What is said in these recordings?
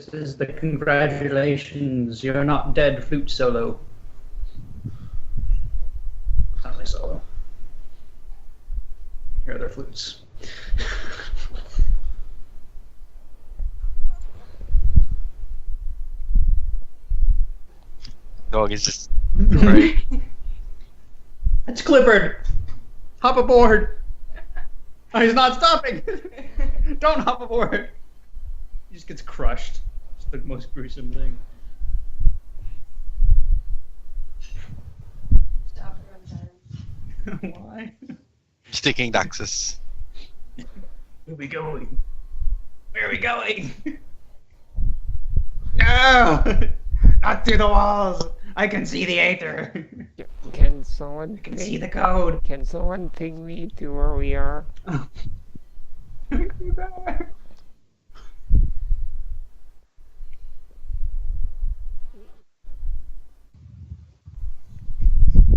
This is the congratulations, you're not dead flute solo. It's not my solo. Here are their flutes. Dog is just right. It's Clifford! Hop aboard! Oh, he's not stopping! Don't hop aboard! He just gets crushed. It's the most gruesome thing. Stop it, Why? Sticking Daxus. Where are we going? Where are we going? No! Not through the walls! I can see the Aether! Can someone I can see the code! Can someone ping me to where we are?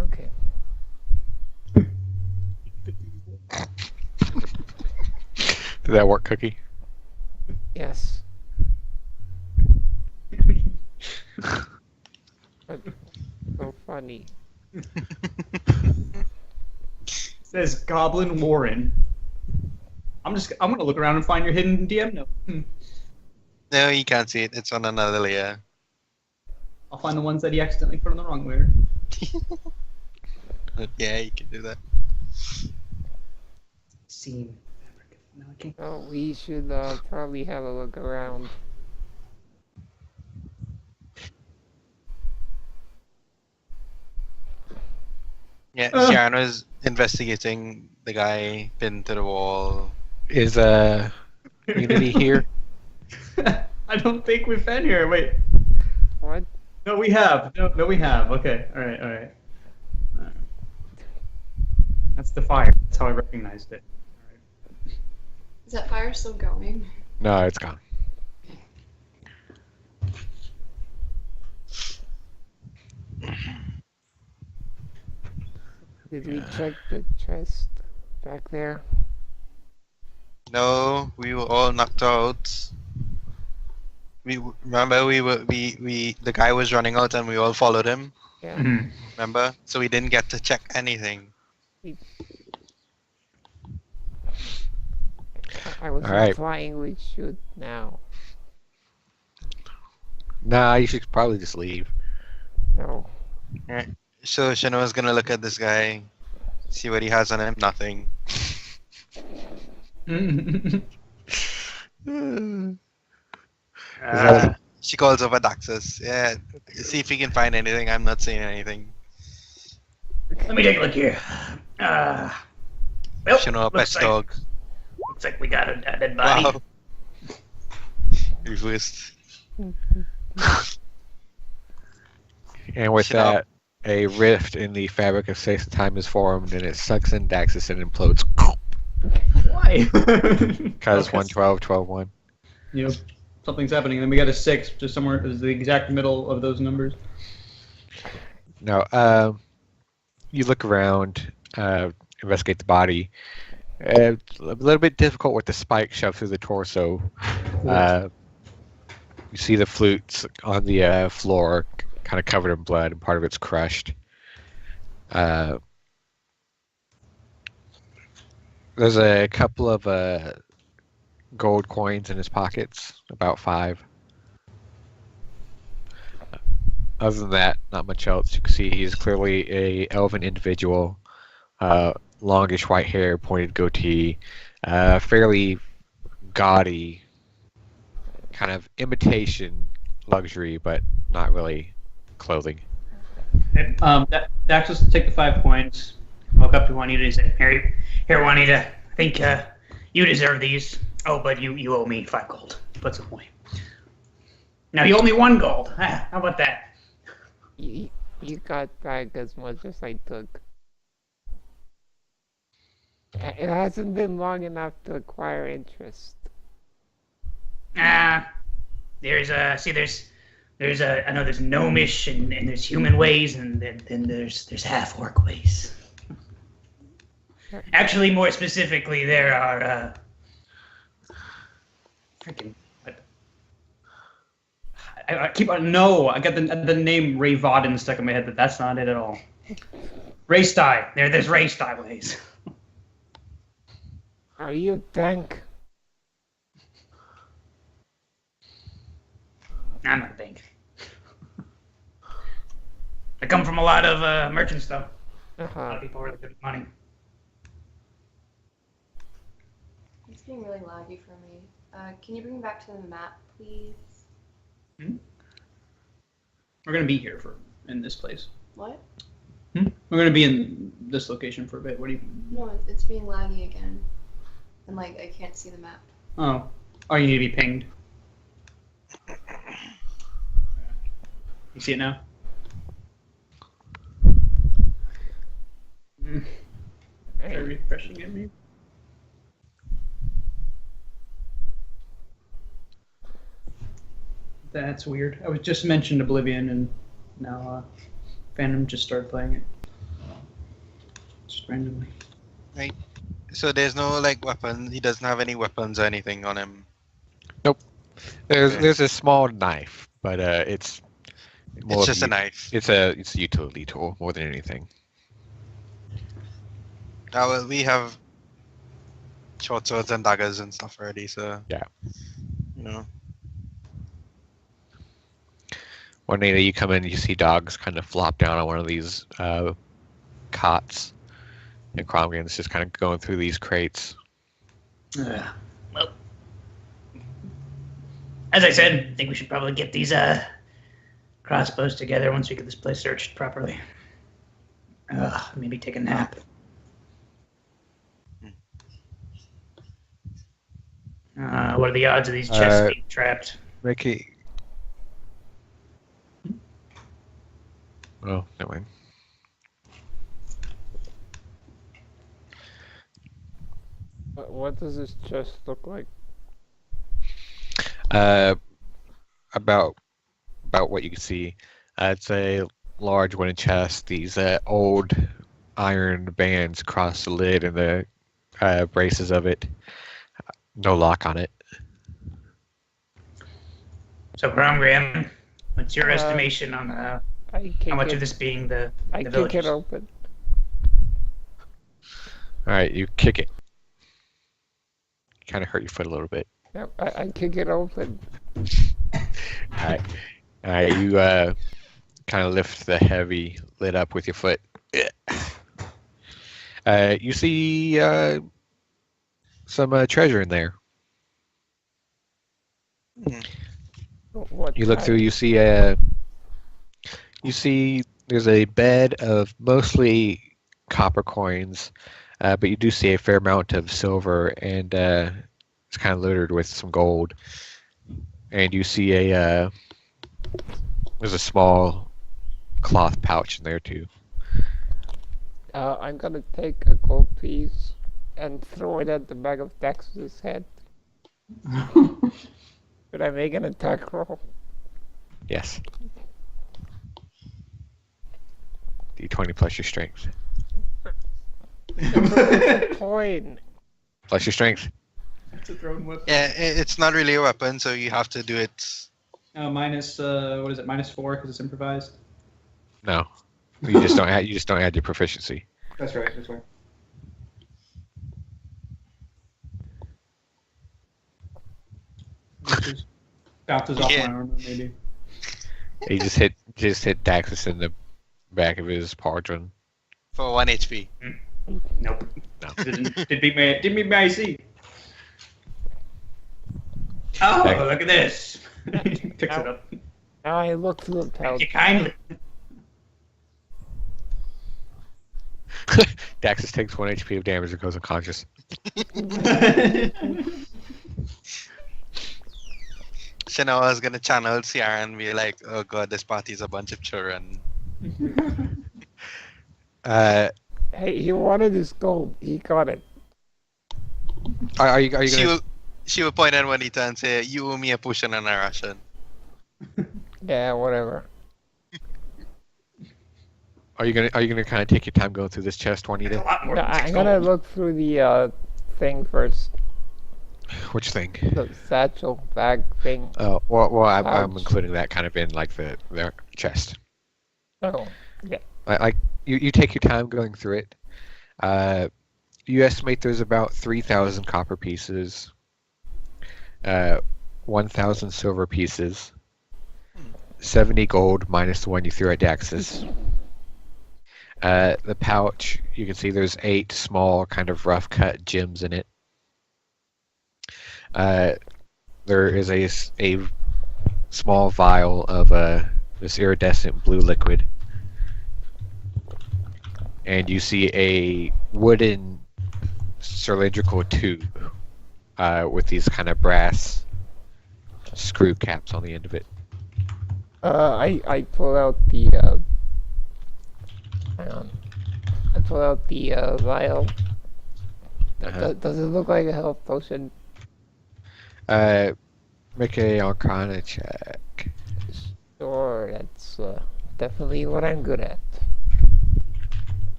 Okay. Did that work, Cookie? Yes. But so funny. Says Goblin Warren. I'm gonna look around and find your hidden DM note. No, you can't see it. It's on another layer. I'll find the ones that he accidentally put on the wrong layer. Yeah, you can do that. Scene. No, I can't. Oh, we should probably have a look around. Yeah, Sharon was investigating the guy pinned to the wall. Is Unity here? I don't think we've been here. Wait. What? No, we have. No, we have. Okay. All right. That's the fire. That's how I recognized it. Is that fire still going? No, it's gone. Did we check the chest back there? No, we were all knocked out. We remember the guy was running out and we all followed him. Yeah. Mhm. Remember? So we didn't get to check anything. I was Alright. implying we should now. Nah, you should probably just leave. No. Right. So Shana was gonna look at this guy, see what he has on him. Nothing. She calls over Daxus. Yeah, see if he can find anything. I'm not seeing anything. Let me take a look here. Well, Shana, best dog. looks like we got a dead body. Wow. Reversed. And with Shut up. that, a rift in the fabric of space-time is formed, and it sucks in Daxus and implodes. Why? Because 112, 12-1. Yep. Something's happening. And then we got a 6, just somewhere is the exact middle of those numbers. No, you look around, investigate the body. A little bit difficult with the spike shoved through the torso. You see the flutes on the floor, kind of covered in blood, and part of it's crushed. There's a couple of gold coins in his pockets, about 5. Other than that, not much else. You can see he's clearly a elven individual, longish white hair, pointed goatee, fairly gaudy, kind of imitation luxury, but not really clothing. Daxus will take the 5 coins, walk up to Juanita and say, Here, Juanita, I think you deserve these. Oh, but you owe me 5 gold. Puts it away. Now you owe me 1 gold. How about that? You got back as much as I took. It hasn't been long enough to acquire interest. There's I know there's gnomish and there's human ways and then there's half orc ways. Actually, more specifically, there are I keep on. No, I got the name Ray Vauden stuck in my head, but that's not it at all. Ray Stye. There's Ray Stye ways. Are you a tank? I'm not a bank. I come from a lot of merchants, though. A lot Uh-huh. of people really good at money. It's getting really laggy for me. Can you bring me back to the map, please? We're gonna be here in this place. What? We're gonna be in this location for a bit. What do you? No, it's being laggy again. And like, I can't see the map. Oh, you need to be pinged. You see it now? Try refreshing it, maybe. That's weird. I was just mentioned Oblivion, and now Phantom just started playing it. Just randomly. Right. So there's no like weapon. He doesn't have any weapons or anything on him. There's a small knife, but it's more It's of just a knife. It's a utility tool more than anything. Well, we have short swords and daggers and stuff already, so Yeah. you know. One day that you come in, you see dogs kind of flop down on one of these cots, and Cromgan's just kind of going through these crates. Well, as I said, I think we should probably get these crossbows together once we get this place searched properly. Maybe take a nap. What are the odds of these chests being trapped? Ricky. Oh, never mind. What does this chest look like? About what you can see. It's a large wooden chest. These old iron bands across the lid and the braces of it. No lock on it. So, Graham, what's your estimation on how much of this being the I the kick villagers? it open. All right, you kick it. Kind of hurt your foot a little bit. Yep, I kick it open. All right, you kind of lift the heavy lid up with your foot. You see some treasure in there. What You look kind? through, you see there's a bed of mostly copper coins, but you do see a fair amount of silver, and it's kind of littered with some gold. And you see there's a small cloth pouch in there too. I'm gonna take a gold piece and throw it at the back of Daxus' head. Should I make an attack roll? Yes. D20 plus your strength. Coin. Plus your strength. It's a thrown weapon. Yeah, it's not really a weapon, so you have to do it. Minus what is it? -4 because it's improvised. No. You just don't add your proficiency. That's right. That's right. Bounces off Yeah. my armor, maybe. You just hit Daxus in the back of his pauldron. For 1 HP. Nope. No. Didn't beat my IC. Oh, Thank- look at this. He picks it up. Now I look through the pouch. Thank you kindly. Daxus takes 1 HP of damage and goes unconscious. Shanawa is gonna channel Ciara and be like, "Oh god, this party's a bunch of children." Hey, he wanted his gold. He got it. Are you She gonna? will, she will point at Juanita and say, "You owe me a potion and a ration." Yeah, whatever. Are you gonna kind of take your time going through this chest, There's a Juanita? lot more No, than I'm 6 gonna gold. look through the thing first. Which thing? The satchel bag thing. Oh, well, I'm Pouch. including that kind of in like their chest. Oh, yeah. Like you take your time going through it. You estimate there's about 3,000 copper pieces, 1,000 silver pieces, 70 gold minus the one you threw at Daxus. The pouch, you can see there's 8 small, kind of rough cut gems in it. There is a small vial of this iridescent blue liquid. And you see a wooden cylindrical tube with these kind of brass screw caps on the end of it. I pull out the, hang on. I pull out the, vial. Does it look like a health potion? Make a Arcana check. Sure, that's, definitely what I'm good at.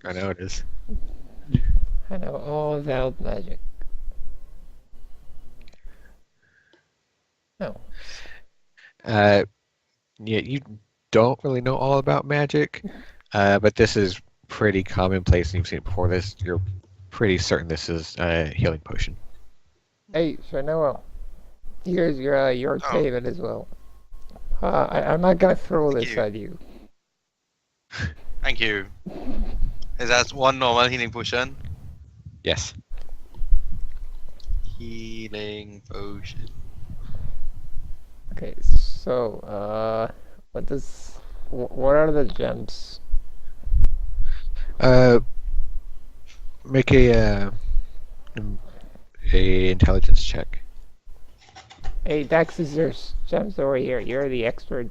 I know it is. I know all about magic. No. Yeah, you don't really know all about magic, but this is pretty commonplace and you've seen it before. This, you're pretty certain this is a healing potion. Hey, so Noel, here's your payment as well. I'm not gonna throw Thank this you. at you. Thank you. Is that one normal healing potion? Yes. Healing potion. Okay, so what are the gems? Make a intelligence check. Hey, Daxus, there's gems over here. You're the expert.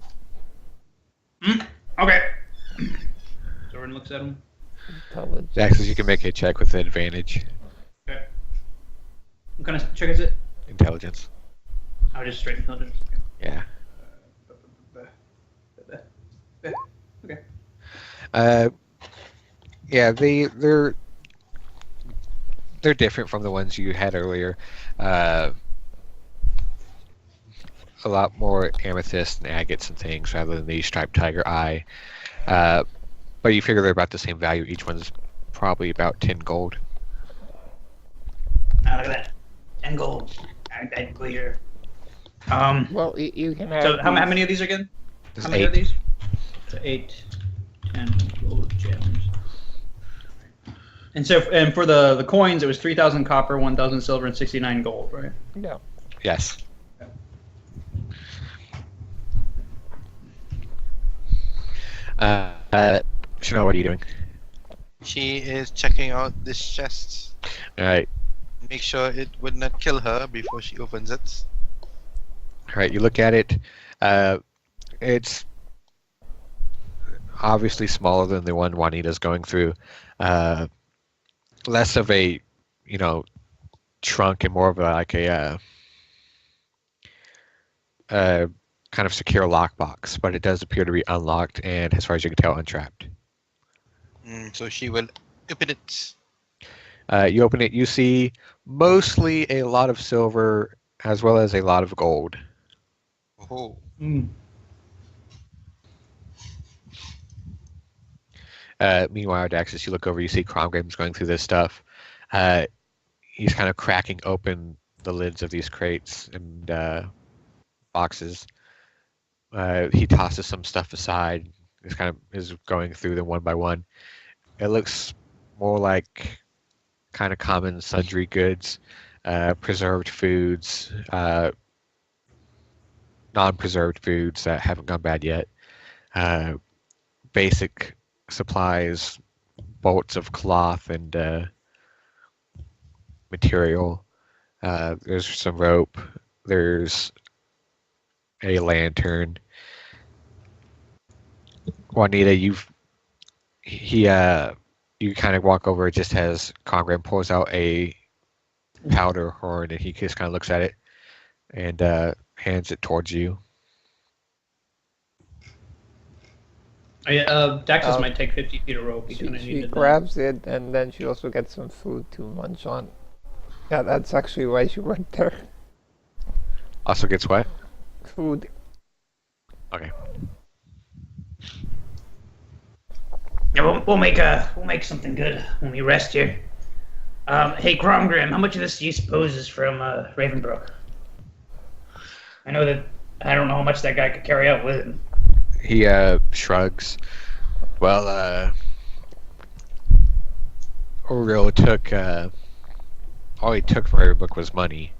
Okay. Soren looks at him. Intelligence. Daxus, you can make a check with advantage. Okay. What kind of check is it? Intelligence. Oh, just straight intelligence. Yeah. Okay. Yeah, they're different from the ones you had earlier. A lot more amethyst and agates and things rather than the striped tiger eye. But you figure they're about the same value. Each one's probably about 10 gold. Ah, look at that. 10 gold. I'd clear. Well, you can have. So how many of these again? There's How many 8. are these? So 8, 10 gold gems. And so, and for the coins, it was 3,000 copper, 1,000 silver, and 69 gold, right? No. Yes. Chanel, what are you doing? She is checking out this chest. Alright. Make sure it would not kill her before she opens it. Alright, you look at it. It's obviously smaller than the one Juanita's going through. Less of a, trunk and more of a kind of secure lockbox, but it does appear to be unlocked and, as far as you can tell, untrapped. So she will open it. You open it, you see mostly a lot of silver as well as a lot of gold. Oh. Meanwhile, Daxus, you look over, you see Cromgraham's going through this stuff. He's kind of cracking open the lids of these crates and boxes. He tosses some stuff aside. He's kind of is going through them one by one. It looks more like kind of common sundry goods, preserved foods, non-preserved foods that haven't gone bad yet, basic supplies, bolts of cloth and material. There's some rope. There's a lantern. Juanita, you kind of walk over just as Congram pulls out a powder horn and he just kind of looks at it and hands it towards you. Daxus might take 50 feet of rope. He's gonna She need it. grabs it and then she also gets some food to munch on. Yeah, that's actually why she went there. Also gets what? Food. Okay. Yeah, we'll make something good when we rest here. Hey, Gromgrim, how much of this do you suppose is from Ravenbrook? I know that I don't know how much that guy could carry out with him. He shrugs. Well, Oriel took all he took from every book was money.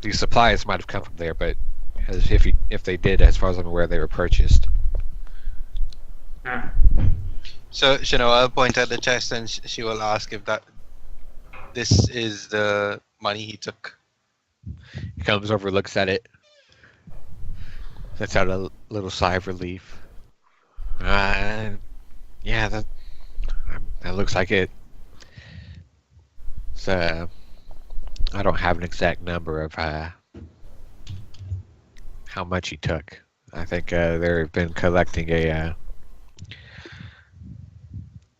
These supplies might have come from there, but as if they did, as far as I'm aware, they were purchased. So Shanoa will point at the chest and she will ask if this is the money he took. He comes over, looks at it, lets out a little sigh of relief. Yeah, that looks like it. So I don't have an exact number of how much he took. I think they've been collecting an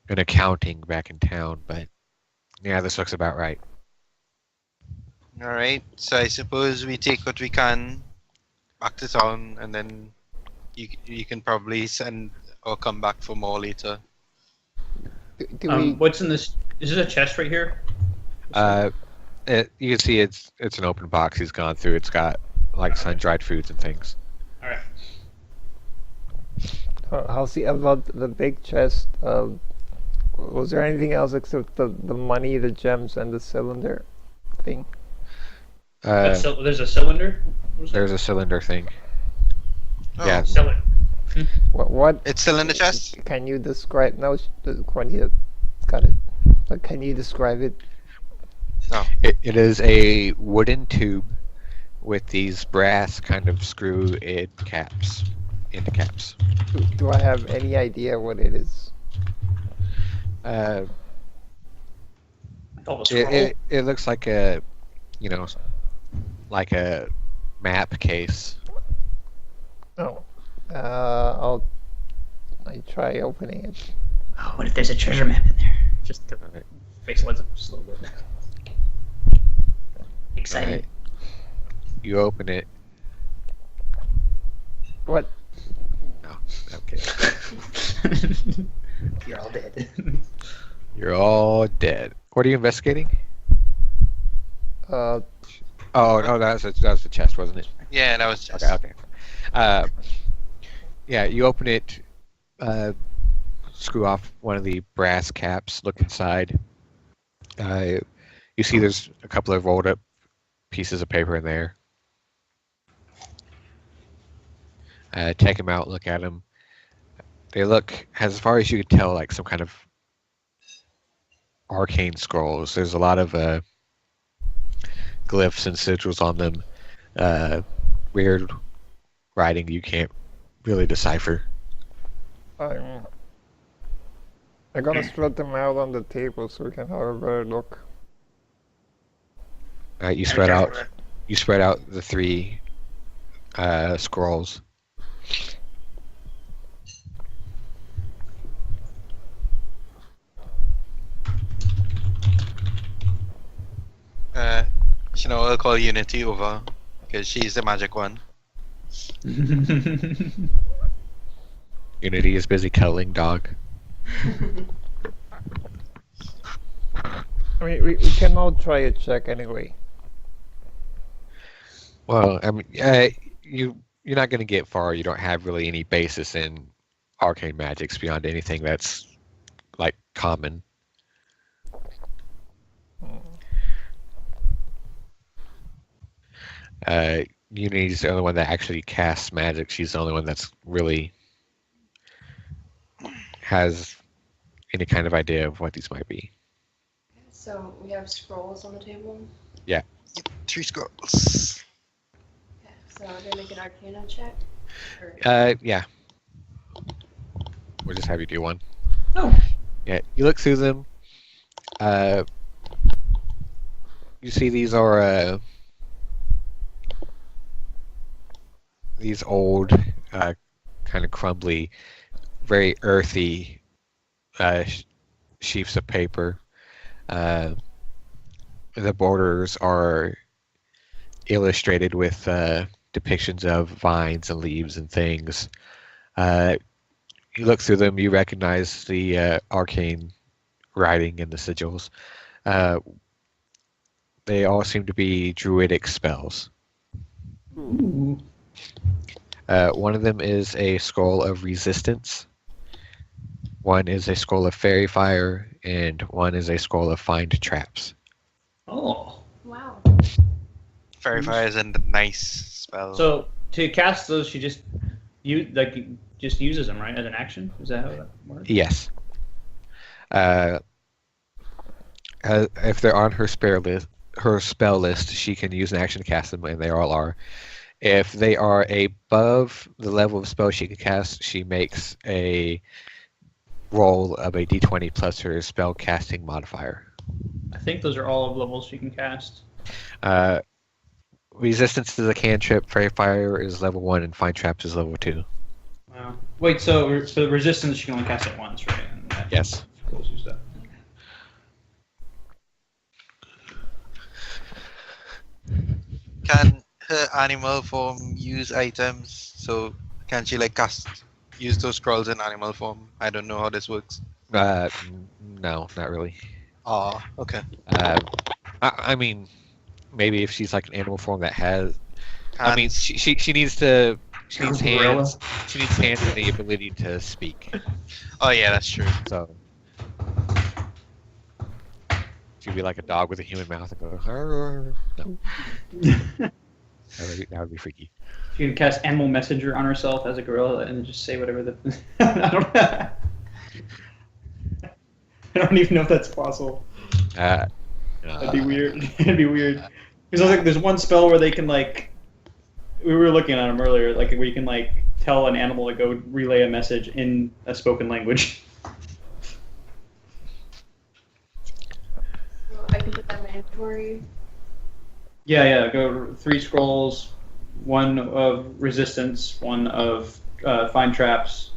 accounting back in town, but yeah, this looks about right. Alright, so I suppose we take what we can back to town and then you can probably send or come back for more later. Do we? What's in this? Is this a chest right here? You can see it's an open box he's gone through. It's got like sun-dried foods and things. All right. I'll see about the big chest. Was there anything else except the money, the gems, and the cylinder thing? There's a cylinder. There's a cylinder thing. Oh, Yeah. Cylinder. What? it's still in the chest? Can you describe? No, Quinty got it. But can you describe it? No. It is a wooden tube with these brass kind of screw-in caps. Into caps. Do I have any idea what it is? I thought it was scroll. It looks like a, like a map case. Oh. I try opening it. Oh, what if there's a treasure map in there? Just to face lights up just a little bit. Exciting. Alright. You open it. What? No, okay. You're all dead. You're all dead. What are you investigating? Uh, Oh, no, that was the chest, wasn't it? Yeah, that was chest. Okay. Yeah, you open it, screw off one of the brass caps, look inside. You see there's a couple of rolled up pieces of paper in there. Take them out, look at them. They look, as far as you can tell, like some kind of arcane scrolls. There's a lot of glyphs and sigils on them. Weird writing you can't really decipher. I'm gonna spread them out on the table so we can have a better look. Alright, you spread out the three scrolls. Shanoa will call Unity over because she's the magic one. Unity is busy cuddling dog. I mean, we can all try a check anyway. Well, I mean, you're not going to get far. You don't have really any basis in arcane magics beyond anything that's like common. Unity's the only one that actually casts magic. She's the only one that's really has any kind of idea of what these might be. So we have scrolls on the table. Yep, 3 scrolls. Okay, so we're gonna make an Arcana check. Yeah. We'll just have you do one. Oh. Yeah, you look through them. You see these are these old, kind of crumbly, very earthy sheafs of paper. the borders are illustrated with depictions of vines and leaves and things. You look through them, you recognize the arcane writing in the sigils. They all seem to be druidic spells. Ooh. One of them is a scroll of resistance. One is a scroll of fairy fire, and one is a scroll of find traps. Oh. Wow. Fairy Fire is a nice spell. So to cast those, she just just uses them, right, as an action. Is that how that works? Yes. If they're on her spell list, she can use an action to cast them, and they all are. If they are above the level of spell she can cast, she makes a roll of a d20 plus her spell casting modifier. I think those are all of levels she can cast. Resistance is a cantrip, Fairy Fire is level 1, and Find Traps is level 2. Wow. Wait, so resistance she can only cast it once, right? And that Yes. scrolls use that. Can her animal form use items? So can she like use those scrolls in animal form? I don't know how this works. No, not really. Oh, okay. I mean, maybe if she's like an animal form that has. I Hands. mean, she needs to. She needs Gorilla. hands. She needs hands and the ability to speak. Oh yeah, that's true. So she'd be like a dog with a human mouth and go. "Arr." No, that would be freaky. She can cast Animal Messenger on herself as a gorilla and then just say whatever the. I don't know. I don't even know if that's possible. That'd be weird. It'd be weird. Because like, there's one spell where they can like. We were looking at them earlier, like where you can like tell an animal to go relay a message in a spoken language. Well, I can put that in my inventory. Yeah. Go 3 scrolls, 1 of resistance, 1 of find traps,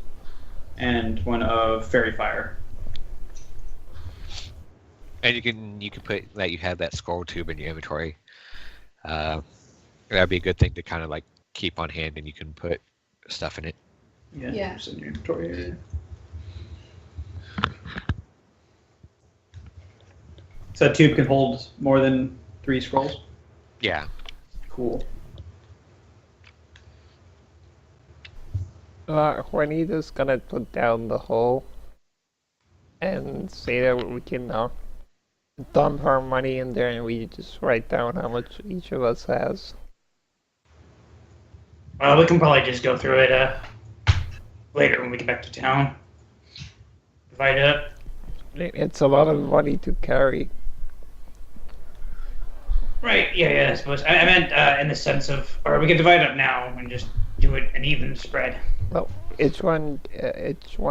and 1 of fairy fire. And you can put that you have that scroll tube in your inventory. That'd be a good thing to kind of like keep on hand, and you can put stuff in it. Yeah. Just in your inventory area. So that tube can hold more than 3 scrolls? Yeah. Cool. Juanita's gonna put down the hole and say that we can dump our money in there and we just write down how much each of us has. Well, we can probably just go through it later when we get back to town. Divide it up. It's a lot of money to carry. Right, yeah, I suppose. I meant in the sense of, or we could divide it up now and just do it an even spread. Well, each one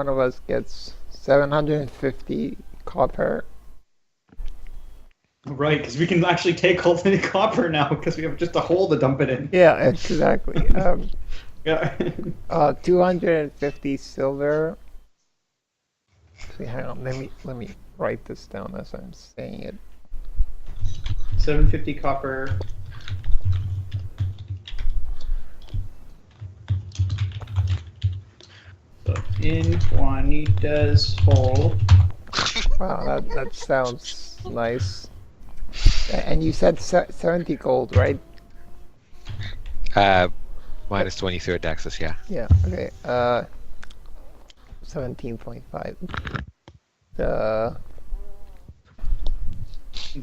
of us gets 750 copper. Right, because we can actually take all the copper now because we have just a hole to dump it in. Yeah, exactly. Yeah. 250 silver. See, hang on. Let me write this down as I'm saying it. 750 copper. So in Juanita's hole. Wow, that sounds nice. And you said 70 gold, right? Minus 23 at Daxus, yeah. Yeah. Okay. 17.5.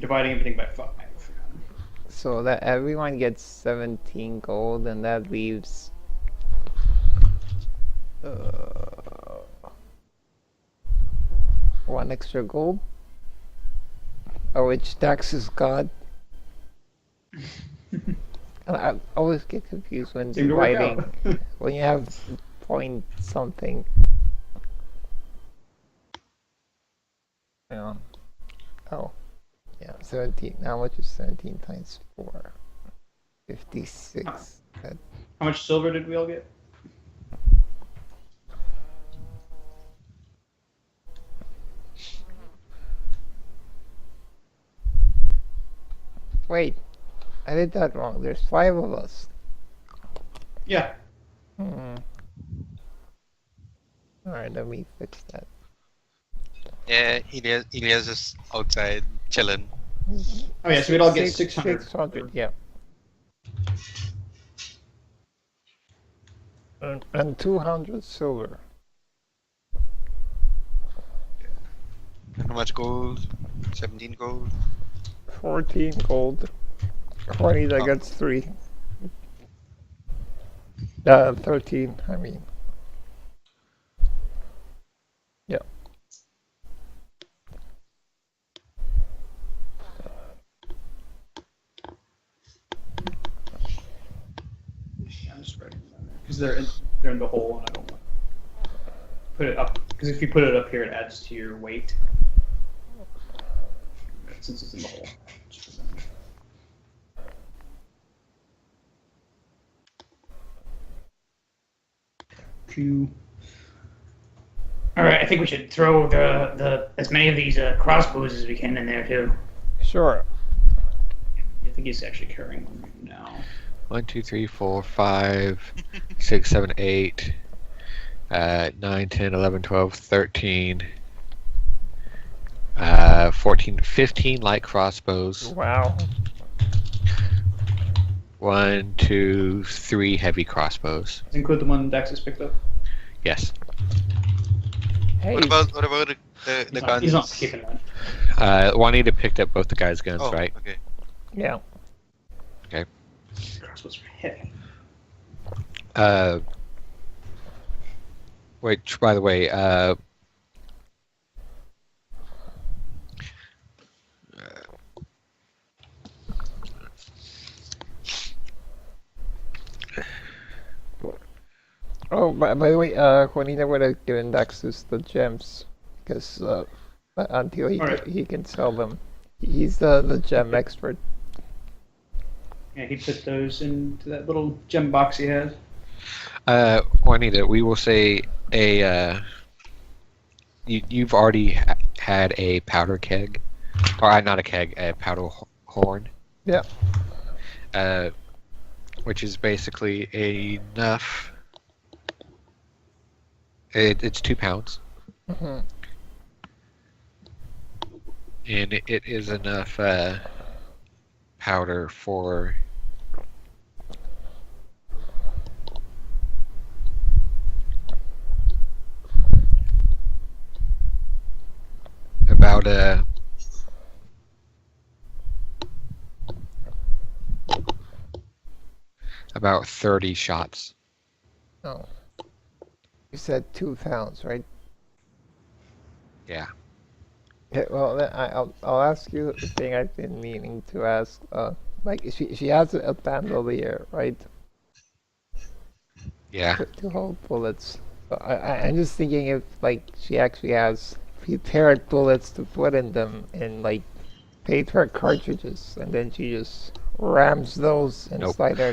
Dividing everything by 5. So that everyone gets 17 gold, and that leaves 1 extra gold. Which Daxus got. And I always get confused when Seemed to work dividing. out. When you have point something. Yeah. Oh. Yeah, 17. How much is 17 times 4? 56. That, How much silver did we all get? Wait, I did that wrong. There's 5 of us. Yeah. Alright, let me fix that. Yeah, Elias is outside chilling. Oh yeah, so we'd all get Six- 600. 600, yeah. And 200 silver. And how much gold? 17 gold. 14 gold. 20 that Oh. gets 3. 13, I mean. Yeah. Yeah, I'm just writing them down there because they're in the hole, and I don't want to put it up. Because if you put it up here, it adds to your weight. Since it's in the hole. Q. All right, I think we should throw the as many of these crossbows as we can in there too. Sure. I think he's actually carrying one right now. 1, 2, 3, 4, 5, 6, 7, 8, 9, 10, 11, 12, 13, 14, 15 light crossbows. Wow. 1, 2, 3 heavy crossbows. Does it include the one Daxus picked up? Yes. Hey, What about the He's not- guns? He's not keeping one. Juanita picked up both the guys' guns, Oh, right? okay. yeah. Crossbows are heavy. Which, by the way, Oh, by the way, Juanita would have given Daxus the gems because until Alright. he can sell them, he's the gem expert. Yeah, he put those into that little gem box he has. Juanita, we will say you've already had a powder keg, or not a keg, a powder horn. Yeah. Which is basically enough. It's 2 pounds, hmm and it is enough powder for about about 30 shots. Oh. You said 2 pounds, right? Yeah. Okay, well, then I'll ask you the thing I've been meaning to ask. Like she has a bandolier, right? Yeah. To hold bullets. So I'm just thinking if like she actually has prepared bullets to put in them and like paper cartridges, and then she just rams those inside her.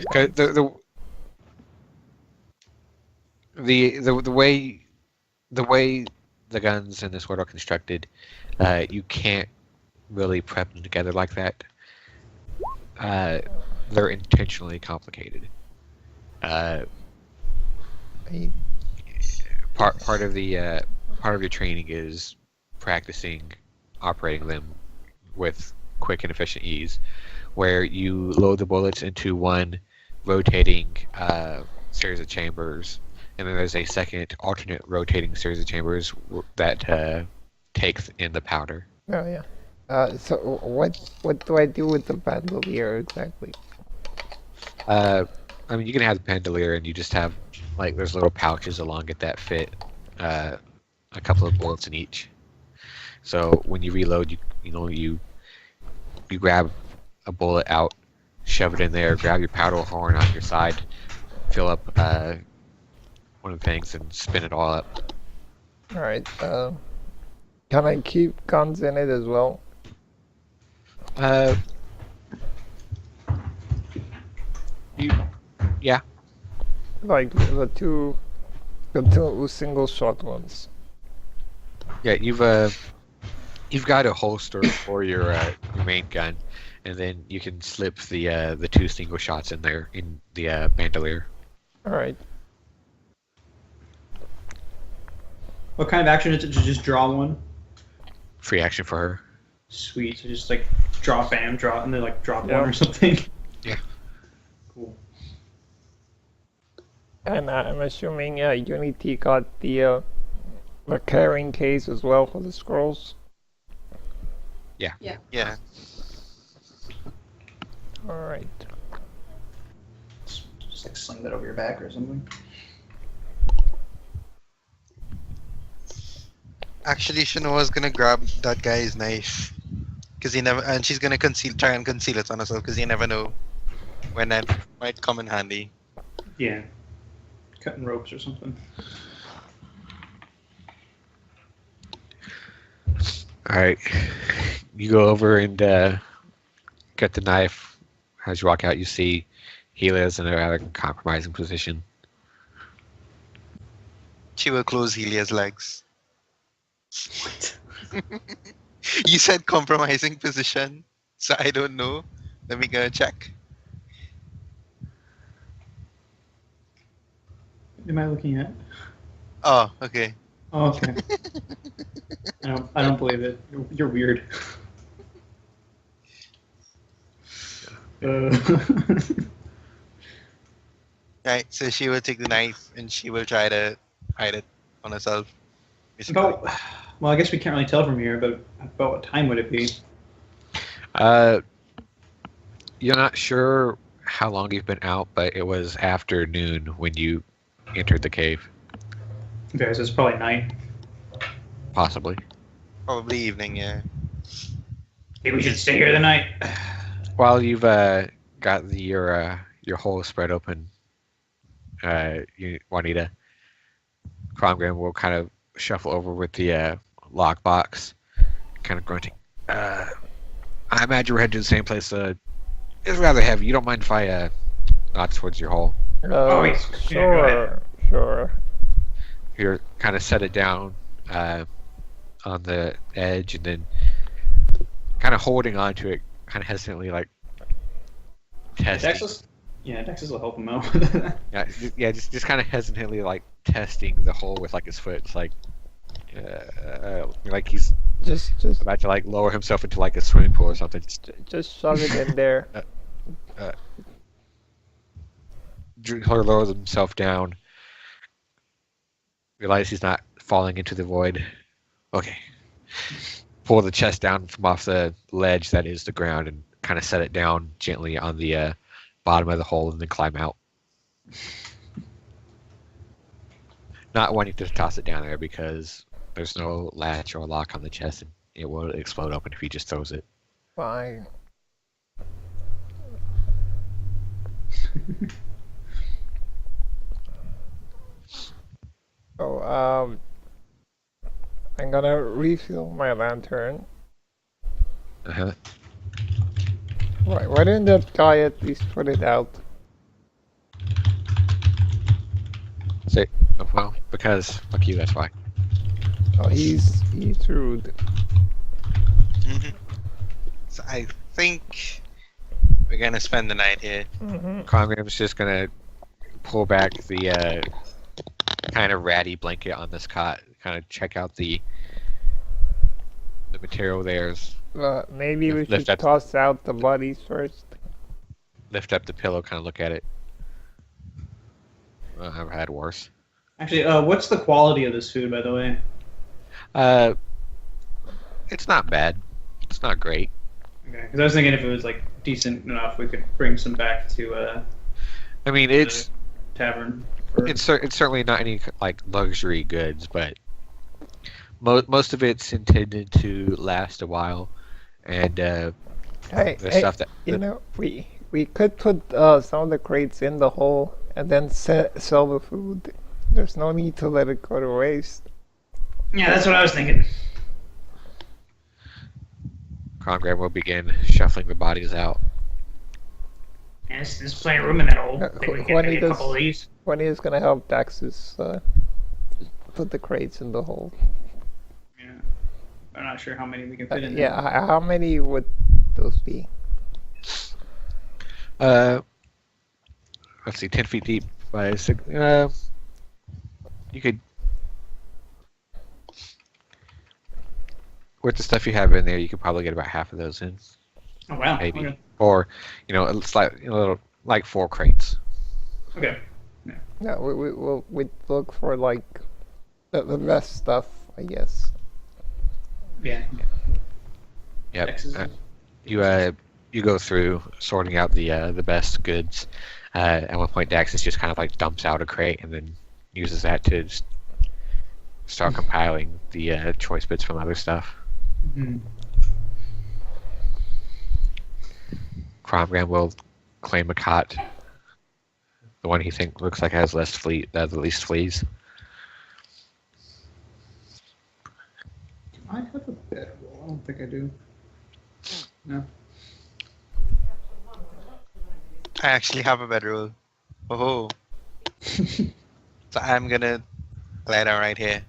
The way the guns in this world are constructed, you can't really prep them together like that. They're intentionally complicated. I- Part of your training is practicing operating them with quick and efficient ease, where you load the bullets into one rotating series of chambers, and then there's a second alternate rotating series of chambers that takes in the powder. Oh yeah. So what do I do with the bandolier exactly? I mean, you can have the bandolier, and you just have like there's little pouches along it that fit a couple of bullets in each. So when you reload, you grab a bullet out, shove it in there, grab your powder horn on your side, fill up one of the things, and spin it all up. All right. Can I keep guns in it as well? Yeah. Like the two single shot ones. Yeah, you've got a holster for your main gun, and then you can slip the 2 single shots in there in the bandolier. All right. What kind of action is it to just draw one? Free action for her. Sweet. So just like drop, bam, drop, and then like drop Yeah. one or something. Yeah. Cool. And I'm assuming Unity got the carrying case as well for the scrolls. Yeah. All right. Just like sling that over your back or something. Actually, Shanoa's gonna grab that guy's knife, cause she's gonna try and conceal it on herself, cause you never know when that might come in handy. Yeah. Cutting ropes or something. Alright. You go over and get the knife. As you walk out, you see Helia's in a rather compromising position. She will close Helia's legs. What? You said compromising position, so I don't know. Let me go check. What am I looking at? Oh, okay. Oh, okay. I don't believe it. You're weird. Right, so she will take the knife and she will try to hide it on herself. Basically. Well, I guess we can't really tell from here, but about what time would it be? You're not sure how long you've been out, but it was after noon when you entered the cave. Okay, so it's probably night. Possibly. Probably evening, yeah. Maybe we should stay here the night. While you've got your hole spread open, Juanita, Cromgram will kind of shuffle over with the lockbox, kind of grunting. I imagine we're headed to the same place. It's rather heavy. You don't mind if I nod towards your hole? Yeah, go ahead. Sure. You're kind of set it down on the edge, and then kind of holding onto it, kind of hesitantly, like testing. Daxus will help him out. Just kind of hesitantly, like testing the hole with like his foot. It's like he's Just about to like lower himself into like a swimming pool or something. just shove it in there. Drew lowers himself down. Realize he's not falling into the void. Okay. Pull the chest down from off the ledge that is the ground and kind of set it down gently on the bottom of the hole and then climb out. Not wanting to toss it down there because there's no latch or lock on the chest and it will explode open if he just throws it. Fine. So, I'm gonna refill my lantern. Uh-huh. Why didn't that guy at least put it out? Well, because fuck you, that's why. Oh, he's rude. Mhm. So I think we're gonna spend the night here. Mm-hmm. Congram's just gonna pull back the kind of ratty blanket on this cot, kind of check out the material there's. Maybe we Lift should up. toss out the bodies first. Lift up the pillow, kind of look at it. I've had worse. Actually, what's the quality of this food, by the way? It's not bad. It's not great. Okay, because I was thinking if it was like decent enough, we could bring some back to I mean, it's tavern. it's certainly not any like luxury goods, but most of it's intended to last a while, and Hey, the stuff that we could put some of the crates in the hole and then sell the food. There's no need to let it go to waste. Yeah, that's what I was thinking. Congram will begin shuffling the bodies out. Yeah, there's plenty of room in that hole. I think we can When he make a couple of these. When he's gonna help Daxus put the crates in the hole. Yeah. I'm not sure how many we can fit in there. Yeah, how many would those be? Let's see, 10 feet deep by 6. You could, with the stuff you have in there, you could probably get about half of those in, Oh wow. maybe. Okay. Or, it's like a little, like 4 crates. Okay. No, we'd look for like the best stuff, I guess. Yeah. Yep. Daxus. You go through sorting out the best goods. At one point, Daxus just kind of like dumps out a crate and then uses that to just start compiling the choice bits from other stuff. Mhm. Cromgram will claim a cot, the one he thinks looks like has the least fleas. Do I have a bedroll? I don't think I do. No. I actually have a bedroll. Oh. So I'm gonna lie down right here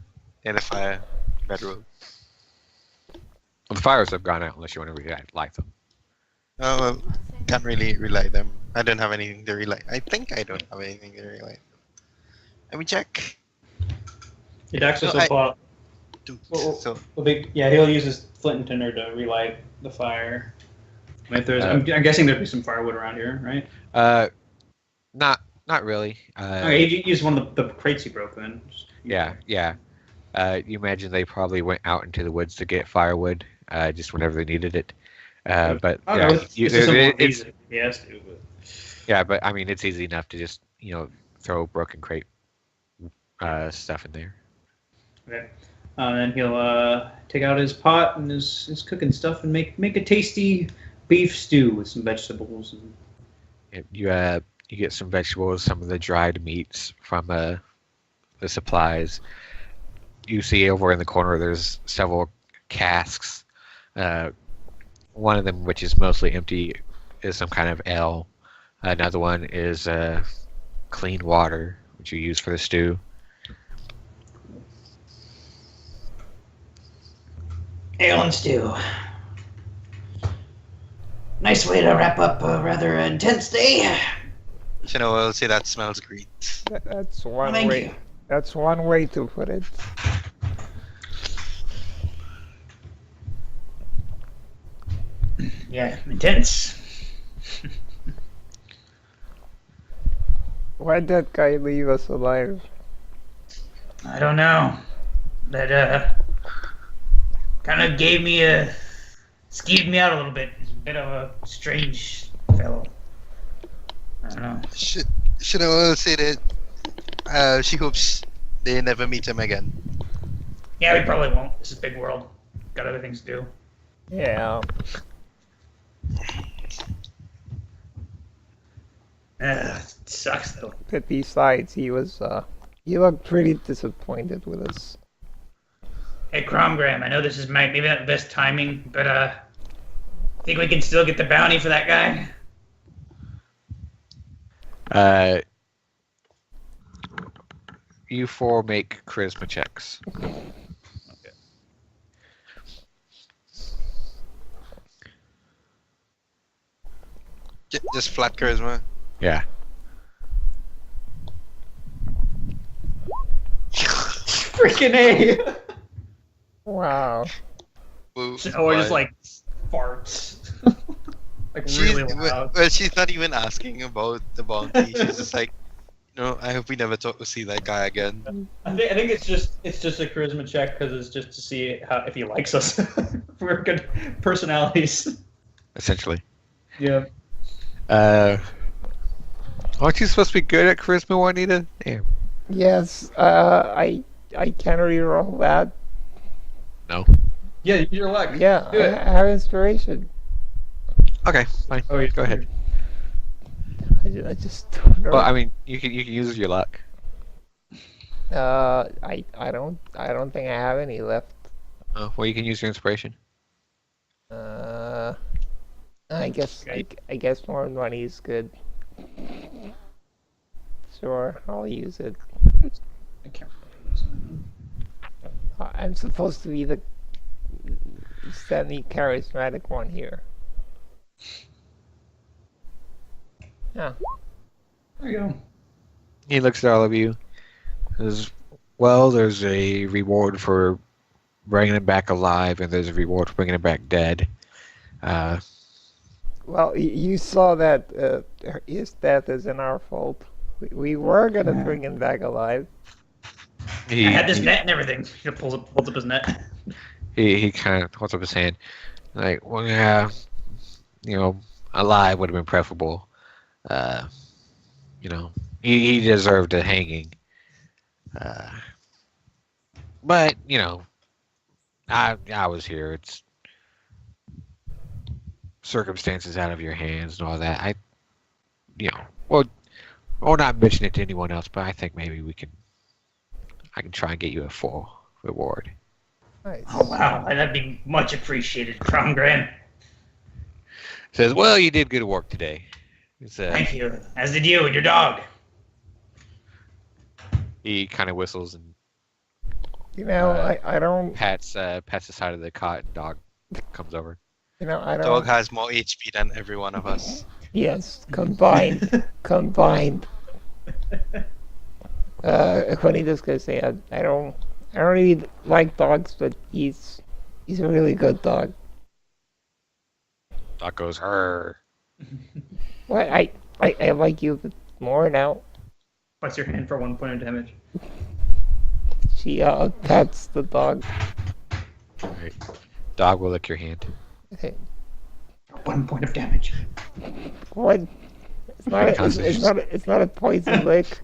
in the fire. Bedroll. Well, the fires have gone out unless you want to relight them. Oh, well, can't really relight them. I don't have anything to relight. I think I don't have anything to relight. Let me check. Yeah, Daxus No, will pull out. So He'll use his flint and tinder to relight the fire. If there's, I'm guessing there'd be some firewood around here, right? Not really. Okay, you use one of the crates you broke then. Yeah. You imagine they probably went out into the woods to get firewood, just whenever they needed it. But Oh, yeah, no, it's just some more it's easy. He has to, but... yeah, but I mean it's easy enough to just throw broken crate stuff in there. Okay. Then he'll take out his pot and his cooking stuff and make a tasty beef stew with some vegetables. And... You get some vegetables, some of the dried meats from the supplies. You see over in the corner there's several casks. One of them, which is mostly empty, is some kind of ale. Another one is clean water, which you use for the stew. Ale and stew. Nice way to wrap up a rather intense day. I'll say that smells great. That's one Thank way. you. That's one way to put it. Yeah, intense. Why'd that guy leave us alive? I don't know. That kind of skeeved me out a little bit. He's a bit of a strange fellow. I don't know. I'll say that she hopes they never meet him again. Yeah, we probably won't. This is a big world. Got other things to do. Yeah. It sucks though. But besides, he looked pretty disappointed with us. Hey, Cromgram, I know this is maybe not the best timing, but think we can still get the bounty for that guy? You 4 make charisma checks. Just flat charisma. Yeah. Freaking A! Wow. Woo, Or just why? like farts. Like She's, really loud. well, she's not even asking about the bounty. She's just like, I hope we never see that guy again. I think it's just a charisma check because it's just to see if he likes us. If we're good personalities. Essentially. Yeah. Aren't you supposed to be good at charisma, Juanita? Damn. Yes. I can reroll that. No. Yeah, use your luck. Yeah. Do it. I have inspiration. Okay, fine. Oh, yeah. Go ahead. I just don't know. Well, I mean, you can use your luck. I don't think I have any left. Well, you can use your inspiration. I guess more money is good. Sure, I'll use it. I can't I'm supposed to be the semi-charismatic one here. Yeah. There you go. He looks at all of you. Says, well, there's a reward for bringing him back alive, and there's a reward for bringing him back dead. Well, you saw that his death isn't our fault. We were gonna bring him back alive. I had this net and everything. He holds up his net. He kind of holds up his hand. Like, well, yeah, alive would have been preferable. He deserved a hanging. But, I was here. It's circumstances out of your hands and all that. I'll not mention it to anyone else, but I think maybe I can try and get you a full reward. Nice. Oh, wow. That'd be much appreciated, Crown Grand. Says, well, you did good work today. Thank you. As did you and your dog. He kind of whistles and I don't. pats the side of the cot, and dog comes over. I don't. Dog has more HP than every one of us. Yes, combined. Funny, just gonna say I don't really like dogs, but he's a really good dog. Dog goes, "Her." Well, I like you more now. What's your hand for 1 point of damage? She pets the dog. Right. Dog will lick your hand. 1 point of damage. What? It's not a poison lick.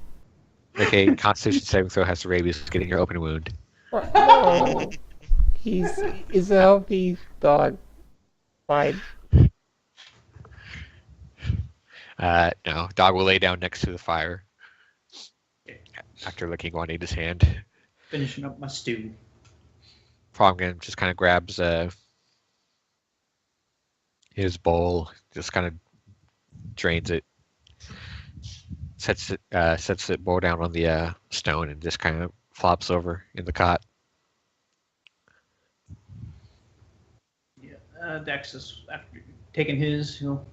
Make a Constitution saving throw. Has to rabies. Getting your open wound. No. He's a healthy dog. Fine. No. Dog will lay down next to the fire after licking Juanita's hand. Finishing up my stew. Frogman just kind of grabs his bowl, just kind of drains it, sets it bowl down on the stone, and just kind of flops over in the cot. Yeah, Daxus, after taking his, he'll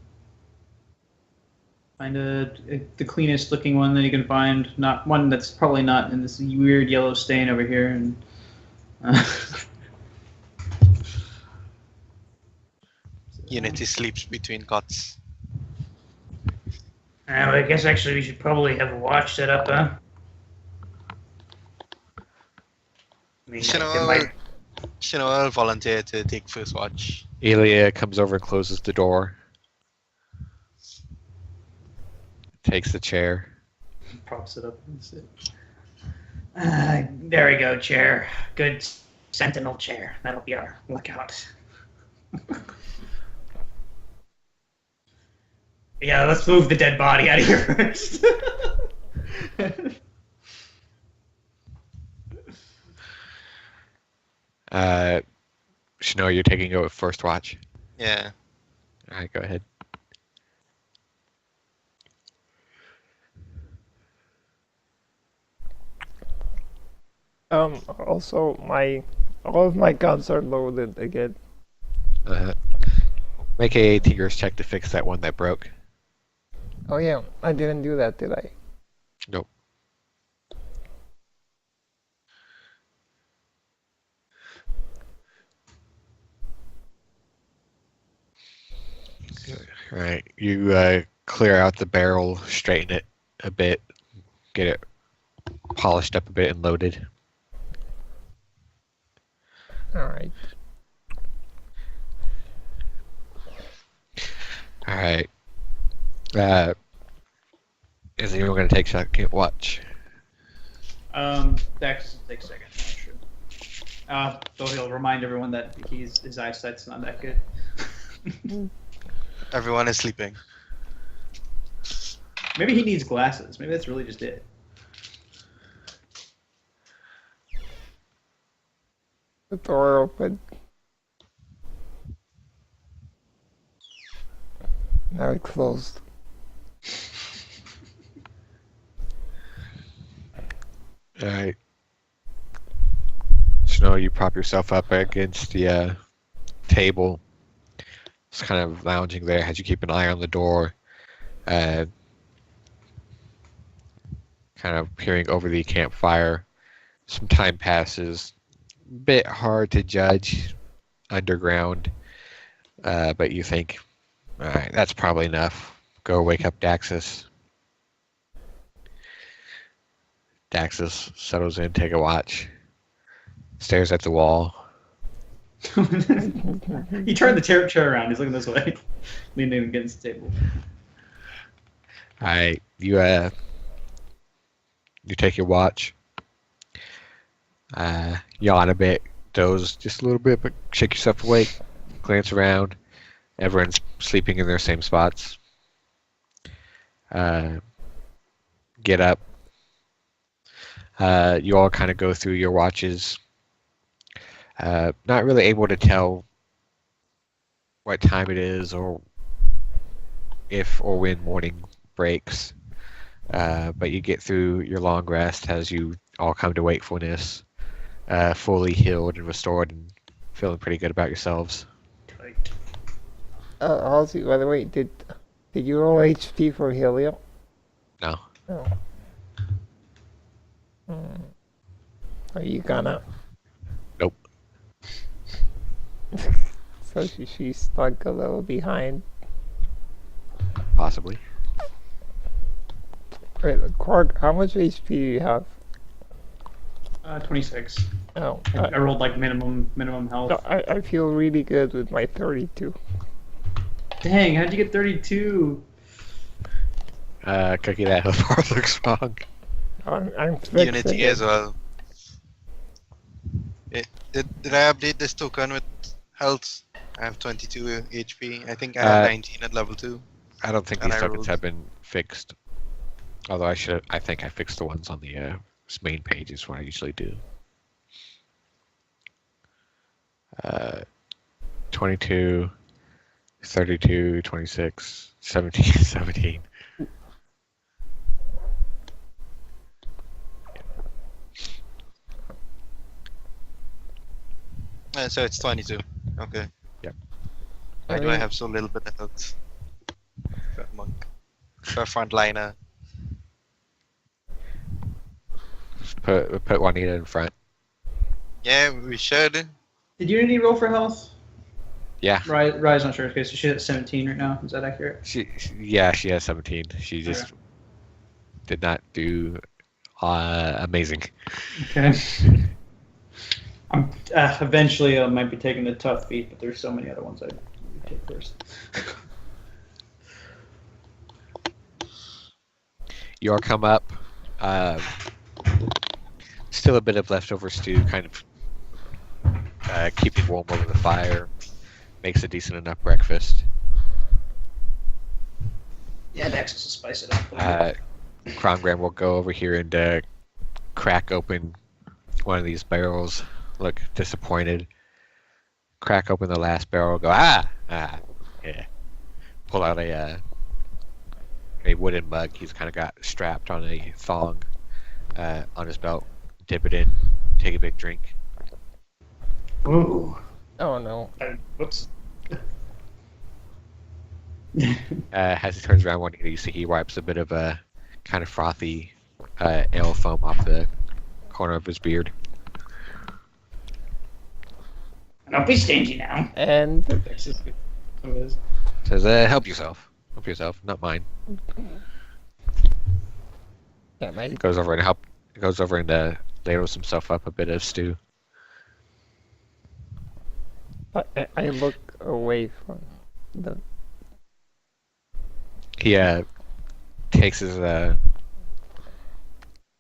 find the cleanest looking one that he can find, not one that's probably not in this weird yellow stain over here, and Unity sleeps between cots. I guess actually we should probably have a watch set up, huh? I mean, I'll volunteer to take first watch. Elia comes over and closes the door. Takes the chair. Props it up and sit. There we go, chair. Good sentinel chair. That'll be our lookout. Yeah, let's move the dead body out of here first. Shino, you're taking over first watch. Yeah. All right, go ahead. Also, all of my guns are loaded again. Make a Tigers check to fix that one that broke. Oh yeah, I didn't do that, did I? Nope. All right, you clear out the barrel, straighten it a bit, get it polished up a bit and loaded. Alright. Alright. Is anyone going to take second watch? Dax takes second. Sure. So he'll remind everyone that his eyesight's not that good. Everyone is sleeping. Maybe he needs glasses. Maybe that's really just it. The door open. Now it closed. Alright. Snow, you prop yourself up against the table. Just kind of lounging there as you keep an eye on the door. kind of peering over the campfire. Some time passes. Bit hard to judge underground, but you think, all right, that's probably enough. Go wake up Daxus. Daxus settles in, take a watch, stares at the wall. He turned the chair around. He's looking this way, leaning against the table. All right, you take your watch. Yawn a bit, doze just a little bit, but shake yourself awake. Glance around. Everyone's sleeping in their same spots. Get up. You all kind of go through your watches. Not really able to tell what time it is or if or when morning breaks. But you get through your long rest as you all come to wakefulness, fully healed and restored and feeling pretty good about yourselves. Tight. Halsey, by the way, did you roll HP for Helio? No. No. Are you gonna? Nope. So she's stuck a little behind. Possibly. Wait, Quark, how much HP do you have? 26. Oh, I rolled like minimum health. no, I feel really good with my 32. Dang, how'd you get 32? Cookie, that health bar looks wrong. I'm fixing Unity it. as well. Did I update this token with health? I have 22 HP. I think I have 19 at level 2. I don't think And these I tokens rolled- have been fixed. Although I think I fixed the ones on the main page is what I usually do. 22, 32, 26, 17, 17. So it's 22. Okay. Yep. Why do I have so little bit of health? For a monk. For a frontliner. Just put Juanita in front. Yeah, we should. Did Unity roll for health? Yeah. Rise not sure. Okay, so she's at 17 right now. Is that accurate? She has 17. She just did not do amazing. Okay. Eventually, I might be taking the tough feat, but there's so many other ones I'd take first. You all come up. Still a bit of leftover stew, kind of keeping warm over the fire. Makes a decent enough breakfast. Yeah, Daxus will spice it up. Krongram will go over here and crack open one of these barrels. Look disappointed. Crack open the last barrel. Go yeah. Pull out a wooden mug. He's kind of got strapped on a thong on his belt. Dip it in. Take a big drink. Ooh. Oh no. Whoops. As he turns around, one you see he wipes a bit of a kind of frothy ale foam off the corner of his beard. Don't be stingy now. And Daxus is. Says, help yourself. Help yourself, not mine. yeah, my Goes over and ladles himself up a bit of stew. I look away from the. He takes his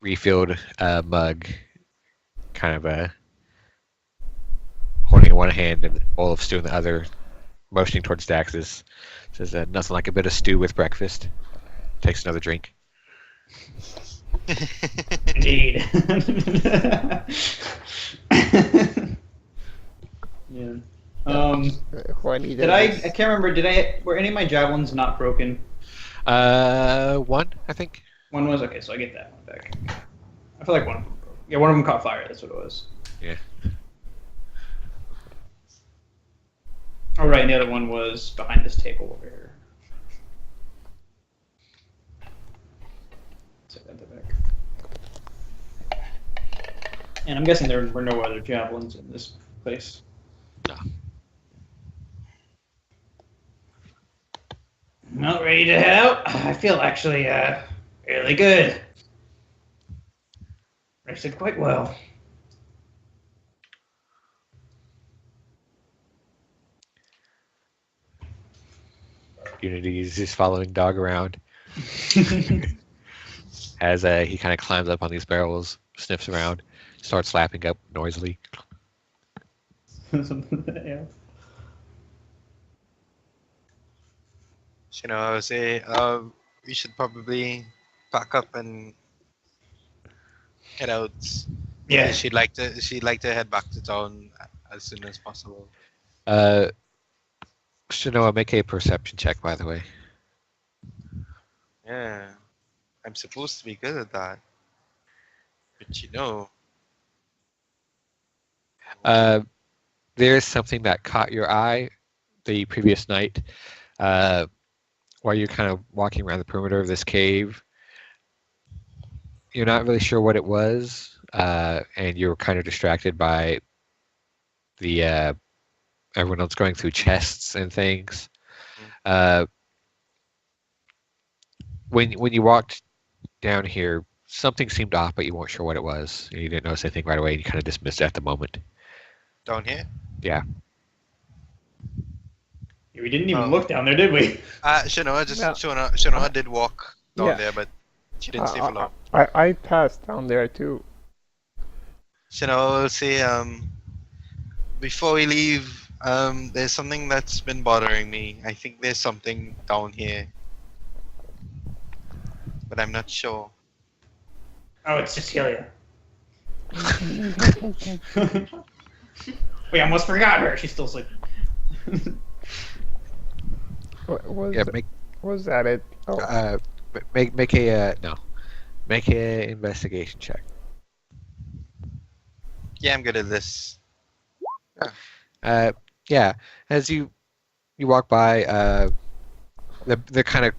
refilled mug, kind of holding in one hand and a bowl of stew in the other, motioning towards Daxus. Says, nothing like a bit of stew with breakfast. Takes another drink. Indeed. Yeah. Juanita I is- can't remember. Were any of my javelins not broken? One, I think. One was okay, so I get that one back. I feel like one of them broke. Yeah, one of them caught fire. That's what it was. Yeah. Oh right, and the other one was behind this table over here. So I got that back. And I'm guessing there were no other javelins in this place. No. Well, ready to head out? I feel actually really good. Rested quite well. Unity is just following Dog around as he kind of climbs up on these barrels, sniffs around, starts lapping up noisily. Yeah. You know, I would say we should probably pack up and head out. Yeah. She'd like to head back to town as soon as possible. Shinoa, make a perception check, by the way. Yeah, I'm supposed to be good at that, but you know, There's something that caught your eye the previous night while you're kind of walking around the perimeter of this cave. You're not really sure what it was, and you're kind of distracted by the everyone else going through chests and things. When you walked down here, something seemed off, but you weren't sure what it was. You didn't notice anything right away, and you kind of dismissed it at the moment. down here. Yeah. We didn't even look down there, did we? Shinoa just No. Shinoa did walk down Yeah. there, but she didn't stay for long. I passed down there too. Shinoa will say, before we leave, there's something that's been bothering me. I think there's something down here, but I'm not sure. Oh, it's Cecilia. We almost forgot her. She's still sleeping. Was, Yeah. Make was that it? Oh, make a no. Make a investigation check. Yeah, I'm good at this. Yeah. As you walk by, the kind of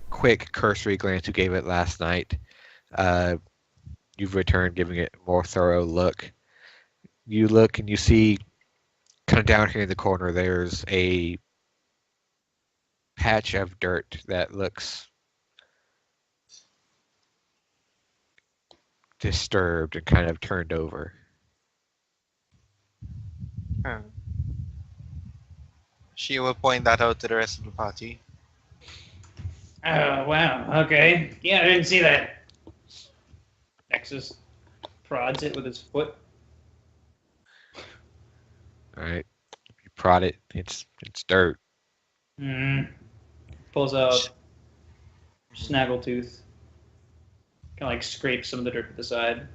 quick cursory glance you gave it last night, you've returned, giving it a more thorough look. You look and you see, kind of down here in the corner, there's a patch of dirt that looks disturbed and kind of turned over. Huh. She will point that out to the rest of the party. Oh, wow. Okay. Yeah, I didn't see that. Daxus prods it with his foot. All right. You prod it. It's dirt. Pulls out Snaggletooth. Kind of like scrapes some of the dirt to the side.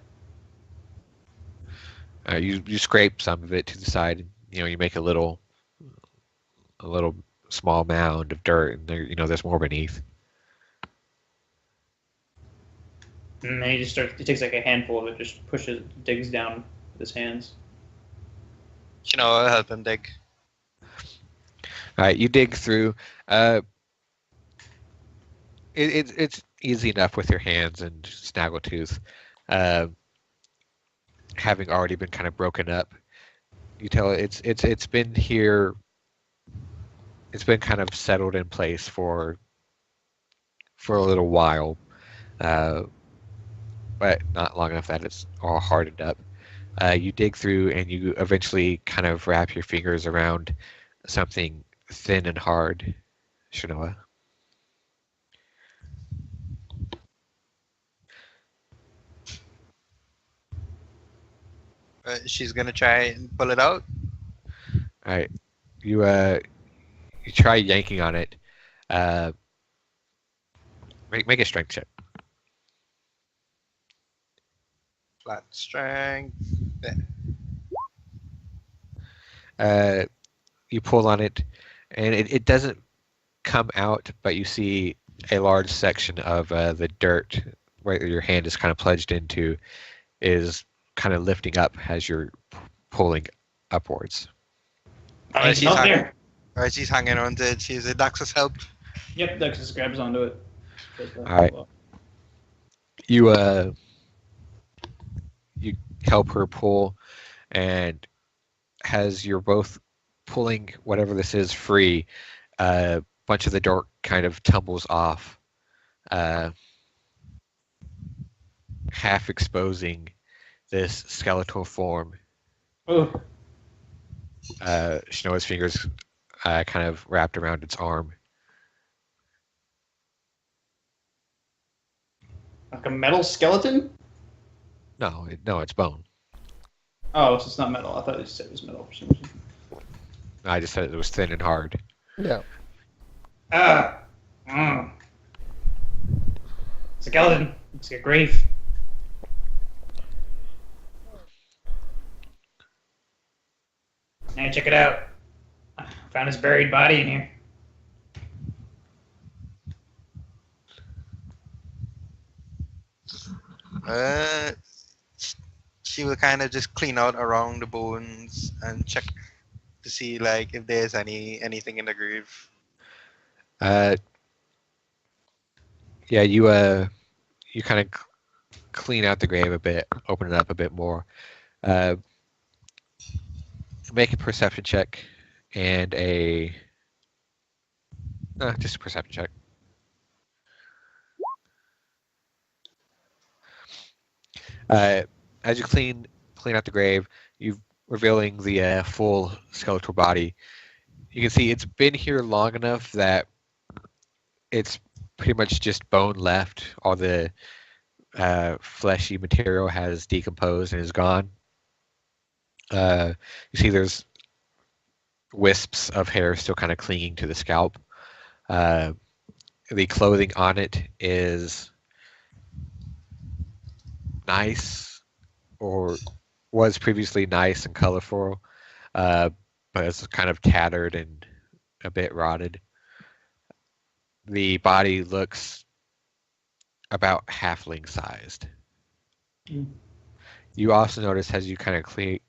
You scrape some of it to the side. You know, you make a little small mound of dirt, and there's more beneath. And then he takes like a handful of it, just digs down with his hands. Shinoa will help him dig. All right, you dig through. It's easy enough with your hands and Snaggletooth, having already been kind of broken up. You tell it's been here. It's been kind of settled in place for a little while, but not long enough that it's all hardened up. You dig through and you eventually kind of wrap your fingers around something thin and hard, Shinoa. She's gonna try and pull it out. All right, you try yanking on it. Make a strength check. Flat strength. You pull on it, and it doesn't come out, but you see a large section of the dirt where your hand is kind of pledged into is kind of lifting up as you're pulling upwards. Oh, he's not there. Alright, she's hanging on to it. She's a Daxus help. Yep, Daxus grabs onto it. All right. You you help her pull, and as you're both pulling whatever this is free, a bunch of the dirt kind of tumbles off, uh, half exposing this skeletal form. Oh, Shanoa's fingers kind of wrapped around its arm. like a metal skeleton? No, it's bone. Oh, so it's not metal. I thought you said it was metal for some reason. I just said it was thin and hard. Yeah. Ah. Mm. Skeleton. It's a grave. Hey, check it out. Found his buried body in here. Uh, she will kind of just clean out around the bones and check to see like if there's anything in the grave. Yeah, you kind of clean out the grave a bit, open it up a bit more. Make a perception check and just a perception check. As you clean out the grave, you revealing the full skeletal body. You can see it's been here long enough that it's pretty much just bone left. All the fleshy material has decomposed and is gone. You see there's wisps of hair still kind of clinging to the scalp. The clothing on it is nice, or was previously nice and colorful, but it's kind of tattered and a bit rotted. The body looks about halfling sized. You also notice as you kind of clean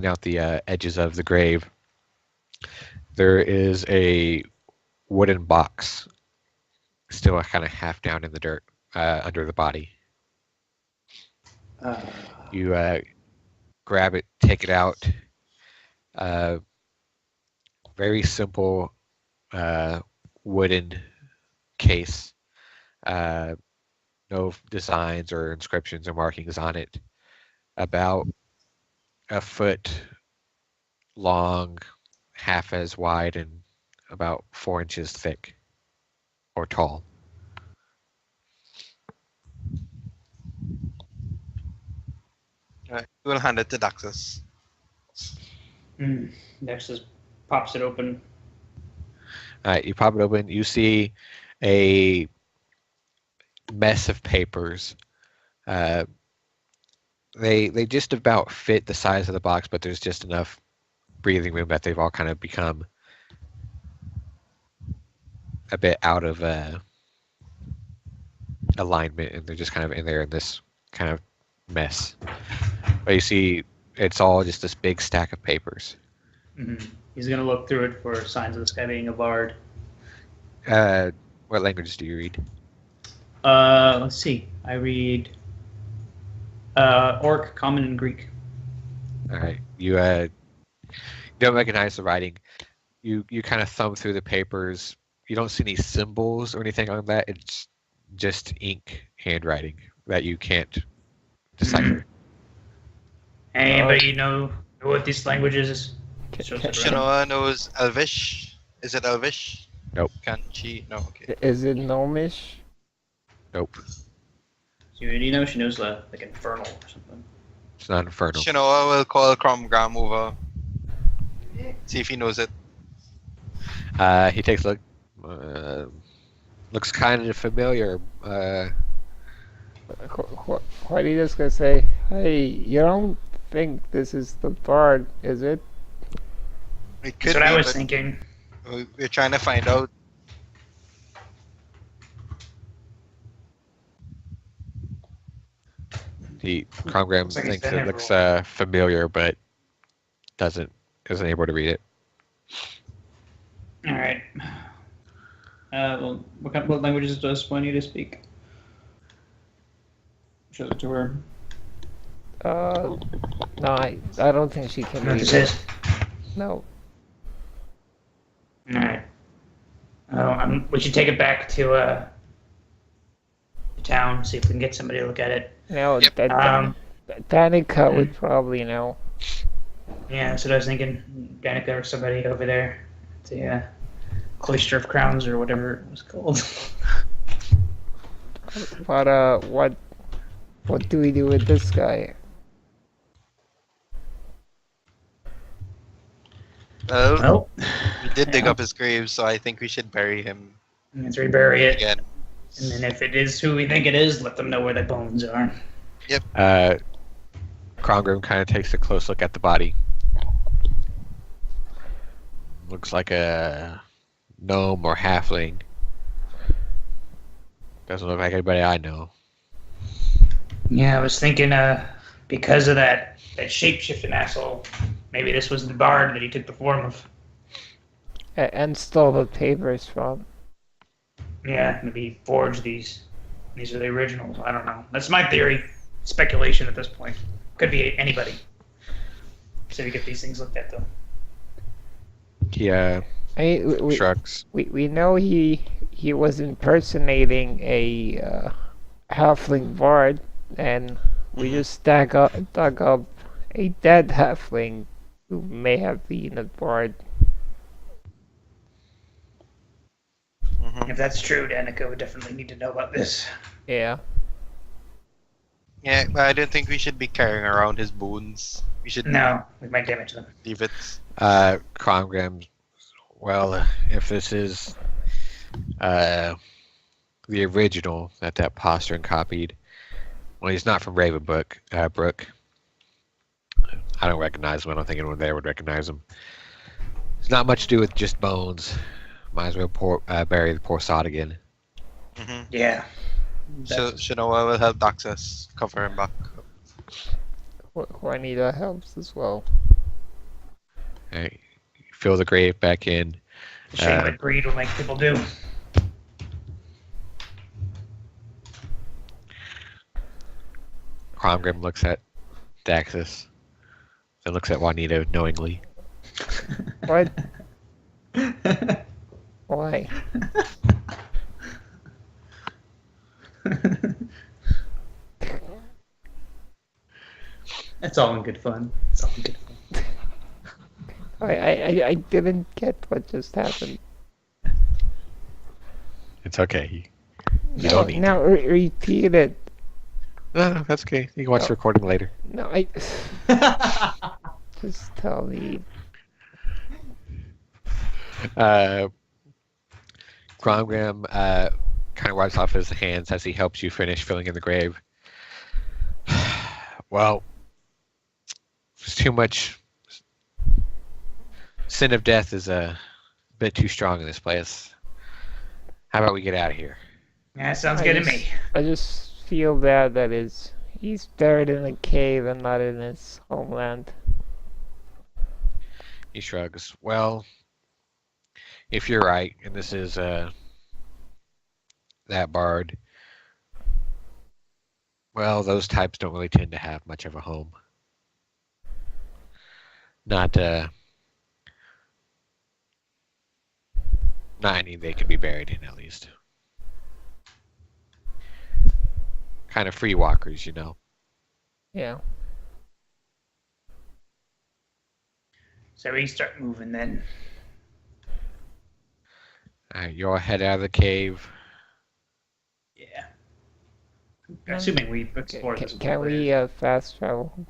out the edges of the grave, there is a wooden box still kind of half down in the dirt under the body. You grab it, take it out. Very simple wooden case. No designs or inscriptions or markings on it. About a foot long, half as wide, and about 4 inches thick or tall. We'll hand it to Daxus. Daxus pops it open. All right, you pop it open. You see a mess of papers. They just about fit the size of the box, but there's just enough breathing room that they've all kind of become a bit out of alignment, and they're just kind of in there in this kind of mess. But you see, it's all just this big stack of papers. Mm-hmm. He's gonna look through it for signs of this guy being a bard. What languages do you read? Let's see. I read Orc, Common, and Greek. All right, you don't recognize the writing. You kind of thumb through the papers. You don't see any symbols or anything on that. It's just ink handwriting that you can't decipher. Hey, anybody know what this language is? Shanoa knows Elvish. Is it Elvish? Nope. Can she? No, okay. Is it Gnomish? Nope. Do you know she knows like Infernal or something? It's not Infernal. Shanoa will call Cromgram over. See if he knows it. He takes a look. Looks kind of familiar. Why do you just gonna say, hey, you don't think this is the bard, is it? It could That's what I be, was but thinking. we're trying to find out. Congram Looks like he's thinks been it there looks for familiar, but isn't able to read it. All right. Well, what languages does Juanita speak? Shows it to her. No, I don't think she can You know what read this it. is? No. Alright. We should take it back to town, see if we can get somebody to look at it. No, Yep. Danica would probably know. Yeah, that's what I was thinking. Danica or somebody over there. The Cloister of Crowns or whatever it was called. But what do we do with this guy? Well, Well, we did dig yeah. up his grave, so I think we should bury him let's rebury it. again. And then if it is who we think it is, let them know where the bones are. Krongrim kind of takes a close look at the body. Looks like a gnome or halfling. Doesn't look like anybody I know. Yeah, I was thinking, because of that shape-shifting asshole, maybe this was the bard that he took the form of. And stole the papers from. Yeah, maybe he forged these. These are the originals. I don't know. That's my theory. Speculation at this point. Could be anybody. So we get these things looked at, though. He I mean, shrugs. we know he was impersonating a halfling bard, and we just dug up a dead halfling who may have been a bard. Mhm. If that's true, Danica would definitely need to know about this. Yeah. Yeah, but I don't think we should be carrying around his bones. We should No, we might damage them. leave it. Krongrim, well, if this is the original that Postern copied, well, he's not from Ravenbrook. Brook. I don't recognize him. I don't think anyone there would recognize him. It's not much to do with just bones. Might as well bury the poor sod again. Mm-hmm. Yeah. So Shinoa will help Daxus cover him back. Juanita helps as well. Hey, fill the grave back in. The shame that greed will make people do. Krongrim looks at Daxus, then looks at Juanita knowingly. What? Why? That's all in good fun. It's all in good fun. I didn't get what just happened. It's okay. You No, don't need now repeat it. No, that's okay. You can watch the recording later. No, just tell me. Gromgram kind of wipes off his hands as he helps you finish filling in the grave. Well, it's too much. Sin of death is a bit too strong in this place. How about we get out of here? Yeah, sounds good to me. I just feel bad that he's buried in a cave and not in his homeland. He shrugs. Well, if you're right, and this is that bard, well, those types don't really tend to have much of a home. Not any they could be buried in, at least. Kind of free walkers, you know. Yeah. So we start moving then. Alright, you'll head out of the cave. Yeah. Assuming we explore this. Can we fast travel?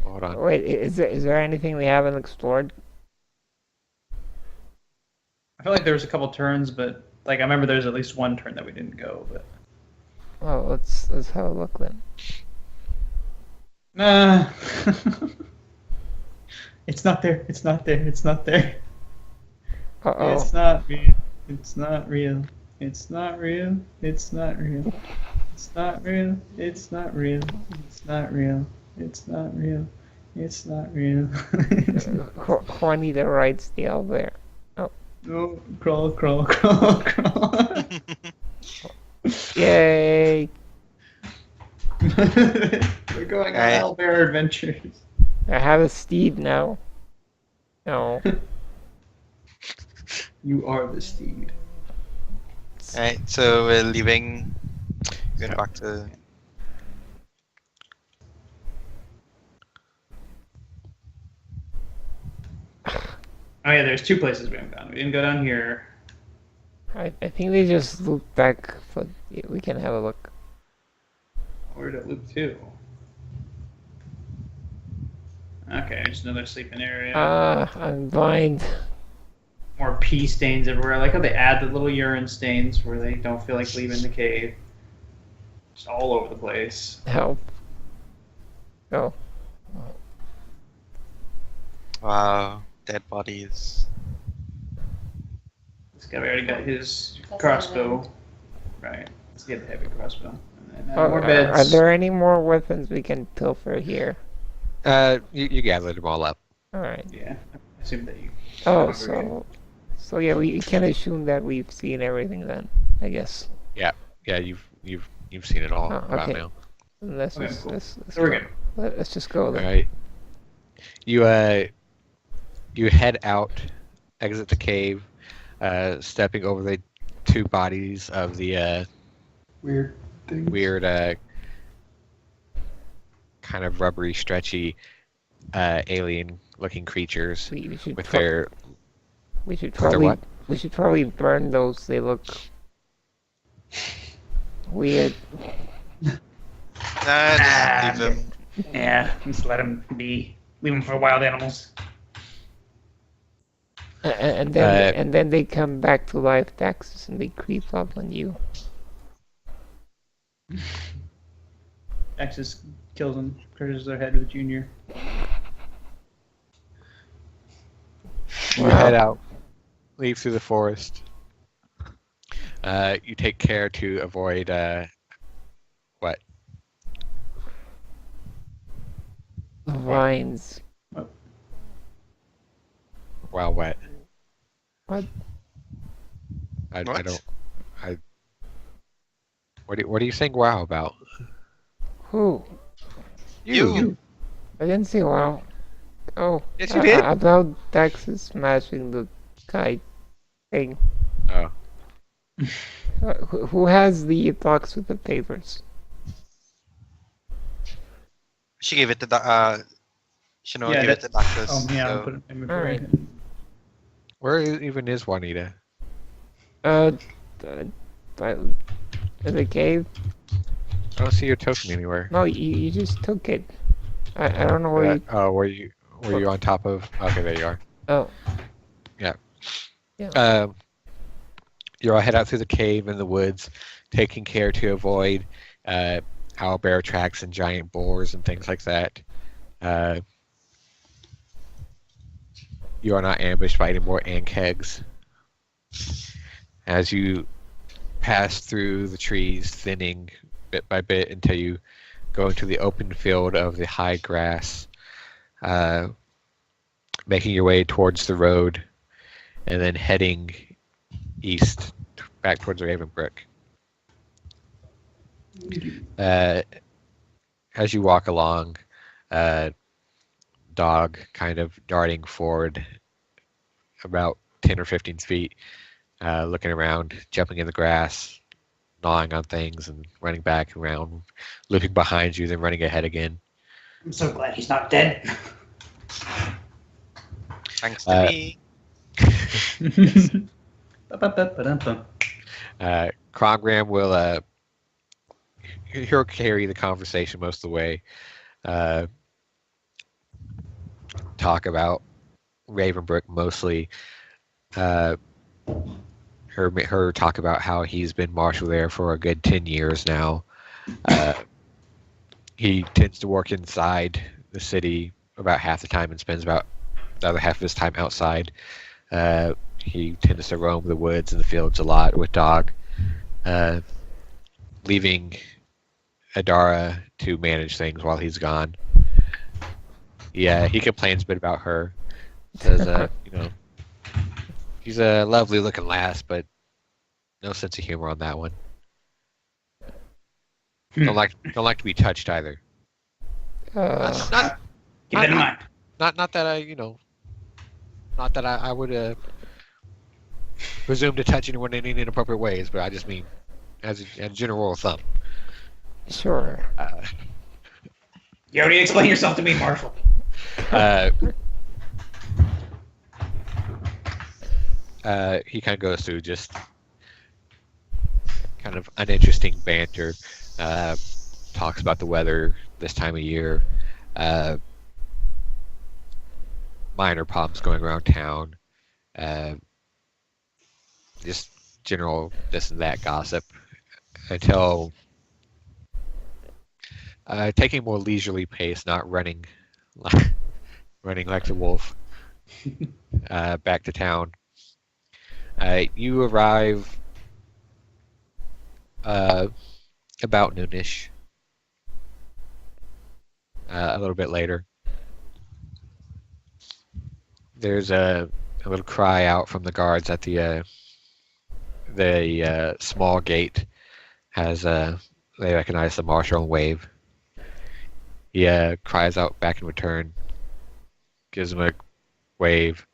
Hold on. Wait, is there anything we haven't explored? I feel like there was a couple turns, but like I remember there's at least one turn that we didn't go. But Well, let's have a look then. nah, it's not there. It's not there. It's not there. Uh-oh. It's not real. It's not real. It's not real. It's not real. It's not real. It's not real. It's not real. It's not real. It's not real. Juanita writes the L there. No, crawl, crawl, crawl, crawl. Yay! We're going on Alright. owlbear adventures. I have a steed now. No. You are the steed. Alright, so we're leaving. Going back to. Oh yeah, there's 2 places we haven't gone. We didn't go down here. I think they just loop back, but we can have a look. Where did it loop to? Okay, just another sleeping area. I'm blind. More pee stains everywhere. I like how they add the little urine stains where they don't feel like leaving the cave. Just all over the place. Help. Oh. Wow, dead bodies. This guy already got his That's crossbow. Right. Let's get the heavy crossbow. And then Oh, more are beds. there any more weapons we can pilfer here? You gathered them all up. Alright. Yeah. I assume that you. Oh, Okay. so yeah, we can assume that we've seen everything then, I guess. Yeah, you've seen it all Oh, about okay. now. Let's Okay, just cool. let's So we're go. good. Let's just go All then. right. You head out, exit the cave, stepping over the 2 bodies of the Weird things. weird, kind of rubbery, stretchy, alien-looking creatures We should with pro- their we should with their probably what? we should probably burn those. They look weird. Nah, Ah, just leave them. Yeah, just let them be. Leave them for wild animals. And then they come back to life, Daxus, and they creep up on you. Daxus kills him, crushes their head with Junior. You Wow. head out, leave through the forest. You take care to avoid what? Vines. Wild wet. What? I What? don't. What are you saying? Wow about? Who? You. I didn't say wow. Oh. Yes, you did. About Daxus smashing the kite thing. Oh. Who has the box with the papers? She gave it to Shinoa Yeah, gave it to Daxus. Oh yeah, I'll so- put it in Alright. Where even is Juanita? Uh, in the cave? I don't see your token anywhere. No, you just took it. I don't know where you. Oh, were you on top of? Okay, there you are. Oh. Yeah. Yeah. You're all head out through the cave in the woods, taking care to avoid owlbear tracks and giant boars and things like that. You are not ambushed by any more ankegs. As you pass through the trees, thinning bit by bit until you go into the open field of the high grass, making your way towards the road, and then heading east back towards Ravenbrook. As you walk along, dog kind of darting forward about 10 or 15 feet, looking around, jumping in the grass, gnawing on things, and running back around, looping behind you, then running ahead again. I'm so glad he's not dead. Thanks to me. Ba-ba-ba-ba-dum-bum. Crongram will he'll carry the conversation most of the way. Talk about Ravenbrook mostly. Her talk about how he's been marshal there for a good 10 years now. He tends to work inside the city about half the time and spends about the other half of his time outside. He tends to roam the woods and the fields a lot with Dog, leaving Adara to manage things while he's gone. Yeah, he complains a bit about her. Says, she's a lovely looking lass, but no sense of humor on that one. Don't like to be touched either. Not Keep that in mind. not that not that I would presume to touch anyone in any inappropriate ways, but I just mean as a general rule of thumb. Sure. You already explained yourself to me, Marshall. He kind of goes through just kind of uninteresting banter. Talks about the weather this time of year. Minor problems going around town. Just general this and that gossip until taking a more leisurely pace, not running like the wolf. Back to town. You arrive about noonish. A little bit later. There's a little cry out from the guards at the small gate. They recognize the marshal and wave. He cries out back in return. Gives him a wave.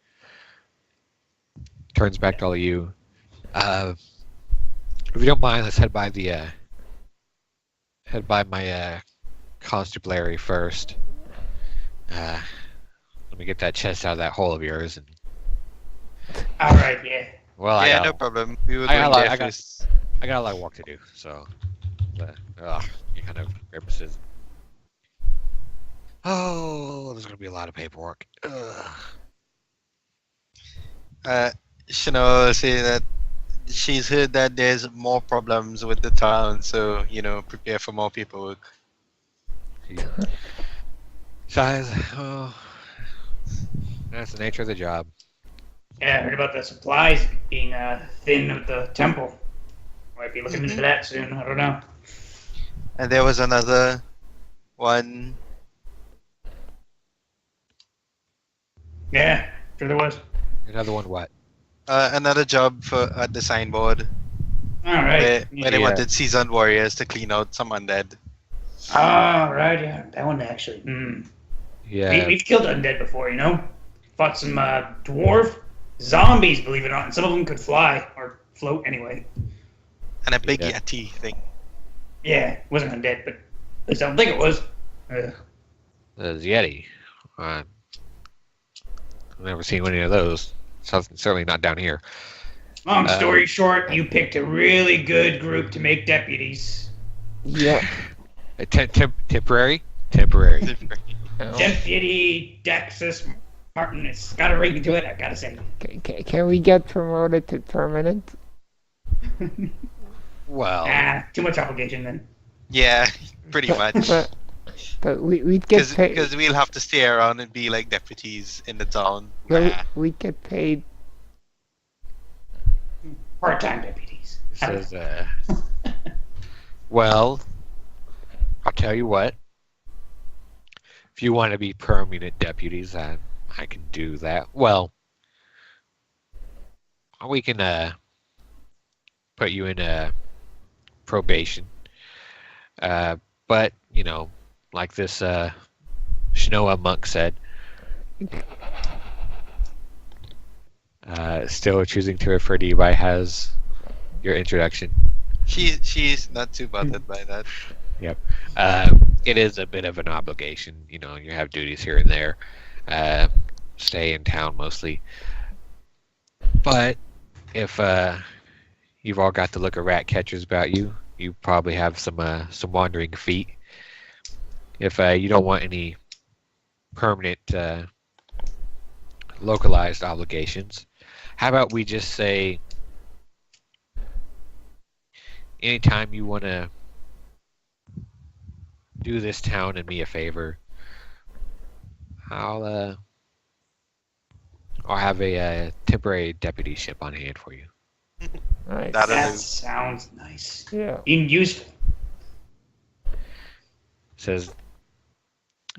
Turns back to all of you. If you don't mind, let's head by my constabulary first. Let me get that chest out of that hole of yours. And All right, yeah. well, Yeah, no problem. We were I going got there I got- first. I got a lot of work to do, so he kind of purposes. Oh, there's gonna be a lot of paperwork. Chanel say that she's heard that there's more problems with the town, so prepare for more paperwork. Size. Oh, that's the nature of the job. Yeah, I heard about the supplies being thin at the temple. Might be looking into that soon. I don't know. And there was another one. Yeah, sure there was. Another one, what? Another job at the signboard All right. where they wanted seasoned warriors to clean out some undead. Oh, right, yeah. That one actually. Yeah. We've killed undead before, you know? Fought some dwarf zombies, believe it or not. And some of them could fly, or float anyway. And a big Yeah. yeti thing. Yeah, it wasn't undead, but at least I don't think it was. The Yeti. I've never seen any of those. Certainly not down here. Long story short, you picked a really good group to make deputies. Yeah. Temporary? Oh. Deputy Daxus Martin. It's got a ring to it, I gotta say. Can we get promoted to permanent? Well, Too much obligation then. Yeah, pretty much. But we'd get paid. Because we'll have to stay around and be like deputies in the town. We'd get paid. Part-time deputies. says, well, I'll tell you what. If you want to be permanent deputies, I can do that. Well, we can put you in probation. But, like this Shinoa monk said, still choosing to refer to you by as your introduction. She's not too bothered by that. Yep. It is a bit of an obligation. You have duties here and there. Stay in town mostly. But if you've all got the look of rat catchers about you, you probably have some wandering feet. If you don't want any permanent localized obligations, how about we just say anytime you want to do this town and me a favor, I'll have a temporary deputyship on hand for you. Nice. That'll That do. sounds nice. Yeah. Being useful. Says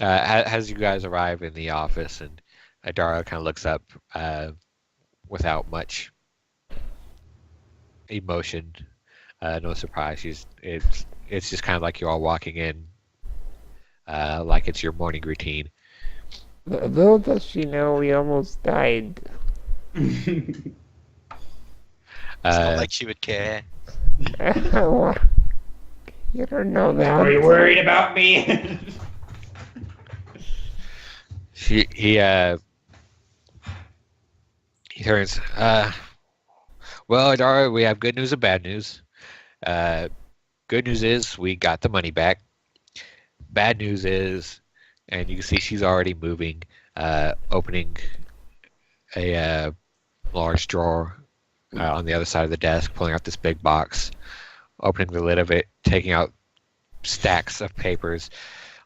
as you guys arrive in the office, and Adara kind of looks up without much emotion, no surprise. it's just kind of like you're all walking in, like it's your morning routine. Little does she know we almost died. It's Uh, not like she would care. You don't know that. Are you worried about me? he turns. Well, Adara, we have good news and bad news. Good news is we got the money back. Bad news is, and you can see she's already moving, opening a large drawer on the other side of the desk, pulling out this big box, opening the lid of it, taking out stacks of papers.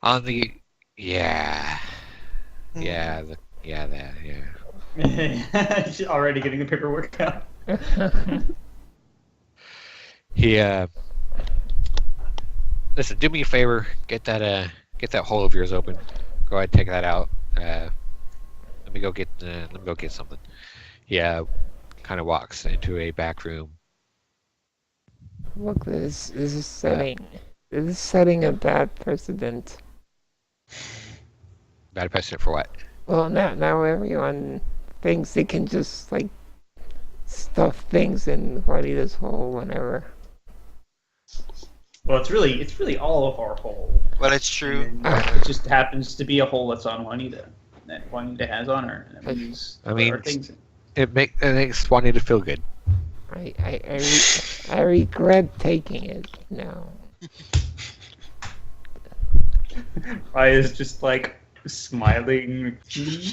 On the yeah. She's already getting the paperwork out. He listen, do me a favor, get that hole of yours open. Go ahead, take that out. Let me go get something. He kind of walks into a back room. Look, this is setting a bad precedent. Bad precedent for what? Well, now everyone thinks they can just like stuff things in Juanita's hole whenever. Well, it's really all of our hole. Well, it's true. And it just happens to be a hole that's on Juanita, that Juanita has on her. And we use I mean, our things in. It makes Juanita feel good. I regret taking it now. Raya's just like smiling. She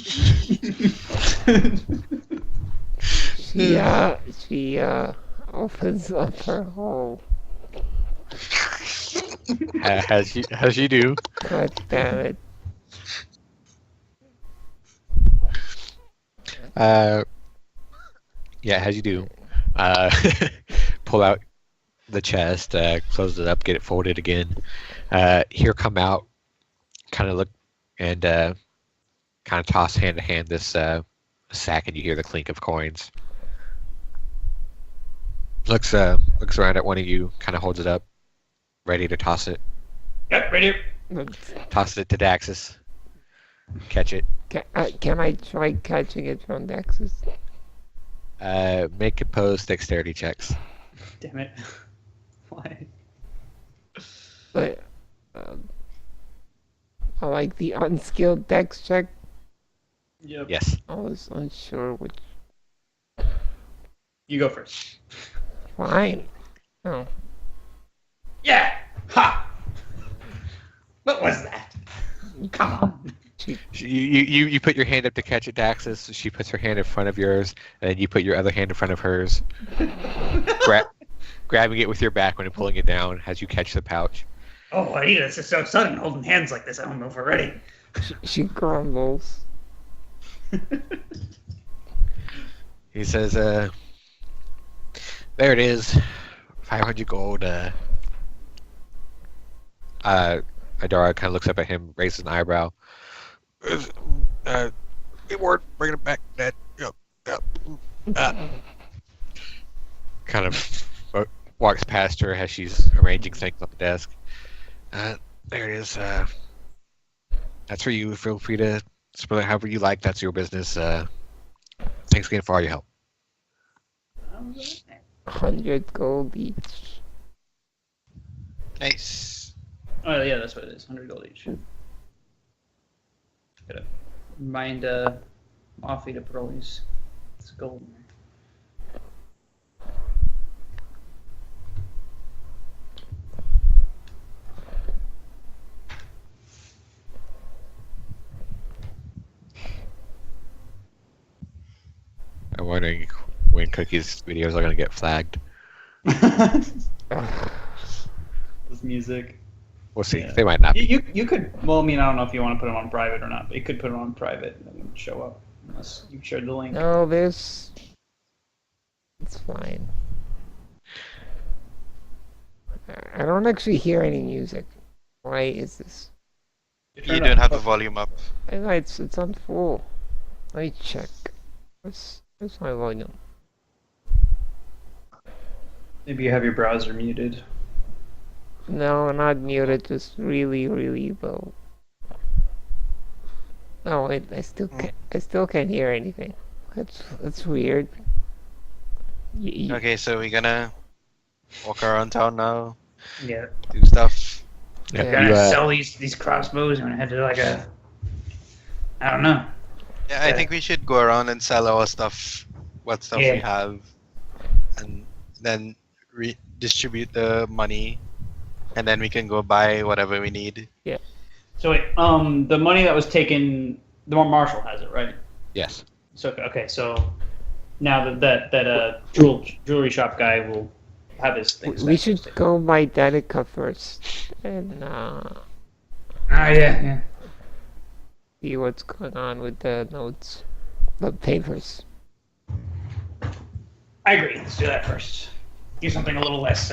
opens up her hole. As you do. God damn it. Yeah, as you do. Pull out the chest, close it up, get it folded again. Here come out, kind of look, and kind of toss hand to hand this sack, and you hear the clink of coins. Looks around at one of you, kind of holds it up, ready to toss it. Yep, right here. Tosses it to Daxus. Catch it. Can I try catching it from Daxus? Make opposed dexterity checks. Damn it. Why? But I like the unskilled dex check. Yep. Yes. I was unsure which. You go first. Fine. Oh. Yeah. Ha. What was that? Come on. You put your hand up to catch it, Daxus. She puts her hand in front of yours, and then you put your other hand in front of hers, grabbing it with your back when and pulling it down as you catch the pouch. Oh, Juanita, this is so sudden. Holding hands like this, I don't know if we're ready. She grumbles. He says, "There it is, 500 gold." Adara kind of looks up at him, raises an eyebrow. Good word, bringing it back, Dad. Yep. Kind of walks past her as she's arranging things on the desk. There it is. That's for you. Feel free to split it however you like. That's your business. Thanks again for all your help. 100 gold each. Nice. Oh, yeah, that's what it is. 100 gold each. Gotta remind Offie to put all these gold in there. I'm wondering when Cookie's videos are going to get flagged. With music. We'll see. Yeah. They might not be. You could. Well, I mean, I don't know if you want to put them on private or not, but you could put them on private and it wouldn't show up unless you shared the link. No, it's fine. I don't actually hear any music. Why is this? You don't have the volume up. I know it's on full. Let me check. Where's my volume? Maybe you have your browser muted. No, not muted, just really, really low. No, wait, I still can't hear anything. That's weird. Okay, so we're gonna walk around town now, Yeah. do stuff. Yeah, Yeah. Gotta you sell these crossbows and head to like a. I don't know. Yeah, I think we should go around and sell our stuff, what stuff we Yeah. have, and then redistribute the money, and then we can go buy whatever we need. So wait, the money that was taken, the Marshall has it, right? yes. So okay, so now that jewelry shop guy will have his things. We should go by Danica first and Ah, yeah. see what's going on with the notes, the papers. I agree. Let's do that first. Do something a little less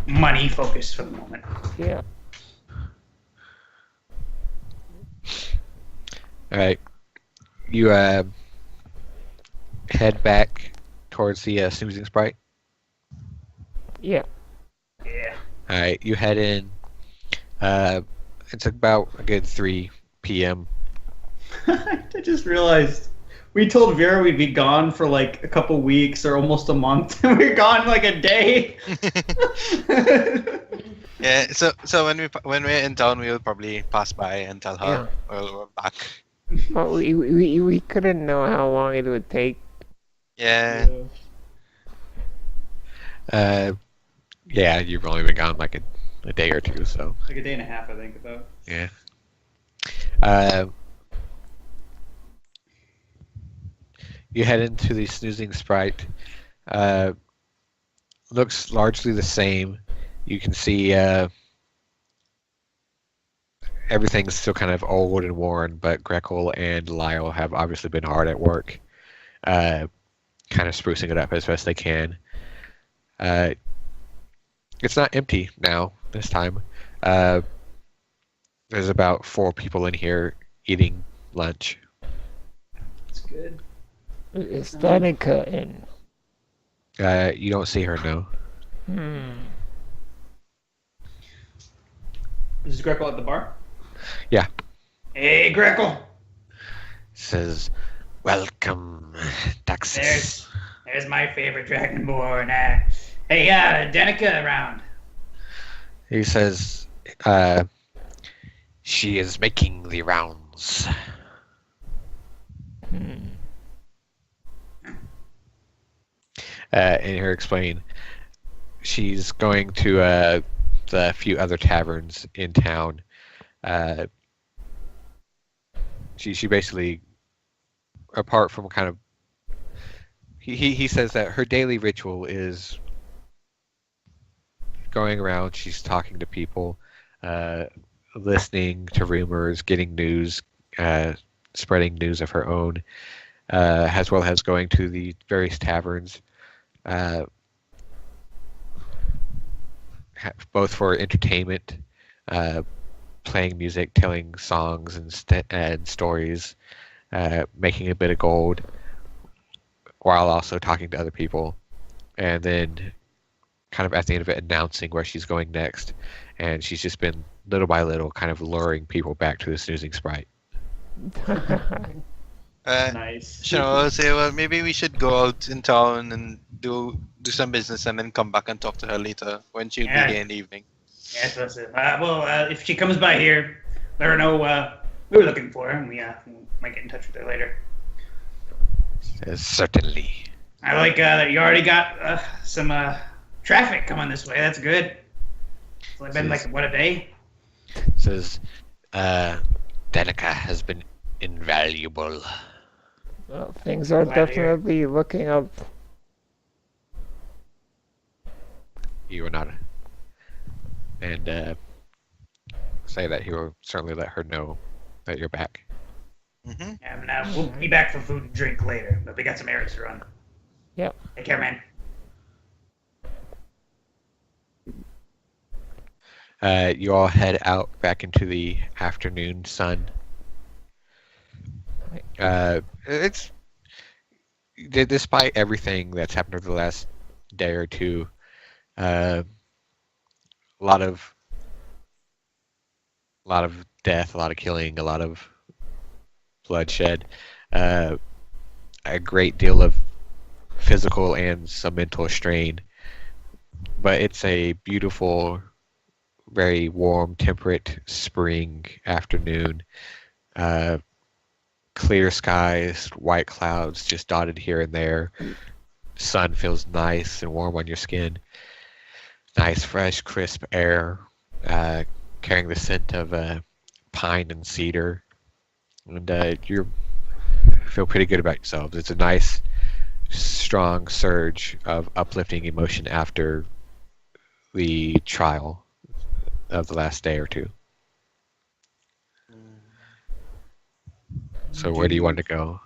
money focused for the moment. Yeah. All right. You head back towards the snoozing sprite. Yeah. Yeah. All right. You head in. It's about a good 3 p.m. I just realized we told Vera we'd be gone for like a couple weeks or almost a month, and we're gone like a day. Yeah, so when we're in town, we'll probably pass by and tell her we're back. Well, we couldn't know how long it would take. Yeah. Yeah, you've only been gone like a day or two, so Like a day and a half, I think, about. yeah. You head into the snoozing sprite. Looks largely the same. You can see everything's still kind of old and worn, but Gretel and Lyle have obviously been hard at work, kind of sprucing it up as best they can. It's not empty now this time. There's about 4 people in here eating lunch. That's good. Is Danica in? You don't see her, no. Is Greco at the bar? Yeah. Hey, Gretel. Says, "Welcome, Daxus." There's my favorite Dragonborn. Hey, Danica around. He says, "She is making the rounds." And her explain, she's going to the few other taverns in town. She basically, apart from kind of, he says that her daily ritual is going around. She's talking to people, listening to rumors, getting news, spreading news of her own, as well as going to the various taverns. Both for entertainment, playing music, telling songs and stories, making a bit of gold, while also talking to other people, and then kind of at the end of it announcing where she's going next. And she's just been little by little kind of luring people back to the snoozing sprite. Nice. I'll say, well, maybe we should go out in town and do some business and then come back and talk to her later when she'll be here in the evening. Yes, that's it. If she comes by here, let her know we were looking for her, and we might get in touch with her later. Certainly. I like that you already got some traffic coming this way. That's good. It's only been like, what, a day? Says, Danica has been invaluable. Well, things are Glad to hear. definitely looking up. You are not. And say that he will certainly let her know that you're back. Mm-hmm. And we'll be back for food and drink later, but we got some errands to run. Yep. Take care, man. You all head out back into the afternoon sun. It's despite everything that's happened over the last day or two, a lot of death, a lot of killing, a lot of bloodshed, a great deal of physical and some mental strain. But it's a beautiful, very warm, temperate spring afternoon. Clear skies, white clouds just dotted here and there. Sun feels nice and warm on your skin. Nice, fresh, crisp air, carrying the scent of pine and cedar. And you feel pretty good about yourselves. It's a nice, strong surge of uplifting emotion after the trial of the last day or two. So where do you want to go?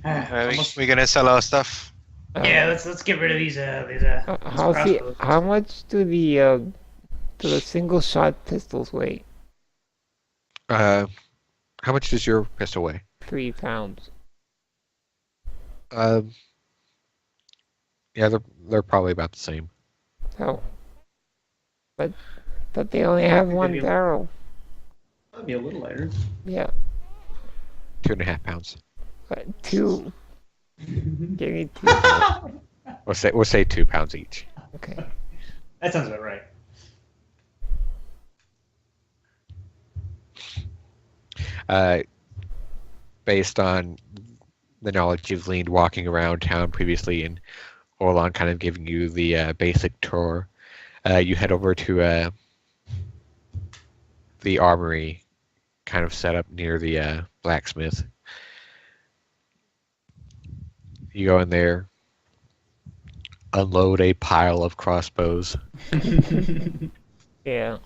We're gonna sell our stuff. Yeah, let's get rid of these crossbows. How much do the single shot pistols weigh? How much does your pistol weigh? 3 pounds. Yeah, they're probably about the same. Oh. But they only have one Maybe- barrel. That'd be a little lighter. Yeah. 2.5 pounds. 2. Give me 2. We'll say 2 pounds each. Okay. That sounds about right. Based on the knowledge you've gleaned walking around town previously, and Orlon kind of giving you the basic tour, you head over to the armory, kind of set up near the blacksmith. You go in there, unload a pile of crossbows. Yeah.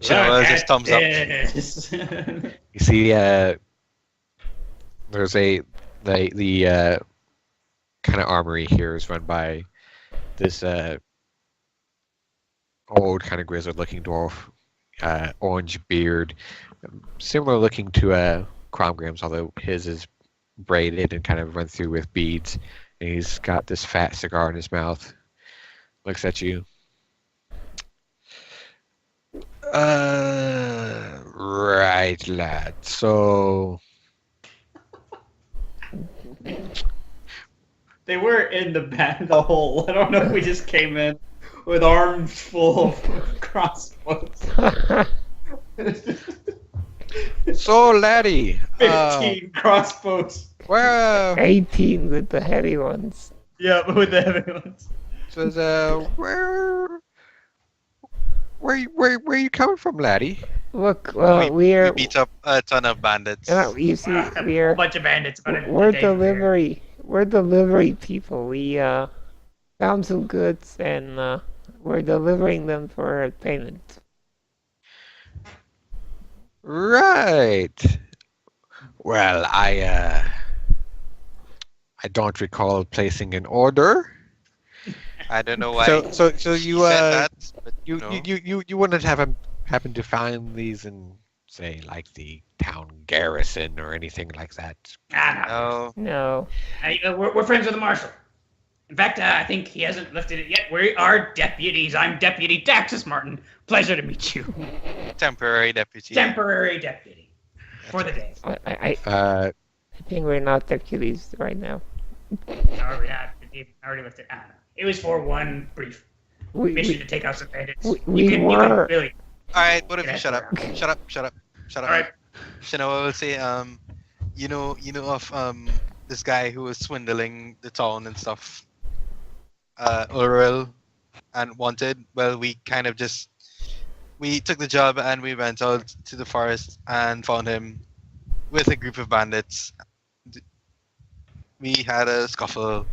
Shinoa just thumbs up. Yes. You see, there's the kind of armory here is run by this old kind of grizzled-looking dwarf, orange beard, similar looking to Cromgrim's, although his is braided and kind of run through with beads. And he's got this fat cigar in his mouth. Looks at you. Right, lad. So They were in the hole. I don't know if we just came in with arms full of crossbows. laddie, 15 crossbows. where 18 with the heavy ones. Yeah, with the heavy ones. says where you coming from, laddie? Look, we we're beat up a ton of bandits. you see, A we're bunch of bandits. About a we're day from here. delivery people. We found some goods and we're delivering them for payment. Right. Well, I don't recall placing an order. I don't know why. So he you said that, but you no. you wouldn't have happened to find these in, say, like the town garrison or anything like that? Ah, No. No. we're friends with the marshal. In fact, I think he hasn't lifted it yet. We are deputies. I'm Deputy Daxus Martin. Pleasure to meet you. Temporary deputy. Temporary deputy for the day. I think we're not deputies right now. Are we not? Did he already lifted? I don't know. It was for one brief mission to take out some bandits. we you can were- really. Alright, both of you Yeah, shut up. yeah. Shut up, shut up, shut up. All right. Shinoa will say, you know of this guy who was swindling the town and stuff. Urel and Wanted. Well, we kind of we took the job and we went out to the forest and found him with a group of bandits. We had a scuffle,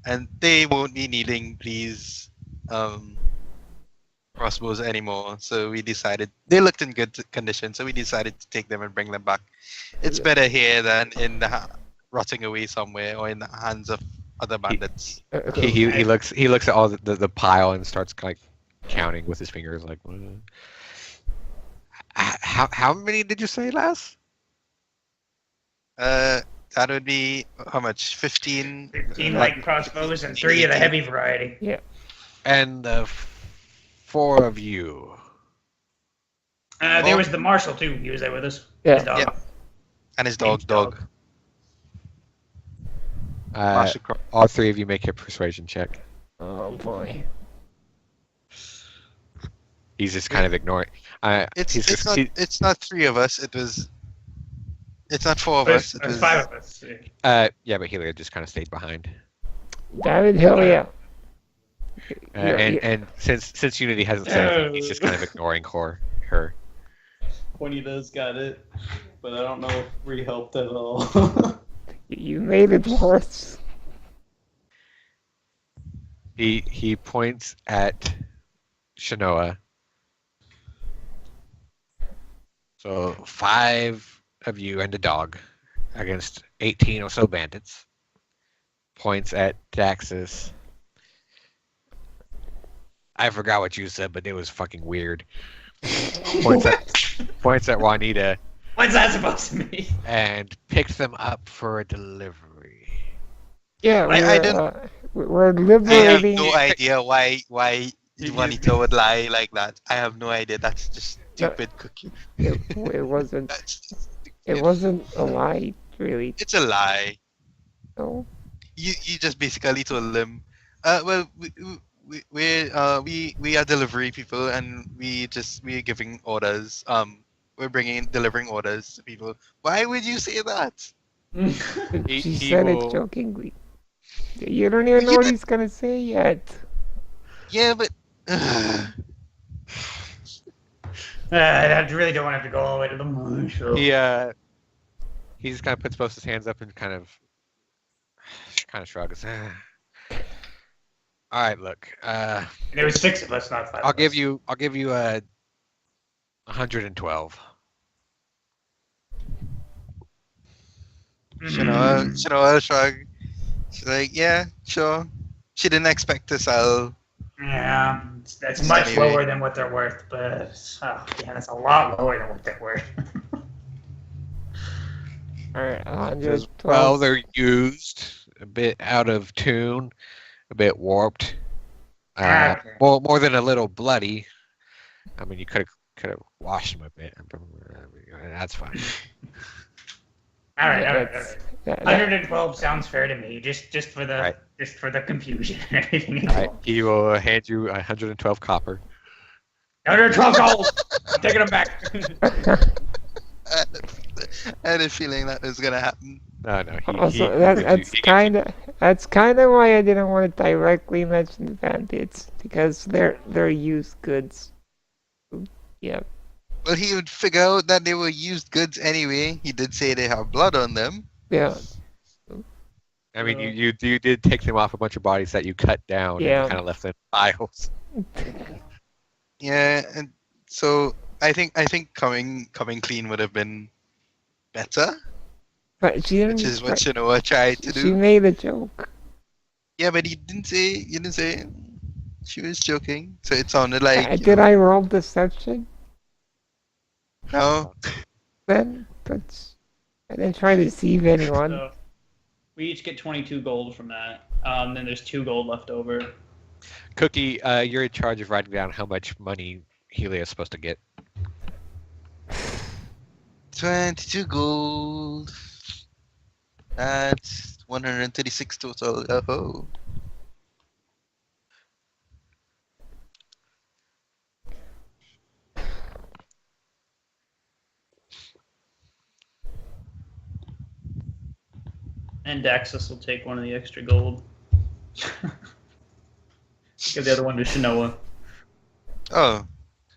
and they won't be needing these crossbows anymore. So we decided they looked in good condition. So we decided to take them and bring them back. It's better here than in the rotting away somewhere or in the hands of other bandits. he looks at all the pile and starts like counting with his fingers, like, how many did you say last? That would be how much? 15. 15 light crossbows and 3 of the heavy variety. And the 4 of you. There was the marshal too. He was there with us. Yeah. His dog. Yeah. And his Name's dog. Marshall Crow. All 3 of you make a persuasion check. Oh boy. He's just kind of ignoring. It's not 3 of us. It's not 4 of But us. It there's was 5 of us. Yeah, but Helia just kind of stayed behind. David, hell yeah. And since Unity hasn't said anything, he's just kind of ignoring her. Pointy does got it, but I don't know if Ree helped at all. You made it worse. He points at Shanoa. So 5 of you and a dog against 18 or so bandits. Points at Daxus. I forgot what you said, but it was fucking weird. Points at Juanita What's that supposed to mean? and picks them up for a delivery. Yeah, I don't- we're I have liberating. no idea why Juanito would lie like that. I have no idea. That's just stupid cookie. It wasn't. That's just It stupid. wasn't a lie, really. It's a lie. No. You just basically told them. Well, we are delivery people, and we're giving orders. We're delivering orders to people. Why would you say that? He She said will- it jokingly. You don't even know what he's gonna say yet. Yeah, but I really don't want to have to go all the way to the marshal. He just kind of puts both his hands up and kind of shrugs. All right, look. And there was 6 of us, not 5. I'll give you 112. Shanoa shrug. She's like, yeah, sure. She didn't expect to sell. Yeah, that's much Anyway. lower than what they're worth, but yeah, that's a lot lower than what they're worth. Alright, Because, 112. well, they're used, a bit out of tune, a bit warped. Okay. Well, more than a little bloody. I mean, you could have washed them a bit. That's fine. all right. That's- that- 112 sounds fair to me, just for the Right. just for the confusion and everything. All right, he will hand you 112 copper. 112 gold. I'm taking them back. I had a feeling that was gonna happen. No, Also, that's kind of why I didn't want to directly mention the bandits, because they're used goods. Yeah. Well, he would figure out that they were used goods anyway. He did say they have blood on them. Yeah. I mean, you did take them off a bunch of bodies that you cut down Yeah. and kind of left them in piles. Yeah, and so I think coming clean would have been better, But she didn't. which is what Shanoa tried to She do. made a joke. Yeah, but he didn't say. She was joking, so it sounded like. you Did know, I roll deception No. then? But I didn't try to deceive anyone. So, we each get 22 gold from that. Then there's 2 gold left over. Cookie, you're in charge of writing down how much money Helia is supposed to get. 22 gold. That's 136 total. Oh. And Daxus will take one of the extra gold. Give the other one to Shanoa. Oh.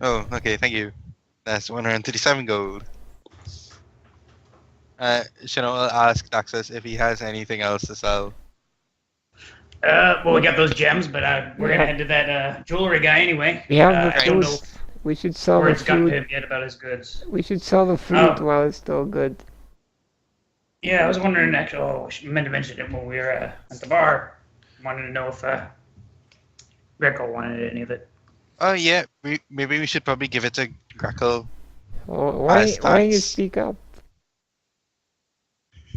Oh, okay, thank you. That's 137 gold. Shanoa will ask Daxus if he has anything else to sell. Well, we got those gems, but we're gonna head to that jewelry guy anyway. We have the I don't food. know We should sell where the it's gotten to food. him yet about his goods. We should sell the food Oh. while it's still good. Yeah, I was wondering actually. Oh, I meant to mention it when we were at the bar. Wanted to know if Greco wanted any of it. Oh yeah, maybe we should probably give it to Grackle. Oh, why don't you Starts. speak up?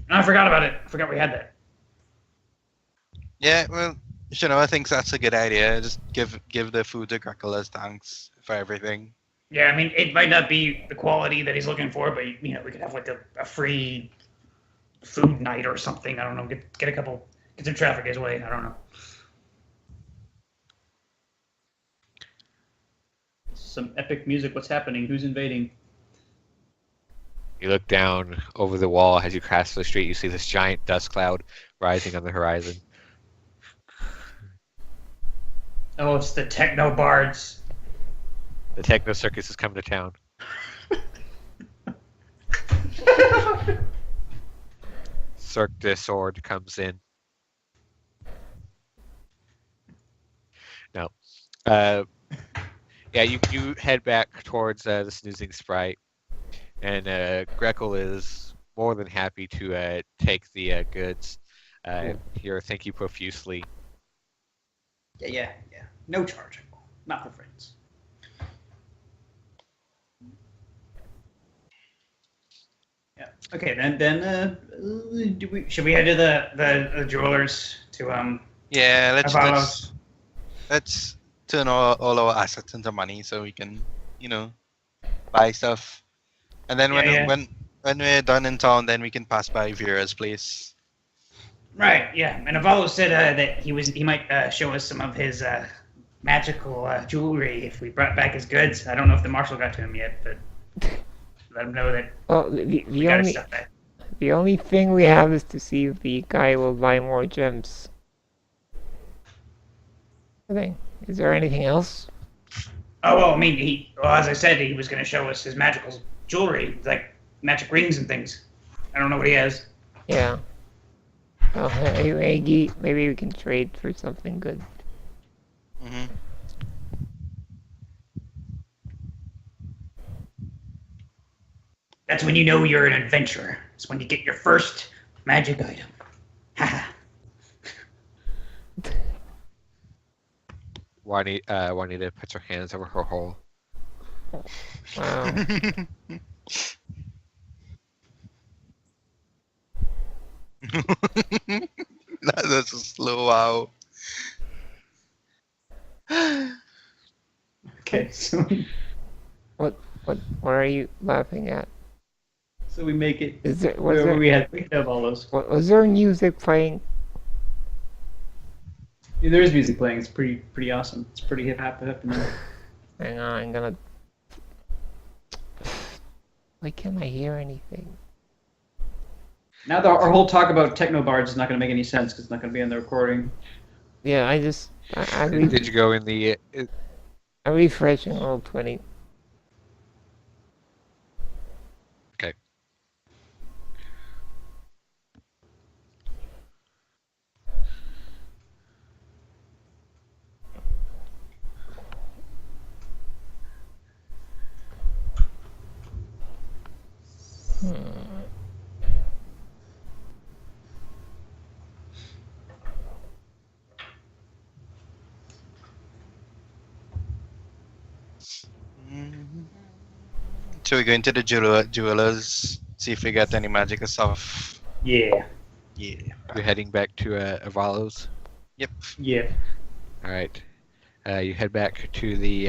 No, I forgot about it. I forgot we had that. Yeah, well, Shinoa thinks that's a good idea. Just give the food to Gretel as thanks for everything. Yeah, I mean, it might not be the quality that he's looking for, but we could have like a free food night or something. I don't know. Get some traffic his way. I don't know. Some epic music. What's happening? Who's invading? You look down over the wall as you cross the street. You see this giant dust cloud rising on the horizon. Oh, it's the techno bards. The techno circus is coming to town. Cirque du Sword comes in. No. Yeah, you head back towards the snoozing sprite, and Gretel is more than happy to take the goods. Here, thank you profusely. Yeah. No charge. Not for friends. Yeah. Okay, then should we head to the jewelers to Yeah, Avalos? let's turn all our assets into money so we can, buy stuff. And then when we're done in town, then we can pass by Vera's place. Right. Yeah. And Avalos said that he might show us some of his magical jewelry if we brought back his goods. I don't know if the marshal got to him yet, but let him know that Well, we gotta stop that. the only thing we have is to see if the guy will buy more gems. I think. Is there anything else? Oh well, I mean, as I said, he was going to show us his magical jewelry, like magic rings and things. I don't know what he has. Yeah. Well, maybe we can trade for something good. Mm-hmm. That's when you know you're an adventurer. It's when you get your first magic item. Haha. Juanita puts her hands over her hole. Wow. That's a slow wow. Okay, so What are you laughing at? we make it Was where there we have all those. was there music playing? Yeah, there is music playing. It's pretty awesome. It's pretty hip hop. Hang on, I'm gonna. Why can't I hear anything? Now our whole talk about techno bards is not going to make any sense because it's not going to be on the recording. Yeah, Did you go in the? I'm refreshing all 20. Okay. So we go into the jewelers, see if we got any magical stuff. Yeah. Yeah. You're heading back to Avalos. Yep. Yeah. All right. You head back to the.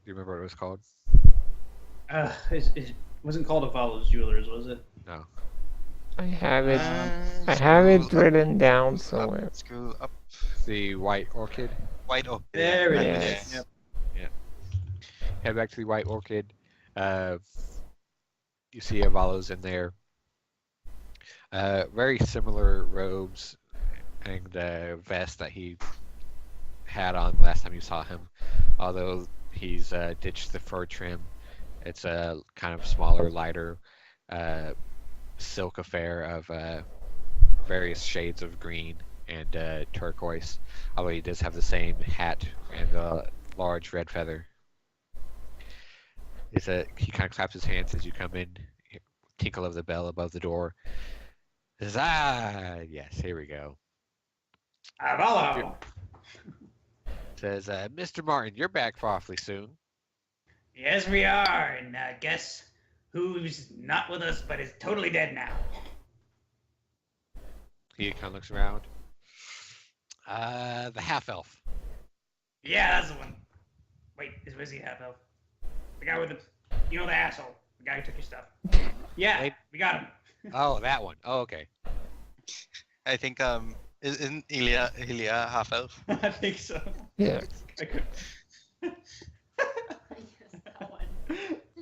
Do you remember what it was called? It wasn't called Avalos Jewelers, was it? No. I have it. I have it Scroll written down up, somewhere. Scroll up. The White Orchid. White up. There it Yes. is. Yep. Head back to the White Orchid. You see Avalos in there. Very similar robes and vest that he had on last time you saw him, although he's ditched the fur trim. It's a kind of smaller, lighter silk affair of various shades of green and turquoise, although he does have the same hat and a large red feather. He kind of claps his hands as you come in, tinkle of the bell above the door. Says, yes, here we go. Avalo. Says, Mr. Martin, you're back for awfully soon. Yes, we are, and guess who's not with us but is totally dead now. He kind of looks around. The half elf. Yeah, that's the one. Wait, was he half elf? The guy with the, the asshole. The guy who took your stuff. Yeah, Wait. we got him. Oh, that one. Oh, okay. I think isn't Ilya half elf? I think so. Yeah. I could. Yes, that one.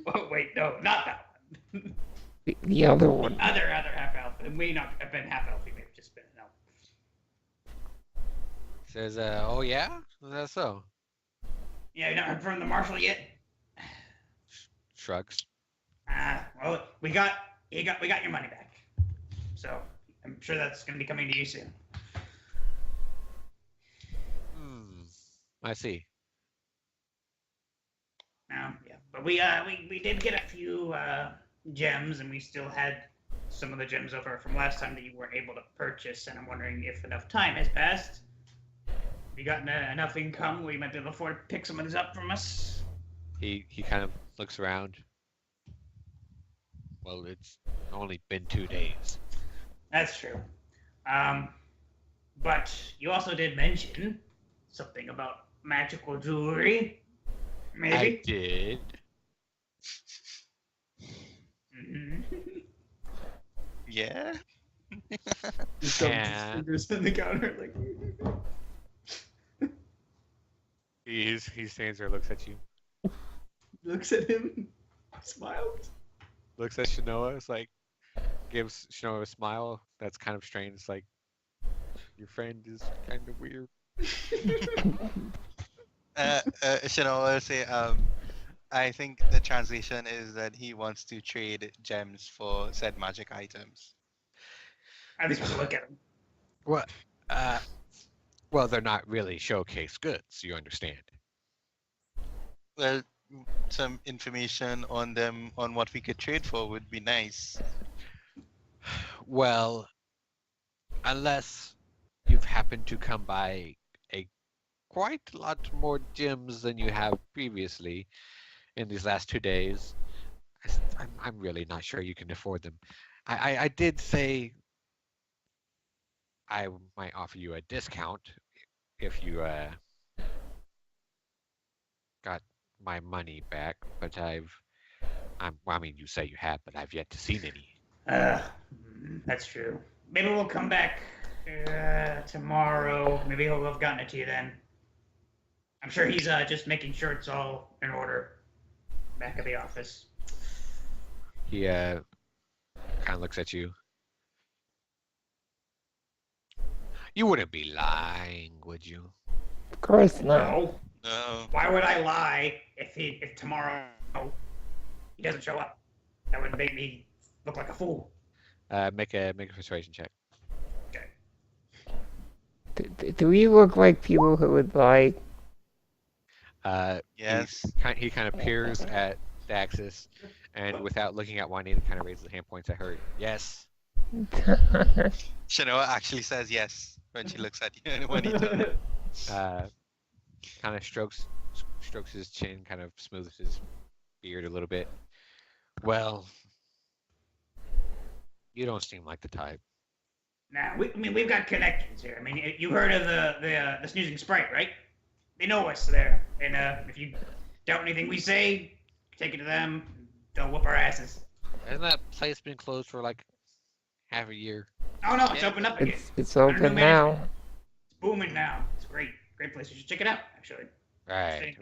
Oh wait, no, not that one. The other one. Other half elf. It may not have been half elf. He may have just been an elf. Says, oh yeah? Is that so? Yeah, you not heard from the marshal yet? Shrugs. Well, we got your money back. So I'm sure that's going to be coming to you soon. I see. Yeah, but we did get a few gems, and we still had some of the gems over from last time that you weren't able to purchase. And I'm wondering if enough time has passed. Have you gotten enough income where you might be able to afford to pick some of these up from us? He kind of looks around. Well, it's only been 2 days. That's true. But you also did mention something about magical jewelry. Maybe? I did. Mhm. Yeah. He dumped his Yeah. fingers in the counter like. He stands there, looks at you, Looks at him, smiles. looks at Shanoa. It's like gives Shanoa a smile. That's kind of strange. It's like your friend is kind of weird. Shinoa will say, I think the translation is that he wants to trade gems for said magic items. At least we look at them. What? Well, they're not really showcase goods. You understand? Well, some information on them, on what we could trade for, would be nice. Well, unless you've happened to come by quite a lot more gems than you have previously in these last 2 days, I'm really not sure you can afford them. I did say I might offer you a discount if you got my money back, but I mean, you say you have, but I've yet to see any. That's true. Maybe we'll come back tomorrow. Maybe he'll have gotten it to you then. I'm sure he's just making sure it's all in order back at the office. He kind of looks at you. You wouldn't be lying, would you? Of course not. No. No. Why would I lie if tomorrow he doesn't show up? That would make me look like a fool. Make a persuasion check. Okay. Do we look like people who would lie? Yes. He kind of peers at Daxus, and without looking at Juanita, kind of raises the hand, points at her. Yes. Shinoa actually says yes when she looks at you and when he does. Kind of strokes his chin, kind of smooths his beard a little bit. Well, you don't seem like the type. Now, we've got connections here. I mean, you heard of the snoozing sprite, right? They know us there, and if you doubt anything we say, take it to them. They'll whoop our asses. Hasn't that place been closed for like half a year? Oh no, it's Yeah. opened up again. It's Under new open now. management. It's booming now. It's great place. You should check it out, actually. Right.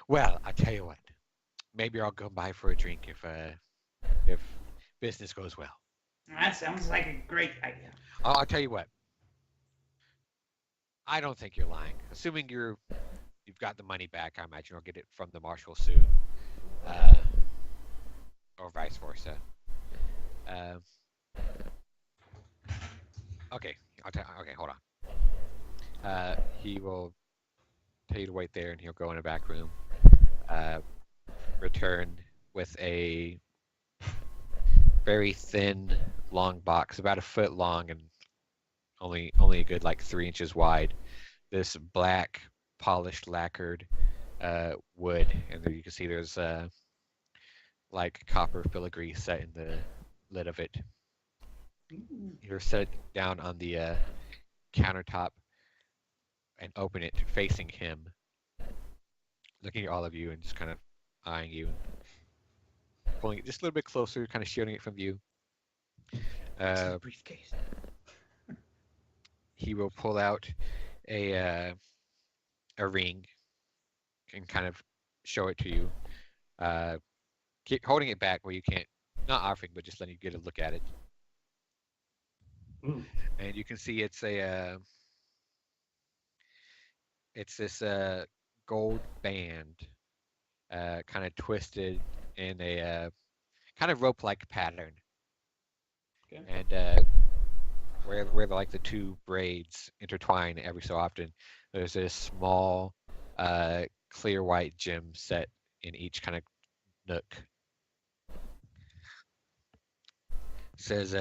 Well, I tell you what. Maybe I'll go by for a drink if business goes well. That sounds like a great idea. I'll tell you what. I don't think you're lying. Assuming you've got the money back, I imagine you'll get it from the marshal soon, or vice versa. Okay, okay, hold on. He will tell you to wait there, and he'll go in a back room. Return with a very thin, long box, about a foot long, and only a good like 3 inches wide. This black, polished, lacquered wood, and there you can see there's like copper filigree set in the lid of it. You set it down on the countertop and open it facing him, looking at all of you and just kind of eyeing you and pulling it just a little bit closer, kind of shielding it from view. Briefcase. He will pull out a ring and kind of show it to you. Keep holding it back where you can't, not offering, but just letting you get a look at it. Ooh. And you can see it's this gold band, kind of twisted in a kind of rope-like pattern. Okay. And where like the two braids intertwine every so often, there's this small clear white gem set in each kind of nook. It says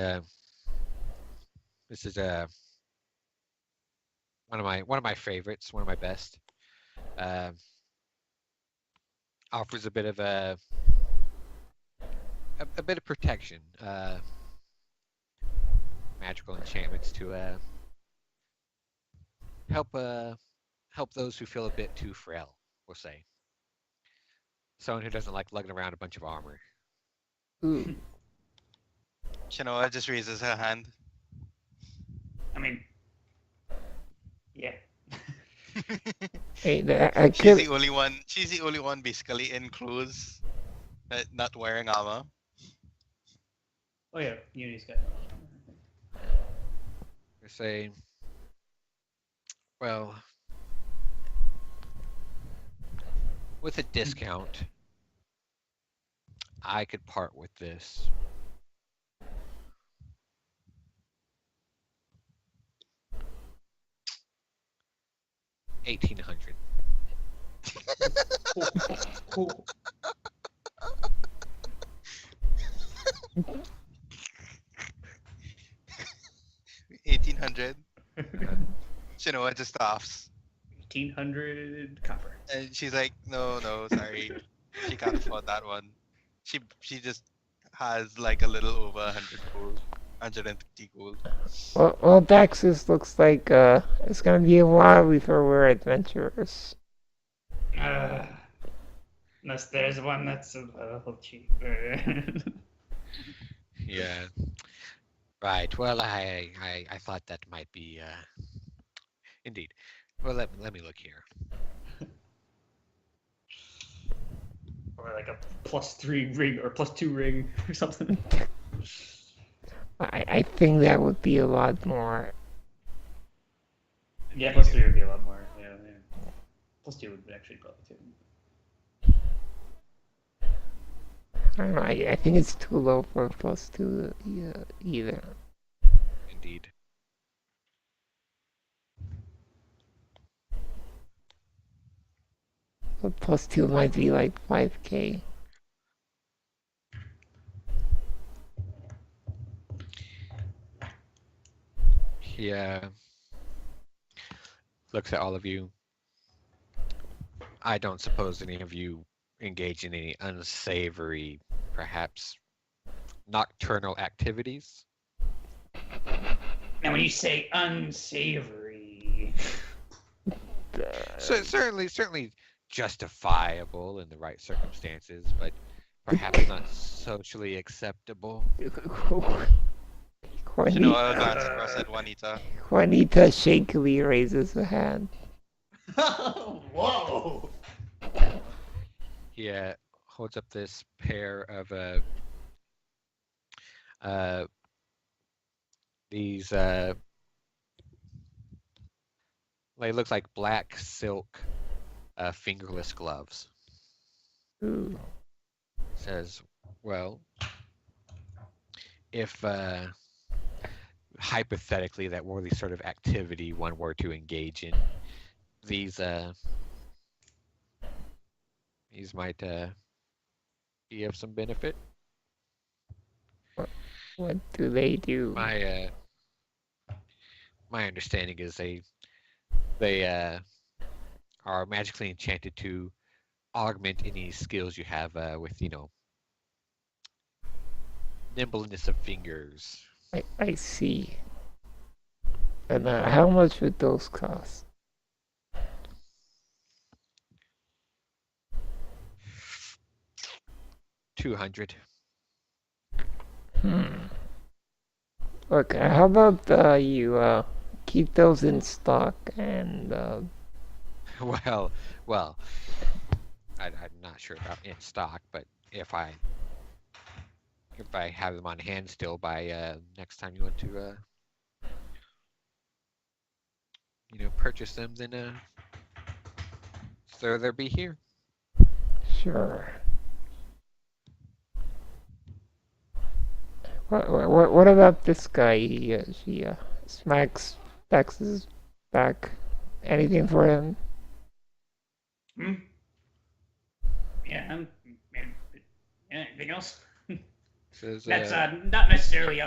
this is one of my favorites, one of my best. Offers a bit of a bit of protection, magical enchantments to help those who feel a bit too frail, we'll say. Someone who doesn't like lugging around a bunch of armor. Ooh. Shanoa just raises her hand. I mean, yeah. Hey, I She's could. the only one. She's the only one basically in clothes, not wearing armor. Oh yeah, Uni's got. They say, well, with a discount, I could part with this. $1,800. Cool. 1,800. Shanoa just laughs. 1,800 copper. And she's like, no, sorry. She can't afford that one. She just has like a little over 100 gold. 150 gold. Well, Daxus looks like it's gonna be a while before we're adventurers. Unless there's one that's a little cheaper. Yeah. Right. Well, I thought that might be indeed. Well, let me look here. Or like a +3 ring or +2 ring or something. I think that would be a lot more. Yeah, +3 would be a lot more. Yeah. +2 would actually probably too. I don't know. I think it's too low for +2 either. Indeed. But +2 might be like 5K. He looks at all of you. I don't suppose any of you engage in any unsavory, perhaps nocturnal activities? Now, when you say unsavory, So certainly justifiable in the right circumstances, but perhaps not socially acceptable. Shanoa glances across at Juanita. Juanita shakily raises a hand. whoa! He holds up this pair of these they look like black silk fingerless gloves. Ooh. Says, well, if hypothetically that were the sort of activity one were to engage in, these might be of some benefit. What do they do? My understanding is they are magically enchanted to augment any skills you have with nimbleness of fingers. I see. And how much would those cost? 200. Look, how about you keep those in stock and Well, I'm not sure about in stock, but if I have them on hand still by next time you want to purchase them, then so they'll be here. sure. What about this guy? She smacks Dax's back. Anything for him? Hmm? Yeah, anything else? Says That's not necessarily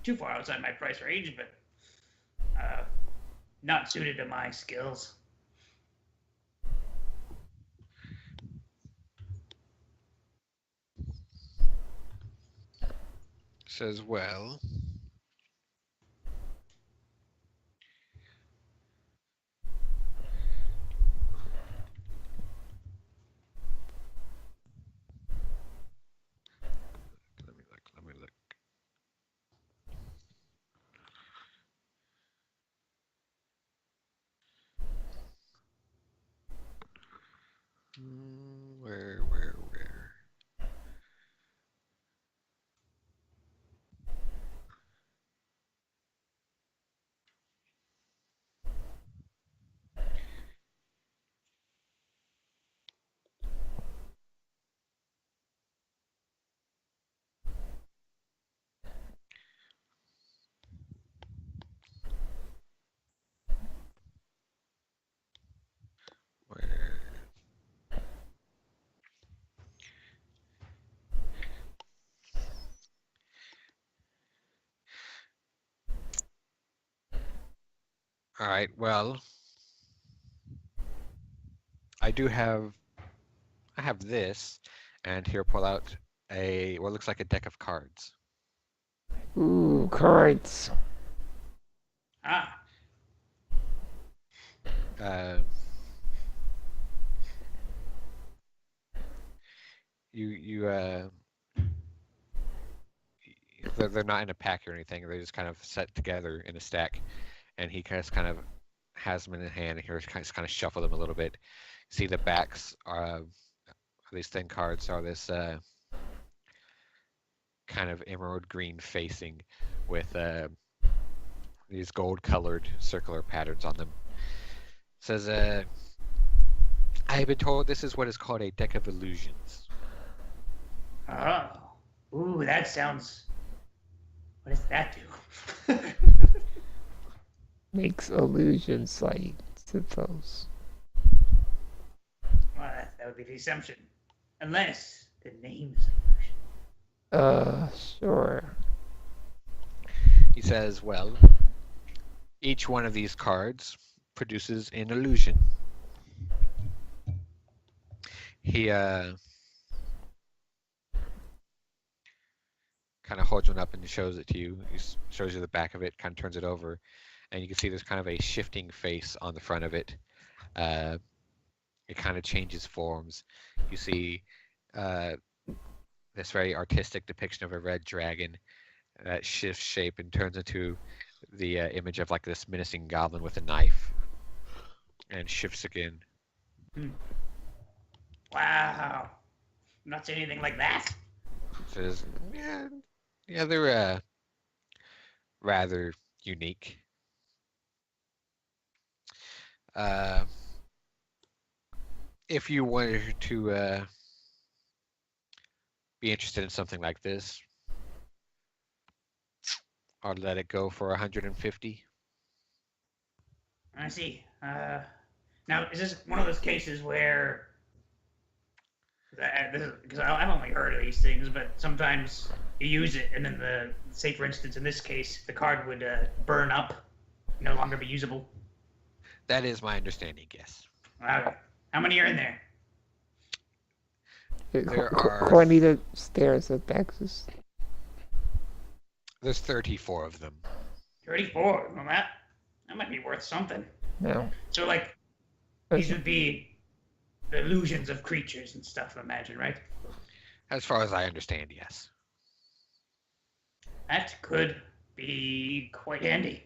too far outside my price range, but not suited to my skills. well. Let me look. Where? Where? All right. Well, I have this, and here pull out what looks like a deck of cards. Ooh, cards. Ah, Uh, you they're not in a pack or anything. They're just kind of set together in a stack, and he kind of has them in his hand. And here, kind of shuffle them a little bit. See the backs of these thin cards are this kind of emerald green facing with these gold-colored circular patterns on them. It says, I have been told this is what is called a deck of illusions. oh, ooh, that sounds. What does that do? Makes illusions, I suppose. Well, that would be the assumption, unless the name is illusion. Sure. He says, well, each one of these cards produces an illusion. He kind of holds one up and shows it to you. He shows you the back of it, kind of turns it over, and you can see there's kind of a shifting face on the front of it. It kind of changes forms. You see this very artistic depiction of a red dragon that shifts shape and turns into the image of like this menacing goblin with a knife, and shifts again. Wow, I've not seen anything like that. Says, yeah, they're rather unique. If you wanted to be interested in something like this, I'll let it go for 150. I see. Now, is this one of those cases where? Because I've only heard of these things, but sometimes you use it, and then say for instance, in this case, the card would burn up, no longer be usable. That is my understanding, yes. Okay. How many are in there? There are- Juanita stares at Daxus. There's 34 of them. 34. Well, that might be worth something. No. So, like, these would be the illusions of creatures and stuff, I imagine, right? As far as I understand, yes. That could be quite handy.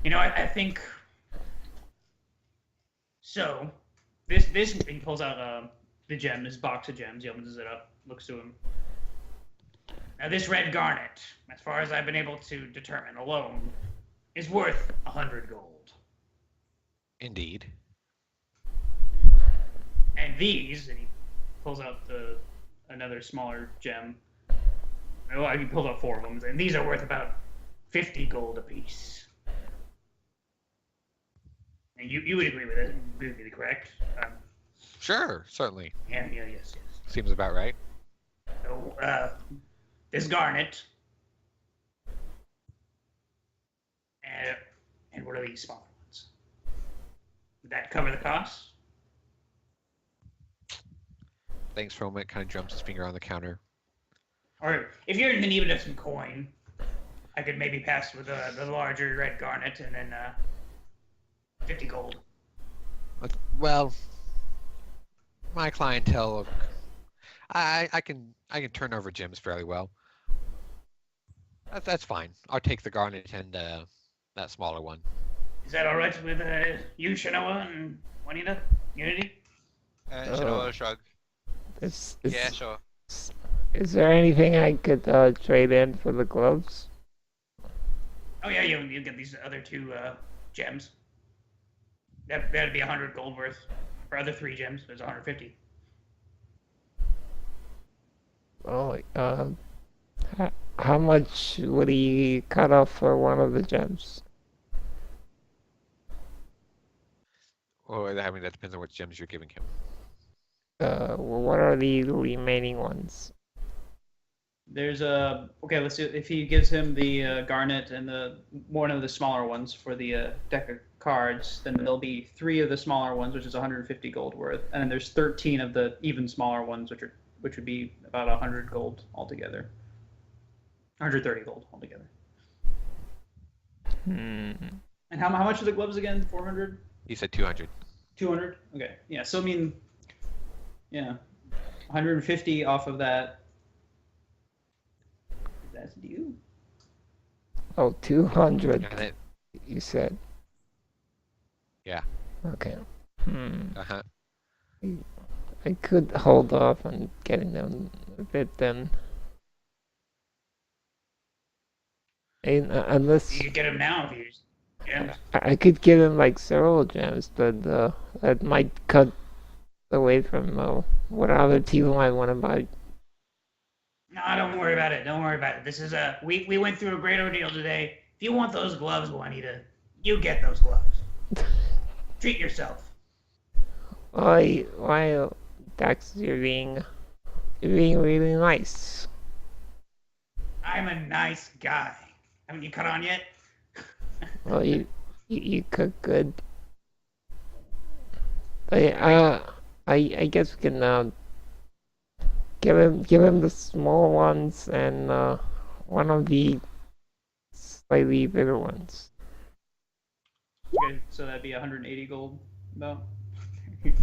You know, I think. So, this he pulls out the gem, this box of gems. He opens it up, looks to him. Now, this red garnet, as far as I've been able to determine alone, is worth 100 gold. Indeed. And these, and he pulls out another smaller gem. Well, he pulled out 4 of them, and these are worth about 50 gold apiece. And you would agree with it, would be correct? Sure, certainly. Yes. Seems about right. So, this garnet, and what are these smaller ones? Would that cover the cost? Thanks for a moment, kind of drums his finger on the counter. Or if you're in the need of some coin, I could maybe pass with the larger red garnet and then 50 gold. Well, my clientele, I can turn over gems fairly well. That's fine. I'll take the garnet and that smaller one. Is that all right with you, Shanoa and Juanita? Unity? Shinoa shrug. Yeah, sure. Is there anything I could trade in for the gloves? Oh yeah, you get these other 2 gems. That'd be 100 gold worth. For other 3 gems, there's 150. Oh, how much would he cut off for one of the gems? Well, I mean, that depends on what gems you're giving him. What are the remaining ones? There's okay. Let's see if he gives him the garnet and the one of the smaller ones for the deck of cards. Then there'll be 3 of the smaller ones, which is 150 gold worth, and then there's 13 of the even smaller ones, which would be about 100 gold altogether. 130 gold altogether. And how much are the gloves again? 400. He said 200. 200. Okay. Yeah. So I mean, yeah, 150 off of that. That's due. Oh, 200, And it, you said. Yeah. Okay. uh-huh. I could hold off on getting them a bit then. Unless You could get them now if you use gems. I could give him like several gems, but that might cut away from what other people might want to buy. No, don't worry about it. Don't worry about it. This is we went through a great ordeal today. If you want those gloves, Juanita, you get those gloves. Treat yourself. Why, Dax, you're being really nice. I'm a nice guy. Haven't you cut on yet? Well, you cook good. But I guess we can give him the small ones and one of the slightly bigger ones. Okay, so that'd be 180 gold about. Did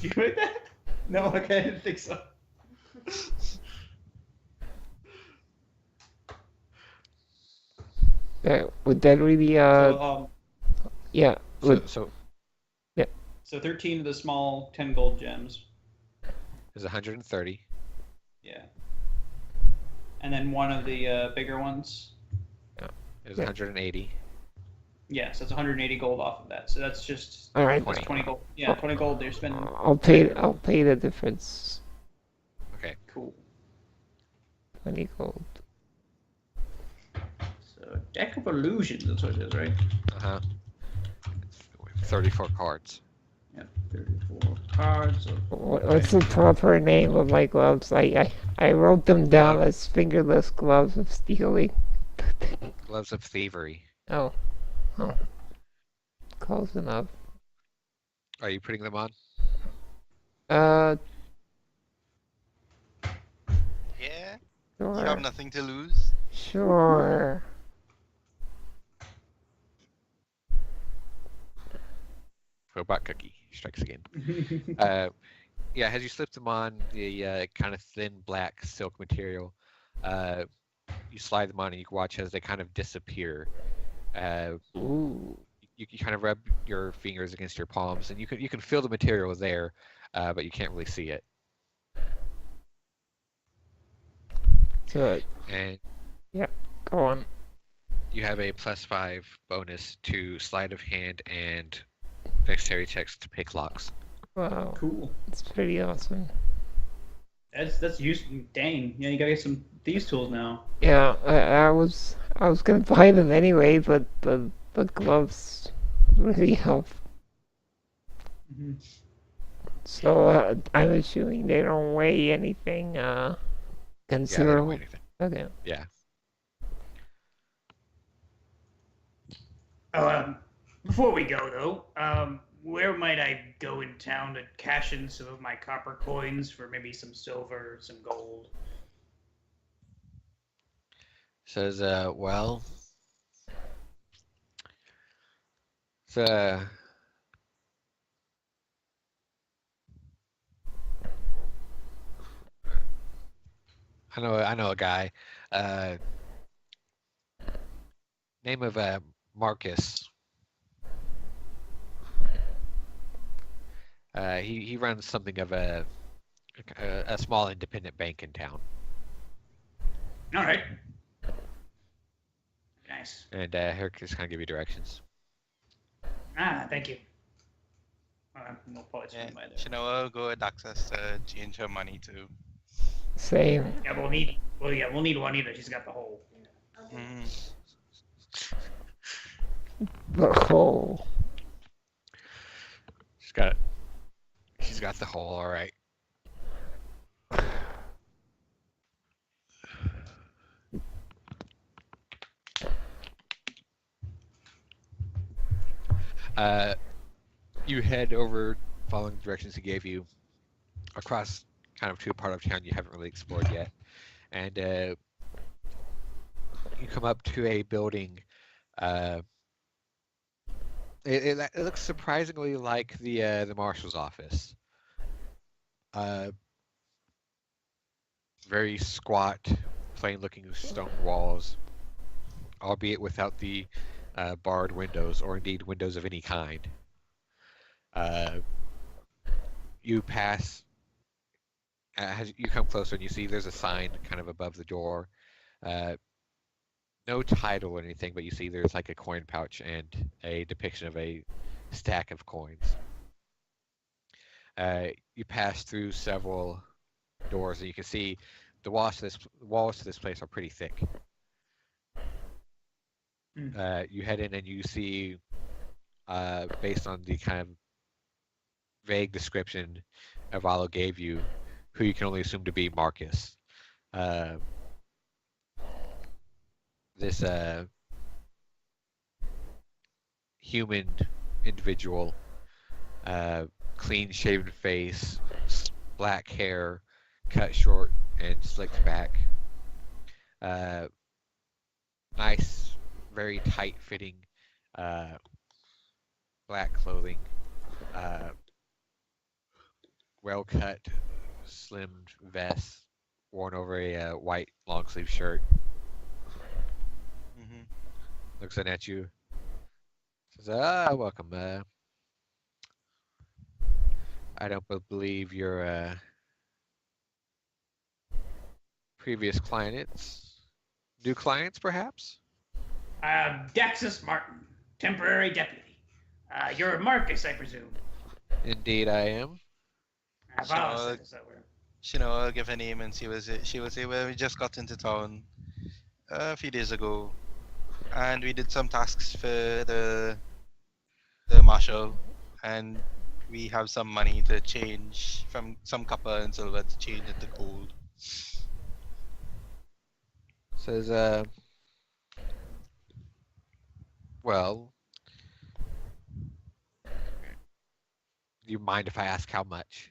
you write that? No, okay, I didn't think so. Would that really yeah, So So 13 of the small 10 gold gems. there's 130. Yeah. And then one of the bigger ones. There's Yeah. 180. Yeah, so it's 180 gold off of that. So that's just all right. that's 20 gold. Yeah, 20 gold they're spending. I'll pay the difference. Okay. Cool. 20 gold. So deck of illusions, that's what it is, right? Uh-huh. 34 cards. Yeah, 34 cards. What's the proper name of my gloves? I wrote them down as fingerless gloves of stealing. Gloves of Thievery. Oh. Close enough. Are you putting them on? You Sure. have nothing to lose. Sure. Robot cookie strikes again. Yeah, as you slip them on the kind of thin black silk material, you slide them on and you can watch as they kind of disappear. Ooh. You kind of rub your fingers against your palms, and you can feel the material there, but you can't really see it. So, And go on. you have a +5 bonus to sleight of hand and dexterity checks to pick locks. Wow. Cool. It's pretty awesome. That's useful. Dang. Yeah, you gotta get these tools now. Yeah, I was gonna buy them anyway, but the gloves really help. Mhm. So I'm assuming they don't weigh anything Yeah, they don't considerable. weigh anything. Okay. Yeah. Oh, before we go though, where might I go in town to cash in some of my copper coins for maybe some silver, some gold? Says, well, it's, I know a guy, uh, name of Marcus. He runs something of a small independent bank in town, All right. Nice. and here just kind of give you directions. Ah, thank you. We'll probably Yeah. swing by there. Shinoa will go with Daxus to change her money too. Same. Yeah, we'll need one either. She's got the hole. Okay. Mm. The whole. She's got the hole, all right. You head over, following the directions he gave you, across kind of to a part of town you haven't really explored yet, and you come up to a building. It looks surprisingly like the marshal's office. Very squat, plain-looking stone walls, albeit without the barred windows, or indeed windows of any kind. You pass, as you come closer, and you see there's a sign kind of above the door. No title or anything, but you see there's like a coin pouch and a depiction of a stack of coins. You pass through several doors, and you can see the walls to this place are pretty thick. You head in and you see, based on the kind of vague description Avalo gave you, who you can only assume to be Marcus. This human individual, clean-shaven face, black hair, cut short and slicked back. Nice, very tight-fitting black clothing. Well-cut, slimmed vest worn over a white long-sleeve shirt. Mm-hmm. Looks in at you. Says, welcome. I don't believe your previous clients. New clients, perhaps? Daxus Martin, temporary deputy. You're Marcus, I presume. Indeed, I am. Vala said us over. Shinoa will give her name and she will say, well, we just got into town a few days ago, and we did some tasks for the marshal, and we have some money to change from some copper and silver to change into gold. Says, well, do you mind if I ask how much?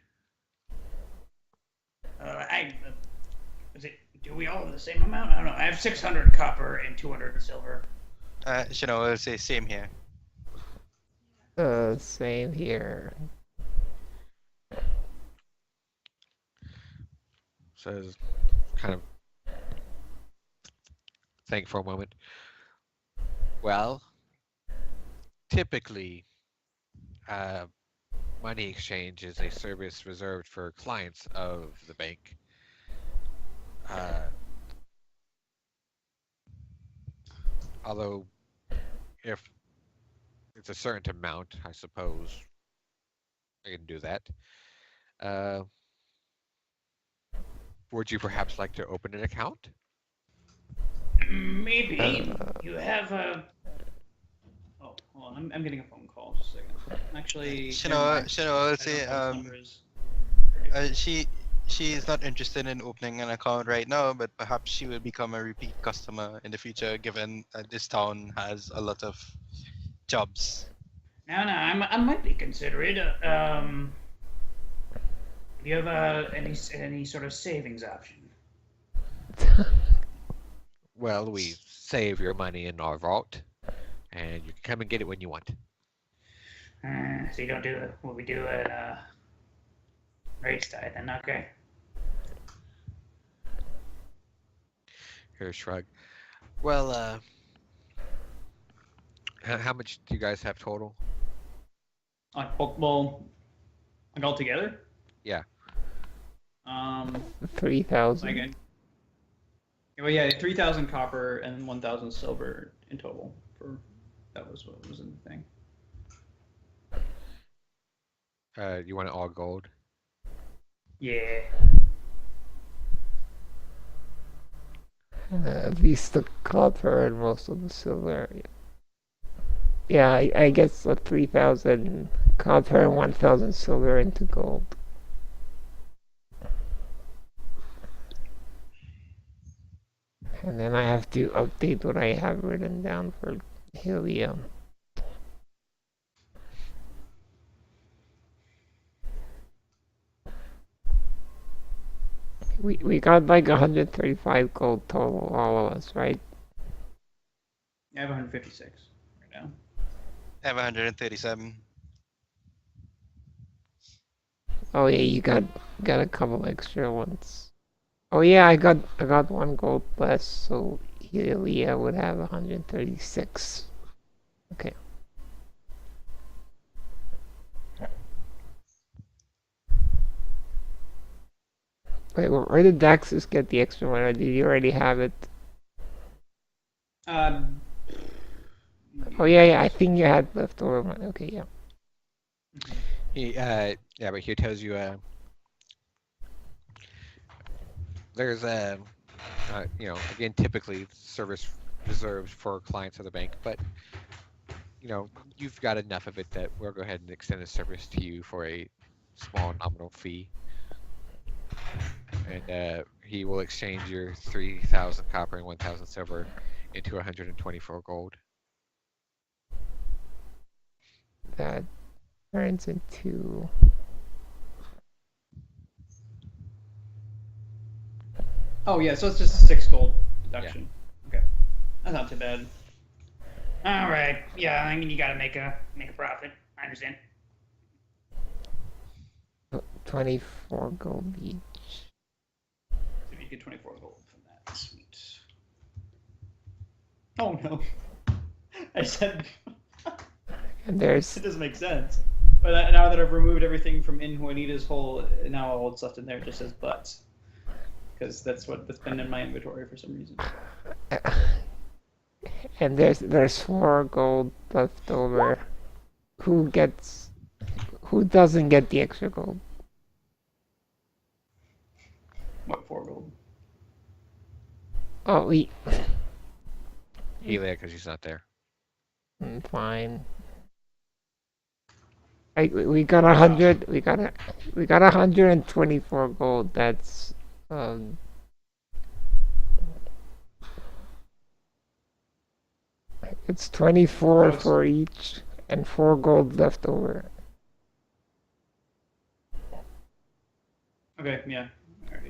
Is it Do we all have the same amount? I don't know. I have 600 copper and 200 silver. I'll say same here. Same here. Says, kind of think for a moment. Well, typically, money exchange is a service reserved for clients of the bank. Although, if it's a certain amount, I suppose I can do that. Would you perhaps like to open an account? Maybe you have a. Oh, hold on. I'm getting a phone call. Just a second. Actually, never mind. I'll I say don't know what his number is. she is not interested in opening an account right now, but perhaps she will become a repeat customer in the future, given that this town has a lot of jobs. No, I might be considerate. Do you have any sort of savings option? Well, we save your money in our vault, and you can come and get it when you want. So you don't do what we do at race tie then, okay? Here's a shrug. Well, how much do you guys have total? Well, like all together? Yeah. 3,000. Like, well, yeah, 3,000 copper and 1,000 silver in total. That was what was in the thing. You want it all gold? Yeah. At least the copper and most of the silver. Yeah, I guess 3,000 copper and 1,000 silver into gold. And then I have to update what I have written down for helium. We got like 135 gold total, all of us, right? I have 156 right now. I have 137. Oh yeah, you got a couple extra ones. Oh yeah, I got 1 gold less, so Helia would have 136. Okay. Wait, where did Daxus get the extra one, or did you already have it? Oh yeah, I think you had leftover one. Okay, yeah. Yeah, but here tells you, there's again, typically service reserved for clients of the bank, but you've got enough of it that we'll go ahead and extend the service to you for a small nominal fee. And he will exchange your 3,000 copper and 1,000 silver into 124 gold. That turns into... Oh yeah, so it's just a 6 gold deduction. Yeah. Okay, that's not too bad. All right. Yeah, I mean you gotta make a profit. I understand. 24 gold each. So you get 24 gold from that. Sweet. Oh no. I said And there's... it doesn't make sense. But now that I've removed everything from in Juanita's hole, now all that's left in there just says butts. Because that's been in my inventory for some reason. And there's 4 gold left over. Who doesn't get the extra gold? What, 4 gold? Oh, Helia, because she's not there. Fine. We got 100. We got 124 gold. That's it's 24 for each, and 4 gold left over. Okay, yeah. Alright,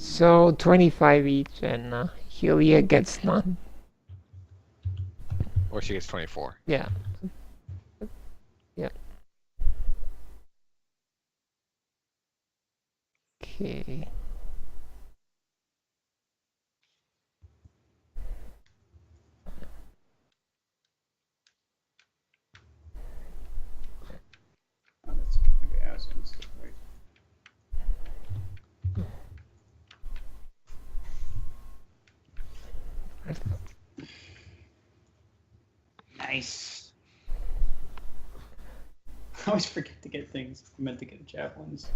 So 25 each, and Helia gets none. Or she gets 24. Yeah. Yeah. Okay. Oh, that's, okay, I was gonna stick right. Nice. I always forget to get things. I meant to get javelins.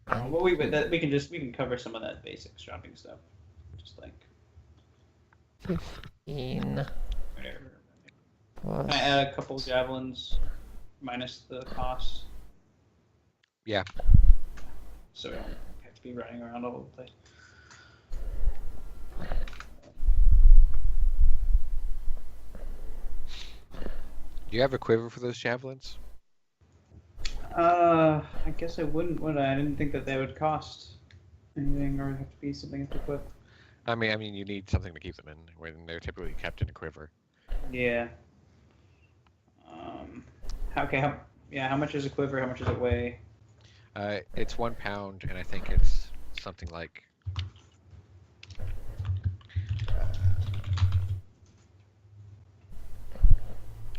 Well, we can cover some of that basic shopping stuff. Just like 15 whatever. plus. Can I add a couple javelins minus the cost? Yeah. So we don't have to be running around all over the place. Do you have a quiver for those javelins? I guess I wouldn't, would I? I didn't think that they would cost anything or have to be something to equip. I mean, you need something to keep them in when they're typically kept in a quiver. Yeah. How much is a quiver? How much does it weigh? It's 1 pound, and I think it's something like.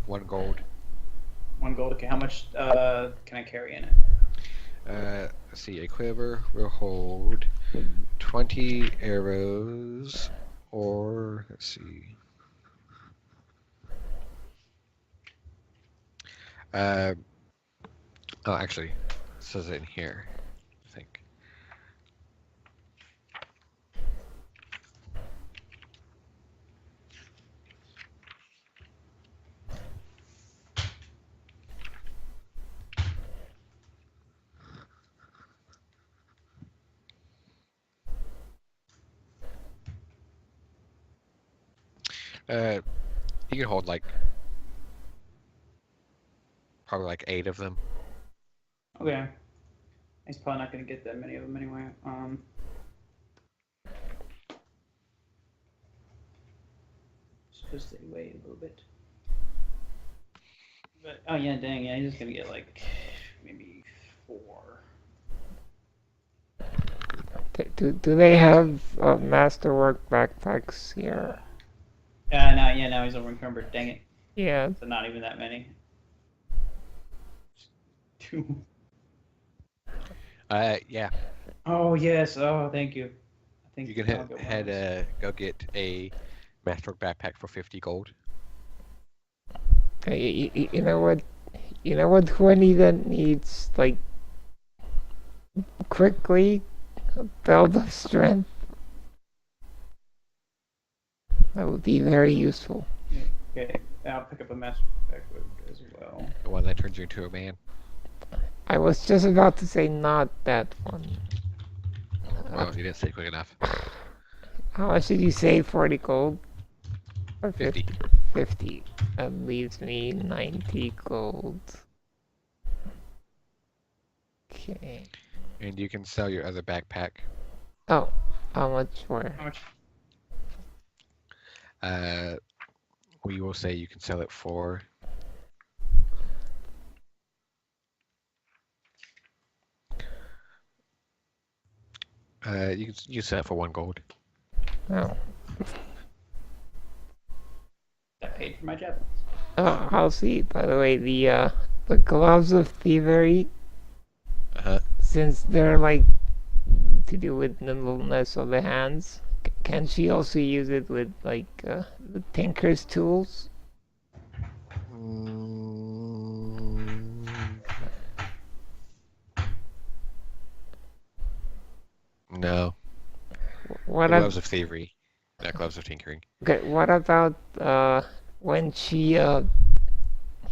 One gold. 1 gold. Okay, how much can I carry in it? Let's see, a quiver will hold 20 arrows, or let's see. Oh, actually, it says it in here, I think. You can hold probably like 8 of them. Okay. He's probably not going to get that many of them anyway. Suppose they weigh a little bit. But oh yeah, dang, yeah, he's just gonna get like maybe 4. Do they have masterwork backpacks here? Now he's over-encumbered. Dang it. Yeah. So not even that many. 2. Yeah. Oh yes. Oh, thank you. I think You can I'll get one of those. go get a masterwork backpack for 50 gold. You know what? You know what Juanita needs, like, quickly? A belt of strength. That would be very useful. Okay, I'll pick up a master backwood as well. The one that turns you into a man. I was just about to say not that one. Well, you didn't say quick enough. How much did you say? 40 gold? Or 50. 50. That leaves me 90 gold. Okay. And you can sell your other backpack. Oh, how much for? How much? We will say you can sell it for. You can sell it for 1 gold. Oh. That paid for my javelins. Oh, I'll see. By the way, the gloves of thievery, Uh-huh. since they're like to do with nimbleness of the hands, can she also use it with like the tinker's tools? No. What Gloves of thievery, not gloves of tinkering. Okay, what about when she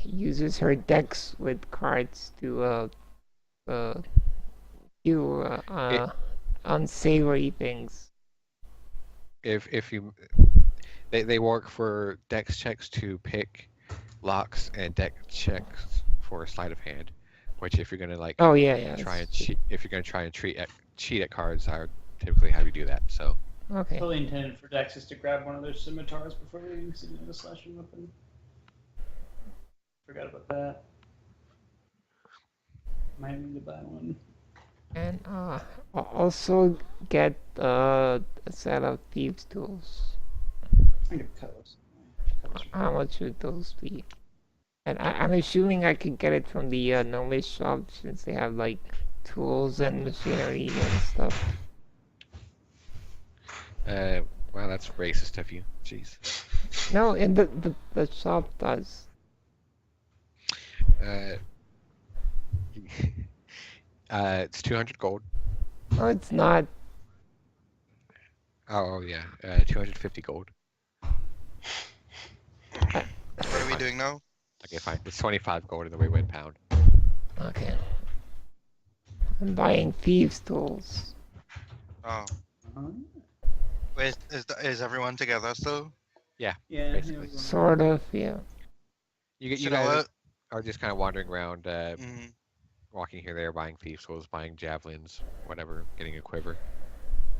uses her decks with cards to do unsavory things? If you they work for dex checks to pick locks and deck checks for sleight of hand, which if you're gonna like Oh yeah, try and that's true. cheat, if you're gonna try and cheat at cards, I would typically how you do that. So Okay. Totally intended for Daxus to grab one of their scimitars before leaving, because he didn't have a slashing weapon. Forgot about that. Might need to buy one. And also get a set of thieves tools. I can cut those. How much would those be? And I'm assuming I could get it from the Gnomish shop since they have like tools and machinery and stuff. well, that's racist of you. Jeez. No, and the shop does. Uh, it's 200 gold. No, it's not. Oh yeah, 250 gold. What are we doing now? Okay, fine. It's 25 gold in the Wayward pound. Okay. I'm buying thieves tools. Oh, Uh-huh. wait, is everyone together still? Yeah. Basically. Sort of, yeah. You You know guys what? are just kind of wandering around, Mhm. walking here, there, buying thieves tools, buying javelins, whatever, getting a quiver.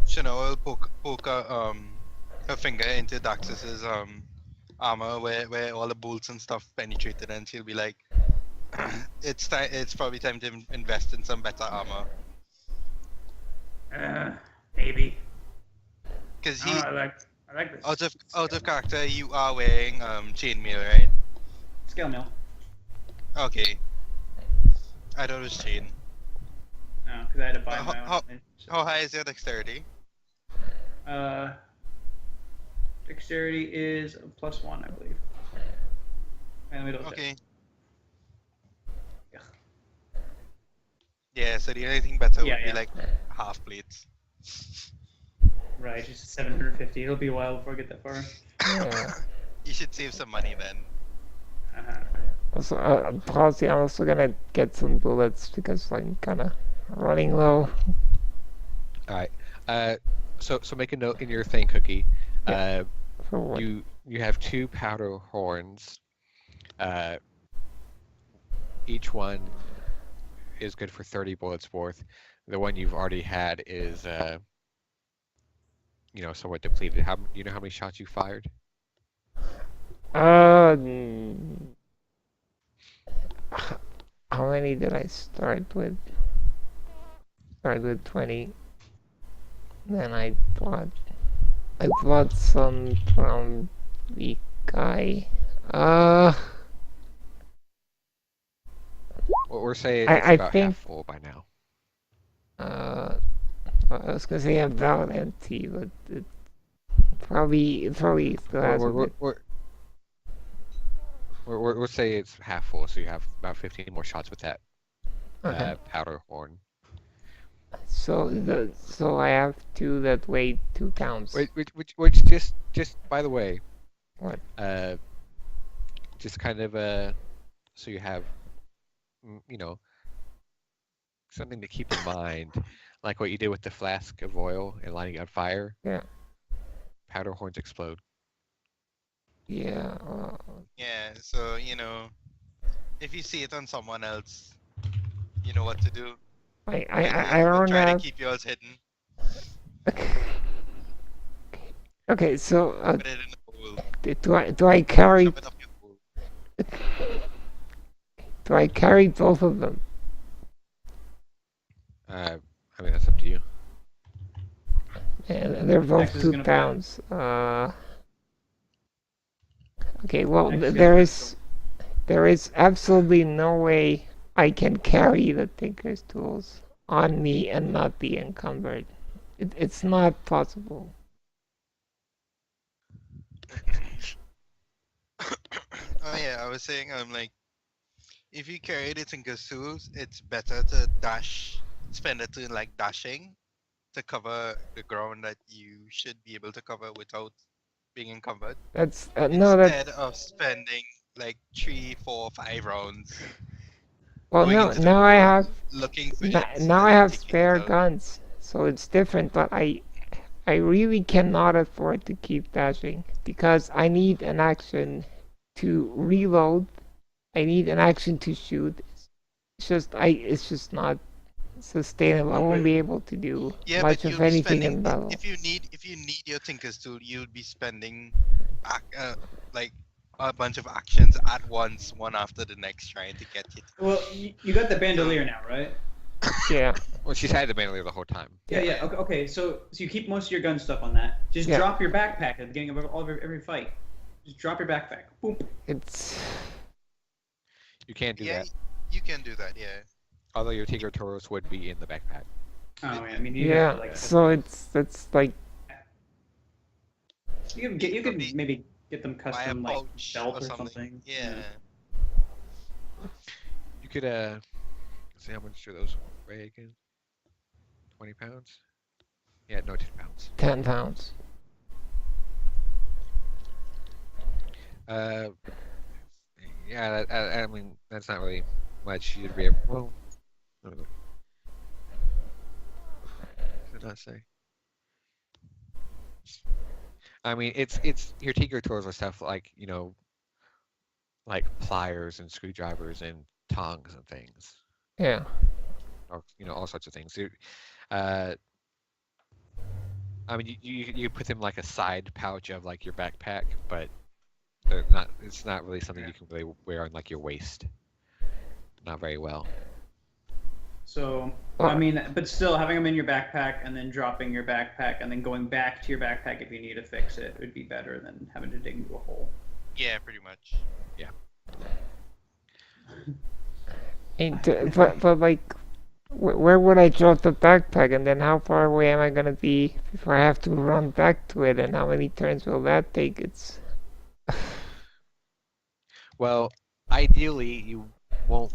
Chanel will poke her finger into Daxus's armor where all the bolts and stuff penetrated, and she'll be like, it's probably time to invest in some better armor. Maybe. Because I don't know, I like this. out of character, you are wearing chainmail, right? Scale mill. Okay. I thought it was chain. No, because I had to buy my How- own. How high is your dexterity? Dexterity is a +1, I believe. And we don't check. Okay. Yeah. Yeah, so the only thing better Yeah, would yeah. be like half plates. Right, just 750. It'll be a while before I get that far. Yeah. You should save some money then. Also, probably I'm also gonna get some bullets because I'm kinda running low. All right. So make a note in your thing, Cookie. For what? You have 2 powder horns. Each one is good for 30 bullets worth. The one you've already had is, somewhat depleted. You know how many shots you fired? How many did I start with? Started with 20. Then I bought some from the guy. We're saying I- it's I about think- half full by now. I was gonna say about empty, but it probably still has a bit. We'll say it's half full, so you have about 15 more shots with that Okay. powder horn. So I have 2 that weigh 2 pounds. Which just by the way, What? just kind of so you have, something to keep in mind, like what you did with the flask of oil and lighting it on fire. Yeah. Powder horns explode. Yeah. Yeah, so if you see it on someone else, you know what to do. I We'll don't try have. to keep yours hidden. Okay, so Put it in the hole. do I carry Shove it up your hole. do I carry both of them? I mean, that's up to you. And they're both Daxus is 2 gonna pounds. Okay, well Daxus there is absolutely no way I can carry the Tinker's tools on me and not be encumbered. It's not possible. Oh yeah, I was saying like, if you carry the Tinker's tools, it's better to spend it in like dashing, to cover the ground that you should be able to cover without being encumbered. That's Instead of spending like 3, 4, 5 rounds well going no into the now I hole, have looking for now, it. now and I then have taking it spare out. guns, so it's different. But I really cannot afford to keep dashing because I need an action to reload. I need an action to shoot. It's just not sustainable. I won't be able to do Yeah, much but of you'll be anything in spending battle. if you need your Tinker's tool, you'll be spending like a bunch of actions at once, one after the next, trying to get it. Well, you got the bandolier now, right? Yeah. Well, she's had the bandolier the whole time. Yeah. Okay. So you keep most of your gun stuff on that. Just Yeah. drop your backpack at the beginning of every fight. Just drop your backpack. Boom. It's You can't do Yeah, that. you can do that. Yeah. Although your Tigre Tauros would be in the backpack. Oh yeah. I mean, you yeah. have to, like, So it's like you could maybe get them Buy a custom like pouch belt or or something. something. Yeah. You could see how much do those weigh again? 20 pounds? Yeah, no, 10 pounds. 10 pounds. Yeah, I mean that's not really much. You'd be able. Well, what did I say? I mean, it's your Tigre Tauros are stuff like like pliers and screwdrivers and tongs and things, Yeah. or all sorts of things. I mean, you put them like a side pouch of like your backpack, but they're not. It's not really something you can really wear on like your waist. Not very well. So I mean, but still having them in your backpack and then dropping your backpack and then going back to your backpack if you need to fix it would be better than having to dig into a hole. Yeah, pretty much. But like, where would I drop the backpack, and then how far away am I gonna be before I have to run back to it, and how many turns will that take? It's Well, ideally, you won't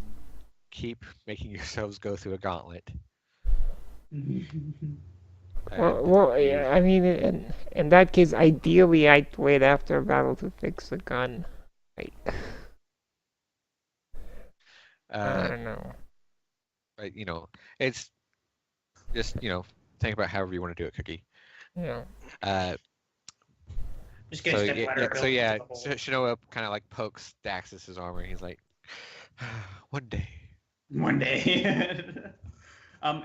keep making yourselves go through a gauntlet. well, yeah, I mean, in that case, ideally, I'd wait after a battle to fix the gun. Like, I don't know. But it's just think about however you want to do it, Cookie. Yeah. Just get a step ladder built into the hole. Shinoa kind of like pokes Daxus's armor. And he's like, one day. One day.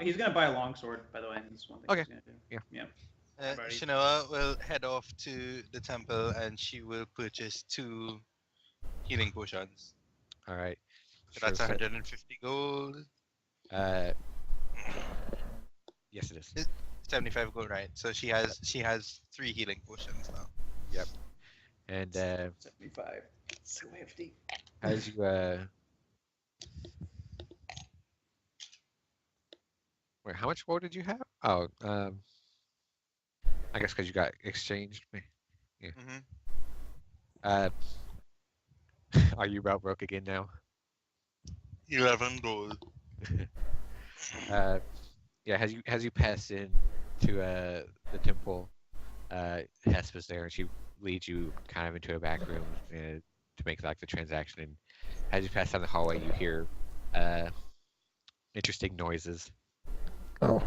He's gonna buy a longsword, by the way. That's one thing Okay. he's gonna do. Yeah. Alrighty. Shinoa will head off to the temple and she will purchase 2 healing potions. All right. So that's Sure, 150 gold, yes, it is. 75 gold, right? So she has 3 healing potions now. And 75. So hefty. as you wait, how much gold did you have? Oh, I guess because you got exchanged. Yeah. Are you about broke again now? 11 gold. Yeah, as you pass in to the temple, Hesp is there, and she leads you kind of into a back room to make like the transaction. And as you pass down the hallway, you hear interesting noises. Oh.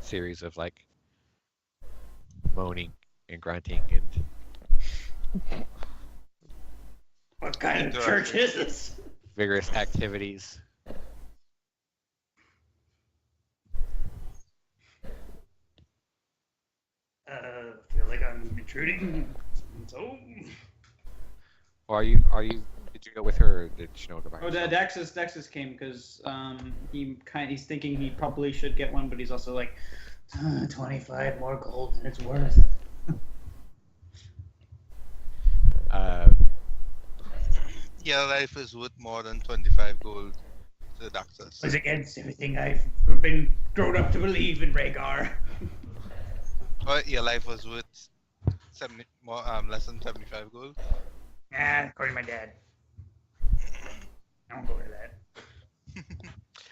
Series of like moaning and grunting and What kind of church is this? vigorous activities. Feel like I'm intruding. So, Or did you go with her, or did Shinoa go by Oh, herself? Daxus came because he's thinking he probably should get one, but he's also like 25 more gold than it's worth. Yeah, life is worth more than 25 gold to the Daxus. Was against everything I've been grown up to believe in Rhaegar. Oh, your life was worth 70 more, less than 75 gold. According to my dad. I won't go into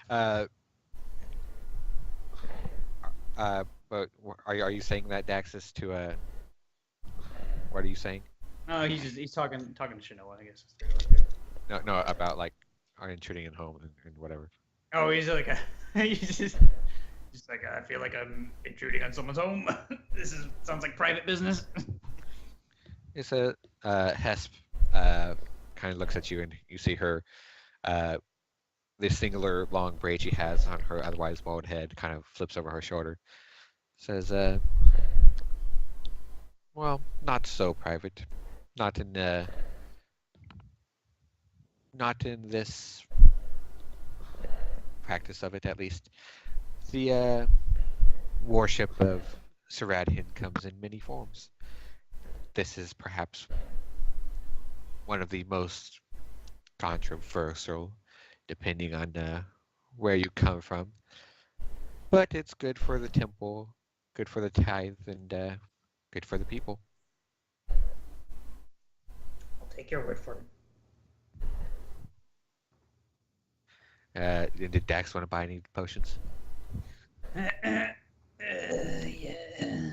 that. But are you saying that, Daxus, to what are you saying? no, he's talking to Shinoa, I guess. No, about like are intruding in home and whatever. Oh, he's like he's just like I feel like I'm intruding on someone's home. Sounds like private business. It's a Hesp kind of looks at you, and you see her Uh, this singular long braid she has on her otherwise bald head kind of flips over her shoulder. Says, well, not so private. Not in, not in this practice of it, at least. The, worship of Saradhin comes in many forms. This is perhaps one of the most controversial, depending on where you come from. But it's good for the temple, good for the tithe, and good for the people. I'll take your word for Did Dax want to buy any potions? it. Yeah.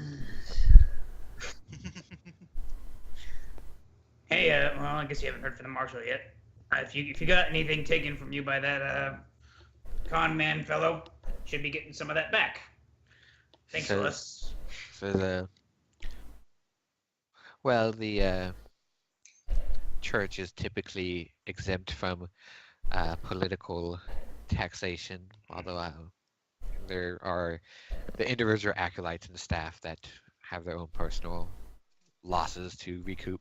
Hey, well, I guess you haven't heard from the marshal yet. If you got anything taken from you by that con man fellow, should be getting some of that back. Thanks, So- Willis. So well, the church is typically exempt from political taxation, although there are the individual acolytes and staff that have their own personal losses to recoup.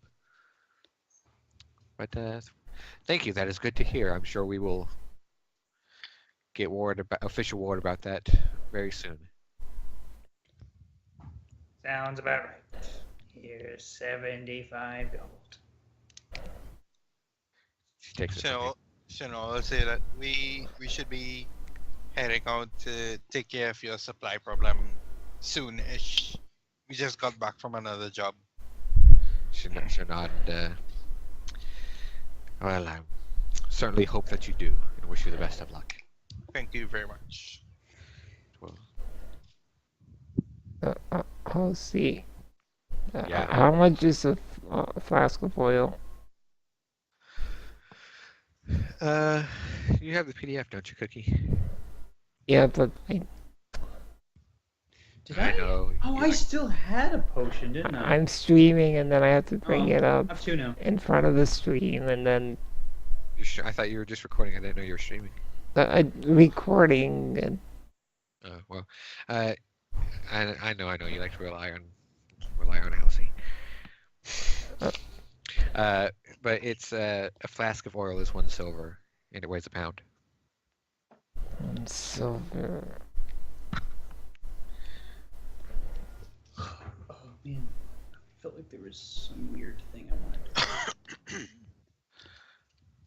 But thank you. That is good to hear. I'm sure we will get official word about that very soon. Sounds about right. Here's 75 gold. She takes it. From So I'll say that we should be heading out to take care of your supply problem soon-ish. We just got back from another job. She nod. Well, I certainly hope that you do, and wish you the best of luck. Thank you very much. Well, I'll see. Yeah. How much is a flask of oil? You have the PDF, don't you, Cookie? Yeah, but Did I know. Oh, you I like- still had a potion, didn't I? I'm streaming and then I have to bring it I up have two now. in front of the stream and then I thought you were just recording. I didn't know you were streaming. recording and Well, I know you like to rely on Elsie. But it's a flask of oil is 1 silver, and it weighs a pound. silver. Oh man, I felt like there was some weird thing I wanted to do.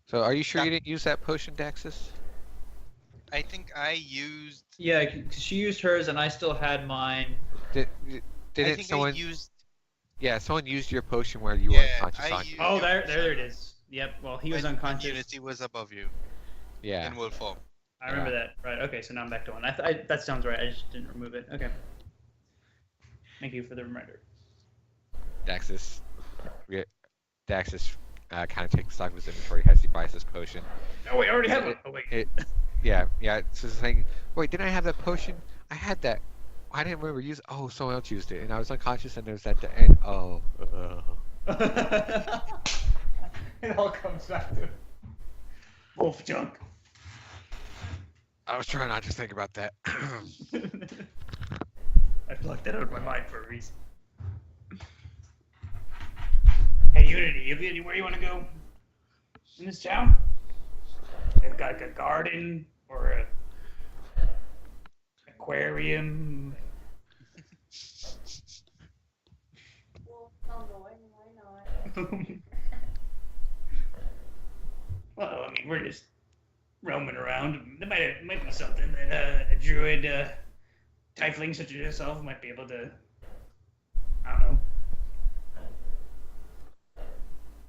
So, are you sure you didn't use that potion, Daxus? I think I used. Yeah, 'cause she used hers and I still had mine. Didn't I think someone? I used. Yeah, someone used your potion while you were Yeah, unconscious. I On. used- Oh, there it is. Yep. Well, he was when unconscious. Unity was above you Yeah. in wolf form. I remember that. Right. Okay. So now I'm back to one. That sounds right. I just didn't remove it. Okay. Thank you for the reminder. Daxus kind of takes stock of his inventory as he buys this potion. Oh, wait, I already have one. Oh, wait. Yeah. It's just saying, wait, didn't I have that potion? I had that. I didn't remember using. Oh, someone else used it, and I was unconscious, and there's that. And oh. It all comes back to Wolf junk. I was trying not to think about that. I blocked that out of my mind for a reason. Hey, Unity, you get anywhere you want to go in this town? They've got like a garden or a aquarium. Well, Illinois, why not? Well, I mean, we're just roaming around. There might be something that a druid, tiefling such as yourself might be able to. I don't know.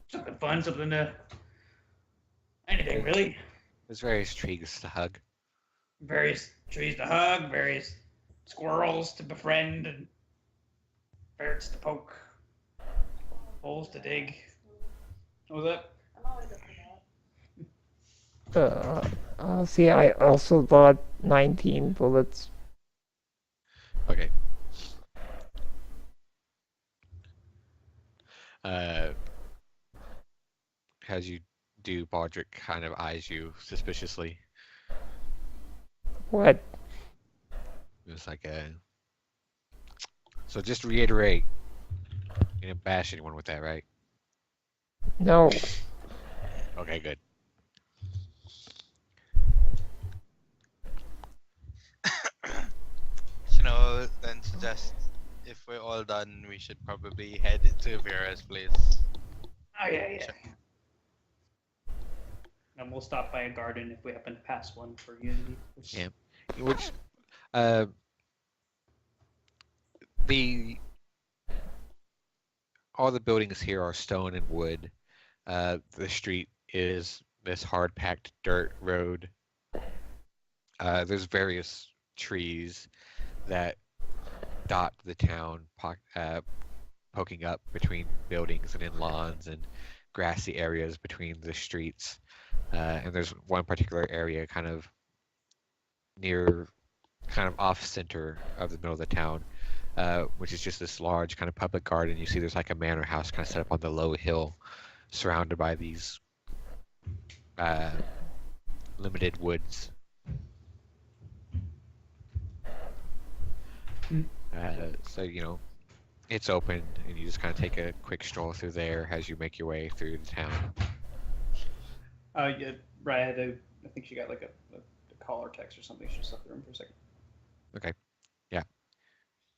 Something fun, something to. Anything really. There's various trees to hug. Various trees to hug, various squirrels to befriend, and ferrets to poke, holes to dig. What was that? I'm always up for that. See, I also bought 19 bullets. Okay. As you do, Baldric kind of eyes you suspiciously. What? It's like a. So just to reiterate, you didn't bash anyone with that, right? No. Okay, good. Then suggest if we're all done, we should probably head to Vera's place. Oh yeah. And we'll stop by a garden if we happen to pass one for Unity. Yeah. Which, the all the buildings here are stone and wood. The street is this hard-packed dirt road. There's various trees that dot the town, poking up between buildings and in lawns and grassy areas between the streets. And there's one particular area kind of off center of the middle of the town, which is just this large kind of public garden. You see there's like a manor house kind of set up on the low hill, surrounded by these limited woods. So, it's open, and you just kind of take a quick stroll through there as you make your way through the town. Yeah, right. I think she got like a call or text or something. She just left the room for a second. Okay. Yeah.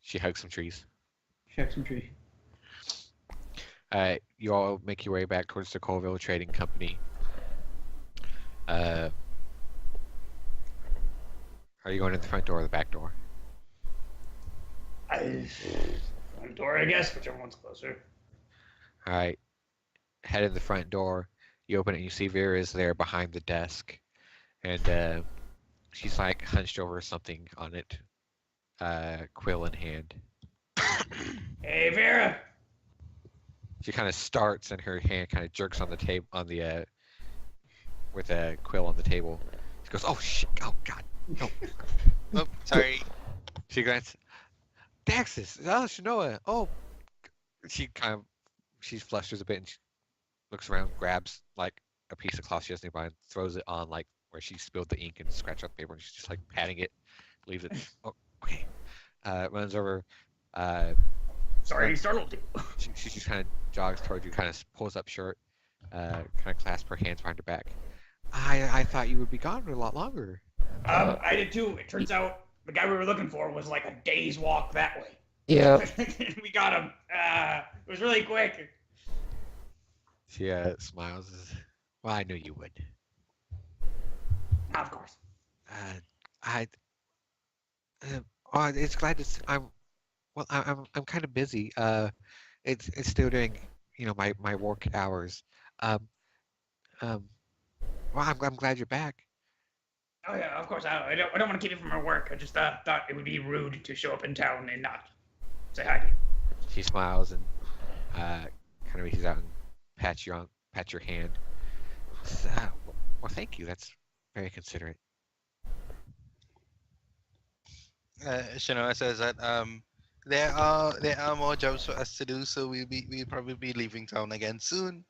She hugs some trees. Check some tree. You all make your way back towards the Colville Trading Company. Are you going in the front door or the back door? Front door, I guess, whichever one's closer. All right. Head in the front door. You open it and you see Vera is there behind the desk. And she's like hunched over something on it, quill in hand. Hey, Vera. She kind of starts and her hand kind of jerks on the table, with a quill on the table. She goes, "Oh shit! Oh god! No!" Oh, sorry. She glances. Daxus! Oh, Shanoa! Oh! She flusters a bit and she looks around, grabs like a piece of cloth she has nearby and throws it on like where she spilled the ink and scratched out the paper, and she's just like patting it, leaves it. Oh, okay. Runs over. Sorry, you startled you. She just kind of jogs towards you, kind of pulls up short, kind of clasps her hands behind her back. I thought you would be gone for a lot longer. I did too. It turns out the guy we were looking for was like a day's walk that way. Yeah. We got him. It was really quick. She smiles. Well, I knew you would. Of course. It's glad to. I'm kind of busy. It's still during, my work hours. Well, I'm glad you're back. Oh yeah, of course. I don't want to keep you from our work. I just thought it would be rude to show up in town and not say hi to you. She smiles and kind of reaches out and pats your hand. Says, well, thank you. That's very considerate. Shinoa says that there are more jobs for us to do, so we'll probably be leaving town again soon,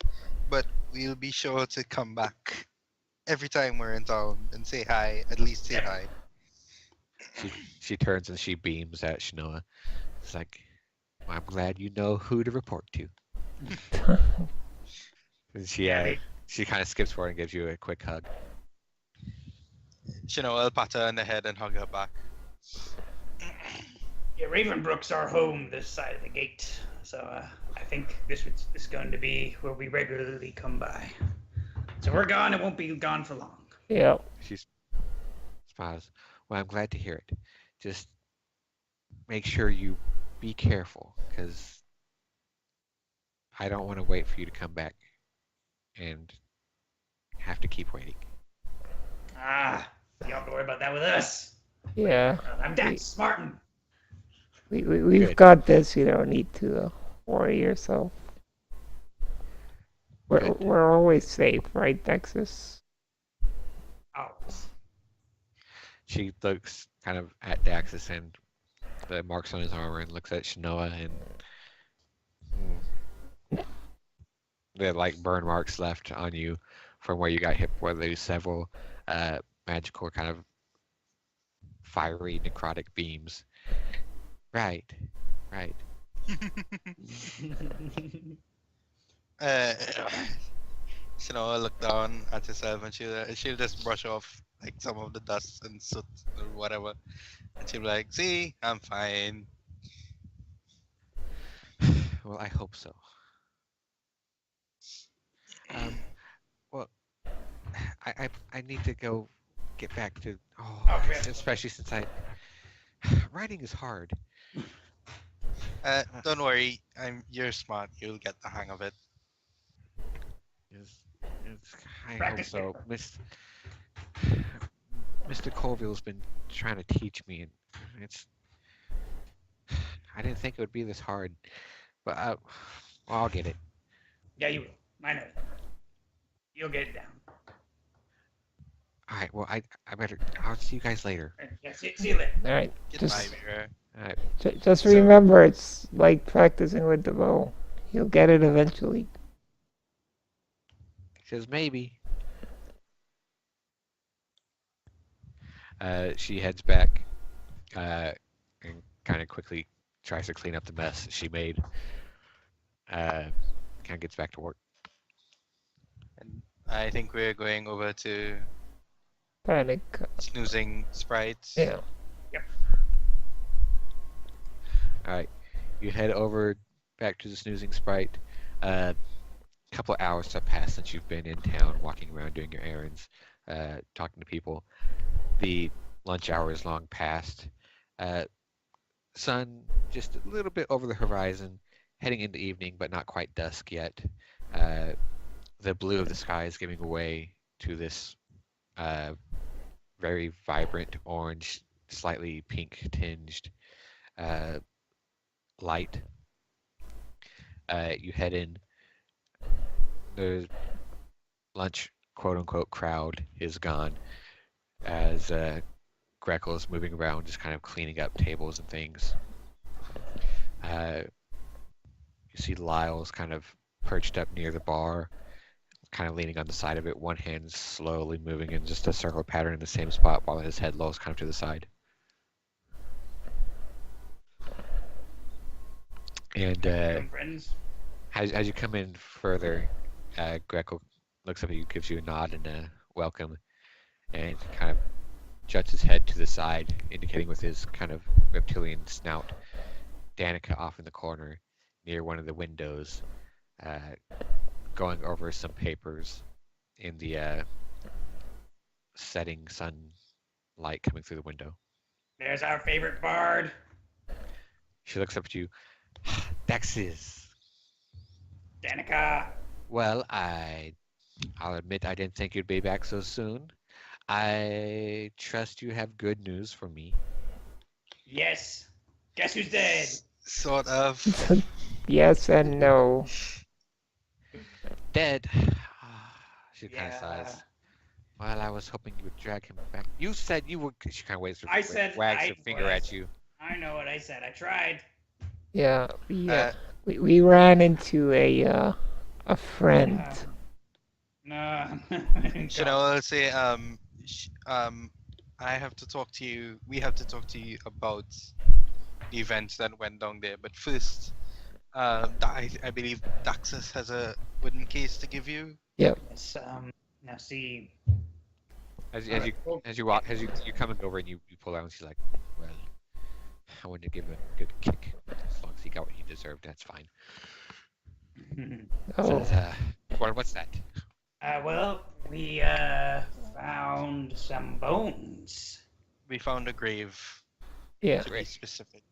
but we'll be sure to come back every time we're in town and say hi. At least say hi. She turns and she beams at Shinoa. It's like, well, I'm glad you know who to report to. And she kind of skips forward and gives you a quick hug. Shinoa will pat her on the head and hug her back. Yeah, Ravenbrook's our home this side of the gate, so I think this is going to be where we regularly come by. So we're gone. It won't be gone for long. Yeah. She smiles. Well, I'm glad to hear it. Just make sure you be careful, because I don't want to wait for you to come back and have to keep waiting. You don't have to worry about that with us. Yeah. I'm Dax Martin. We've Good. got this. You don't need to worry yourself. We're always safe, right, Daxus? Oh. She looks kind of at Daxus and the marks on his armor and looks at Shinoa and the like burn marks left on you from where you got hit, where there's several magical kind of fiery necrotic beams. Right, right. Uh, Shinoa look down at herself and she'll just brush off like some of the dust and soot or whatever, and she'll be like, "See, I'm fine." Well, I hope so. Well, I need to go get back to. Oh, Okay. especially since writing is hard. Don't worry, you're smart. You'll get the hang of it. Yes, I hope Practice so. Mr. Colville's been trying to teach me, and it's. I didn't think it would be this hard, but I'll get it. Yeah, you will. I know. You'll get it down. All right. Well, I better. I'll see you guys later. Yeah, see you later. All right, Goodbye, just Vera. All right. just So- remember, it's like practicing with the bow. You'll get it eventually. He says maybe. She heads back, and kind of quickly tries to clean up the mess she made. Kind of gets back to work. And I think we're going over to Panic. snoozing sprites. Yeah. All right. You head over back to the snoozing sprite. A couple of hours have passed since you've been in town, walking around doing your errands, talking to people. The lunch hour is long past. Sun just a little bit over the horizon, heading into evening, but not quite dusk yet. The blue of the sky is giving way to this very vibrant orange, slightly pink tinged light. You head in. The lunch quote unquote crowd is gone as Greco is moving around, just kind of cleaning up tables and things. You see Lyle's kind of perched up near the bar, kind of leaning on the side of it, one hand slowly moving in just a circle pattern in the same spot while his head lolls kind of to the side. And Come, friends. as you come in further, Greco looks up at you, gives you a nod and a welcome, and kind of juts his head to the side, indicating with his kind of reptilian snout Danica off in the corner near one of the windows, going over some papers in the setting sunlight coming through the window. There's our favorite bard. She looks up at you. Daxus. Danica. Well, I'll admit I didn't think you'd be back so soon. I trust you have good news for me. Yes. Guess who's dead? Sort of. Yes and no. Dead. She kind of Yeah. sighs. Well, I was hoping you would drag him back. You said you would. She kind of waves her, I said wags I her finger was. at you. I know what I said. I tried. Yeah, Uh, we ran into a friend. No. Shinoa will say, I have to talk to you. We have to talk to you about the events that went down there. But first, I believe Daxus has a wooden case to give you. Yes, now see. As Alright, you you're coming over and you pull out, and she's like, "Well, I wanted to give him a good kick. As long as he got what he deserved, that's fine." Oh, Says, what's that? Well, we found some bones, We found a grave, yeah. to be specific,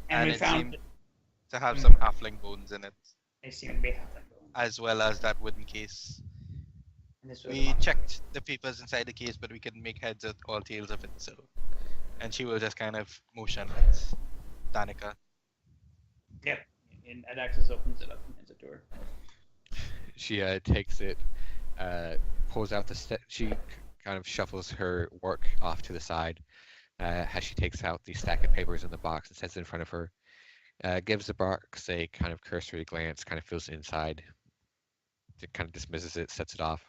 and we it found seemed to have some halfling bones in it, they seem to be halfling bones. as well as that wooden case. And this was We among- checked the papers inside the case, but we couldn't make heads or tails of it. So, and she will just kind of motion at Danica. Yep. And Daxus opens it up and hands it to her. She takes it, pulls out she kind of shuffles her work off to the side as she takes out the stack of papers in the box and sets it in front of her. Gives the box a kind of cursory glance, kind of feels it inside. It kind of dismisses it, sets it off.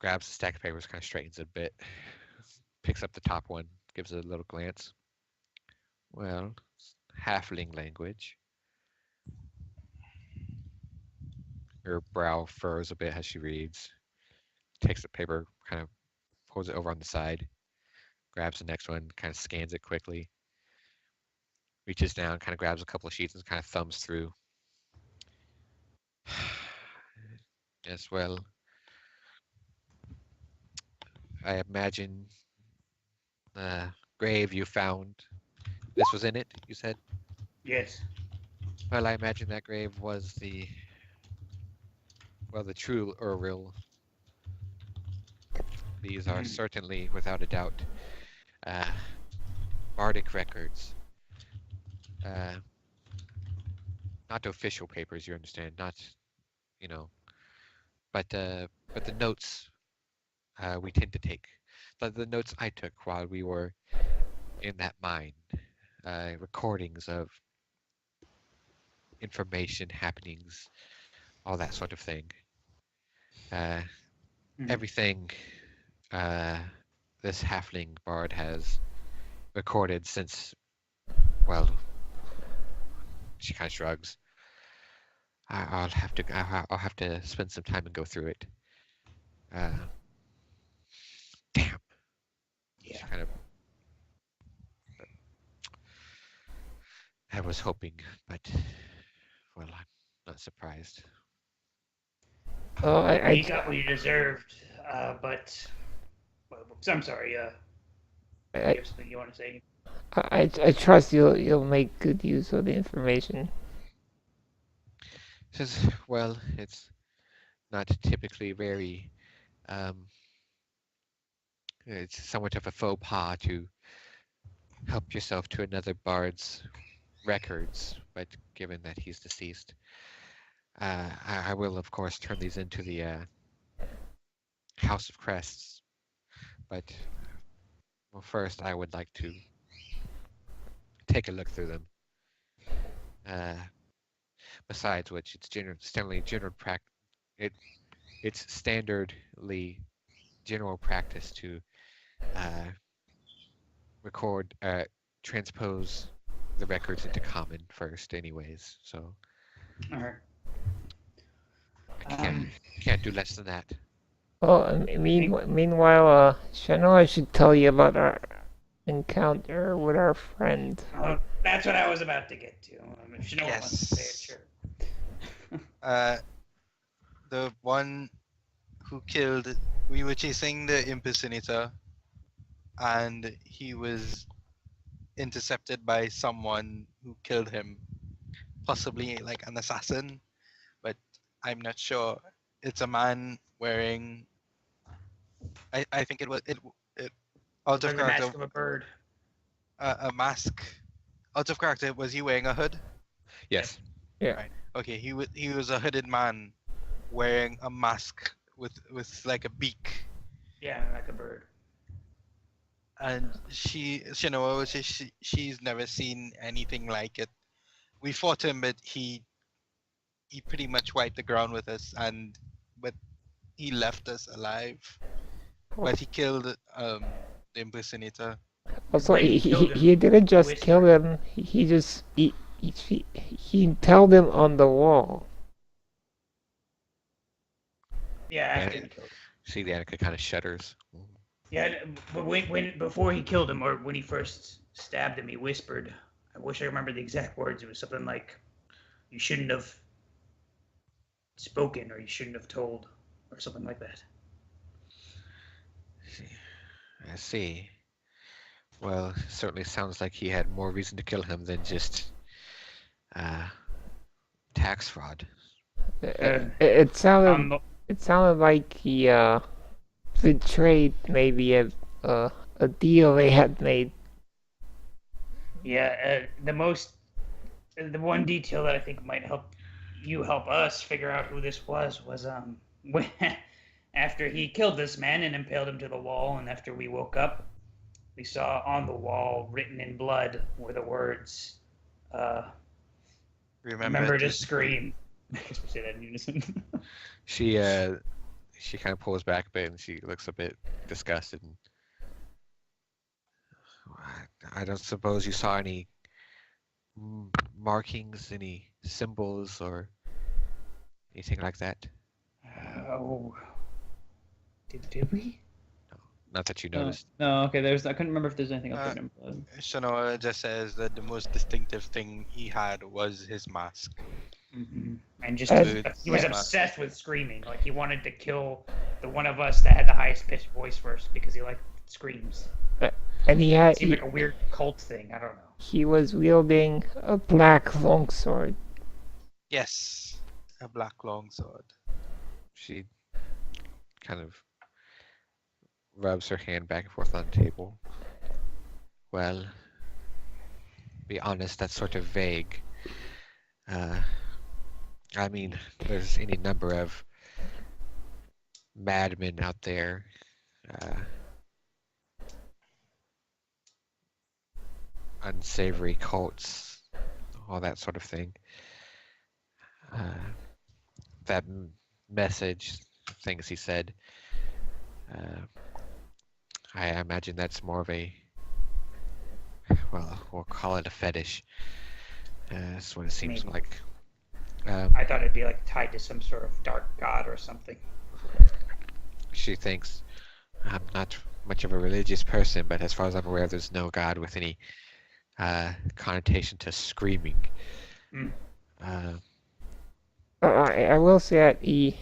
grabs the stack of papers, kind of straightens it a bit, picks up the top one, gives it a little glance. Well, halfling language. Her brow furrows a bit as she reads. Takes the paper, kind of pulls it over on the side, grabs the next one, kind of scans it quickly, reaches down, kind of grabs a couple of sheets and kind of thumbs through. Yes, well, I imagine the grave you found, this was in it, you said? Yes. Well, I imagine that grave was the true Uril. These are certainly, without a doubt, uh, bardic records. Not official papers, you understand, not, you know, but the notes we tend to take. The notes I took while we were in that mine, recordings of information, happenings, all that sort of thing. Everything this halfling bard has recorded since, well, she kind of shrugs. I'll have to spend some time and go through it. Damn. Yeah. She kind of. I was hoping, but well, I'm not surprised. Oh, You got what you deserved, but well, I'm sorry. You have something you want to say? I trust you'll make good use of the information. Says, well, it's not typically very. It's somewhat of a faux pas to help yourself to another bard's records, but given that he's deceased, I will, of course, turn these into the House of Crests. But, well, first, I would like to take a look through them. Besides which, it's standardly general practice to transpose the records into common first, anyways. So All right. I can't do less than that. Well, meanwhile, Shanoa should tell you about our encounter with our friend. That's what I was about to get to. If you know what wants to say it, sure. The one who killed, we were chasing the impersonator, and he was intercepted by someone who killed him, possibly like an assassin, but I'm not sure. It's a man wearing, I think it out of The character, mask of a bird. a mask. Out of character, was he wearing a hood? Yes. Yeah. Right. Okay, he was a hooded man wearing a mask with like a beak. Yeah, like a bird. And she's never seen anything like it. We fought him, but he pretty much wiped the ground with us, but he left us alive. But he killed the impersonator. Also, When he killed him, he didn't just whispered. kill him. He impaled him on the wall. Yeah, after he killed him. See, the Annika kind of shudders. Yeah, but before he killed him, or when he first stabbed him, he whispered. I wish I remember the exact words. It was something like, "You shouldn't have spoken, or you shouldn't have told," or something like that. I see. Well, certainly sounds like he had more reason to kill him than just tax fraud. It sounded like he betrayed maybe a deal they had made. Yeah, the one detail that I think might help us figure out who this was when after he killed this man and impaled him to the wall, and after we woke up, we saw on the wall written in blood were the words, Remember to scream. I guess we say that in unison. She She kind of pulls back a bit and she looks a bit disgusted. And, I don't suppose you saw any markings, any symbols, or anything like that? Oh, did we? Not that you No, noticed. no, okay. I couldn't remember if there's anything else. Uh, written in blood. Shanoa just says that the most distinctive thing he had was his mask. Mm-hmm. And just And- he was Yeah. obsessed with screaming. Like he wanted to kill the one of us that had the highest pitched voice first because he liked screams. And he It seemed like a weird cult thing. I don't know. he was wielding a black longsword. Yes, a black longsword. She kind of rubs her hand back and forth on the table. Well, be honest, that's sort of vague. I mean, there's any number of madmen out there. Unsavory cults, all that sort of thing. That message, things he said, I imagine that's more of a, well, we'll call it a fetish. That's what it seems Maybe. like. I thought it'd be like tied to some sort of dark god or something. She thinks I'm not much of a religious person, but as far as I'm aware, there's no god with any connotation to screaming. Mm. I will say that he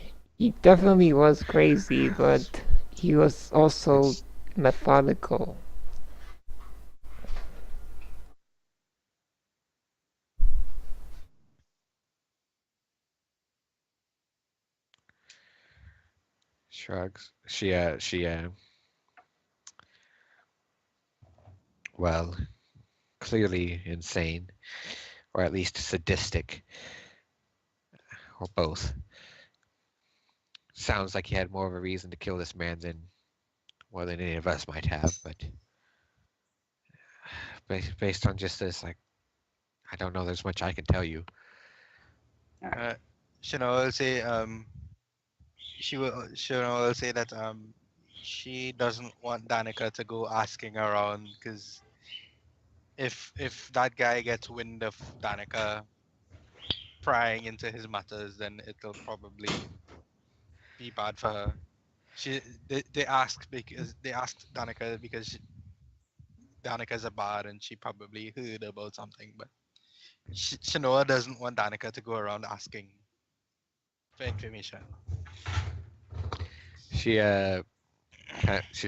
definitely was crazy, but he was also methodical. Shrugs. Well, clearly insane, or at least sadistic, or both. Sounds like he had more of a reason to kill this man than any of us might have, but based on just this, like, I don't know there's much I can tell you. Shanoa will say Shanoa will say that she doesn't want Danica to go asking around because if that guy gets wind of Danica prying into his matters, then it'll probably be bad for her. They asked Danica because Danica's a bad and she probably heard about something, but Shanoa doesn't want Danica to go around asking for information. She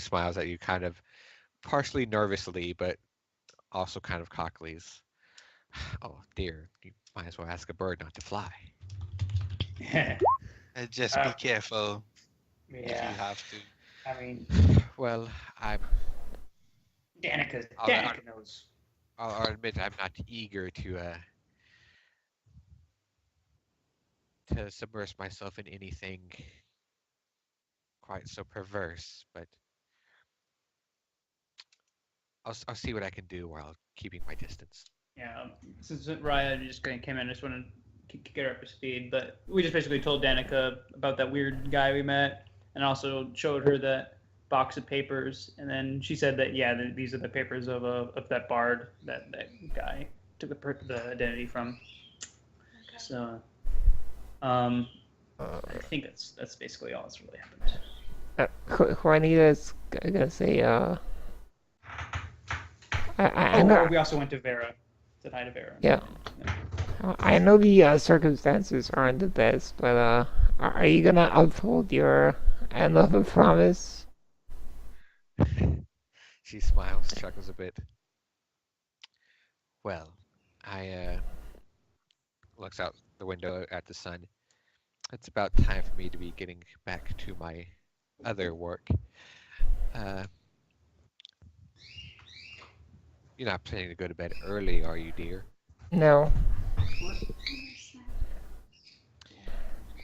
smiles at you, kind of partially nervously, but also kind of cockily. Oh dear, you might as well ask a bird not to fly. Just be careful if you Yeah. have to. I mean, Well, Danica knows. I'll admit I'm not eager to submerge myself in anything quite so perverse, but I'll see what I can do while keeping my distance. Yeah, since Raya just kind of came in, I just wanted to get her up to speed. But we just basically told Danica about that weird guy we met, and also showed her that box of papers. And then she said that these are the papers of that bard that guy took the identity from. Okay. So, I think that's basically all that's really happened. Juanita's gonna say, I know, We also went to Vera. Said hi to Vera. Yeah. I know the circumstances aren't the best, but are you gonna uphold your end of the promise? She smiles, chuckles a bit. Well, I looks out the window at the sun. It's about time for me to be getting back to my other work. You're not planning to go to bed early, are you, dear? No.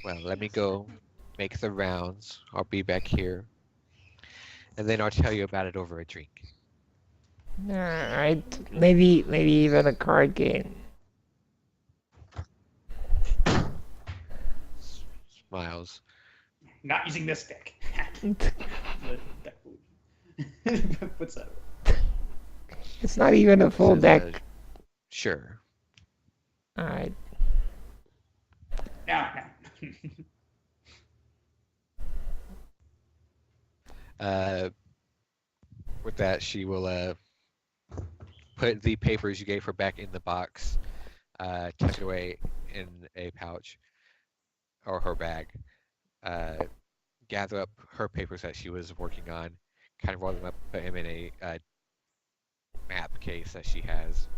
Well, let me go make the rounds. I'll be back here. And then I'll tell you about it over a drink. Alright, maybe even a card game. Smiles. Not using this deck. The deck food. What's that? It's not even a full Says, deck. Sure. Alright. No. With that, she will put the papers you gave her back in the box, tuck it away in a pouch or her bag, gather up her papers that she was working on, kind of roll them up, put them in a map case that she has,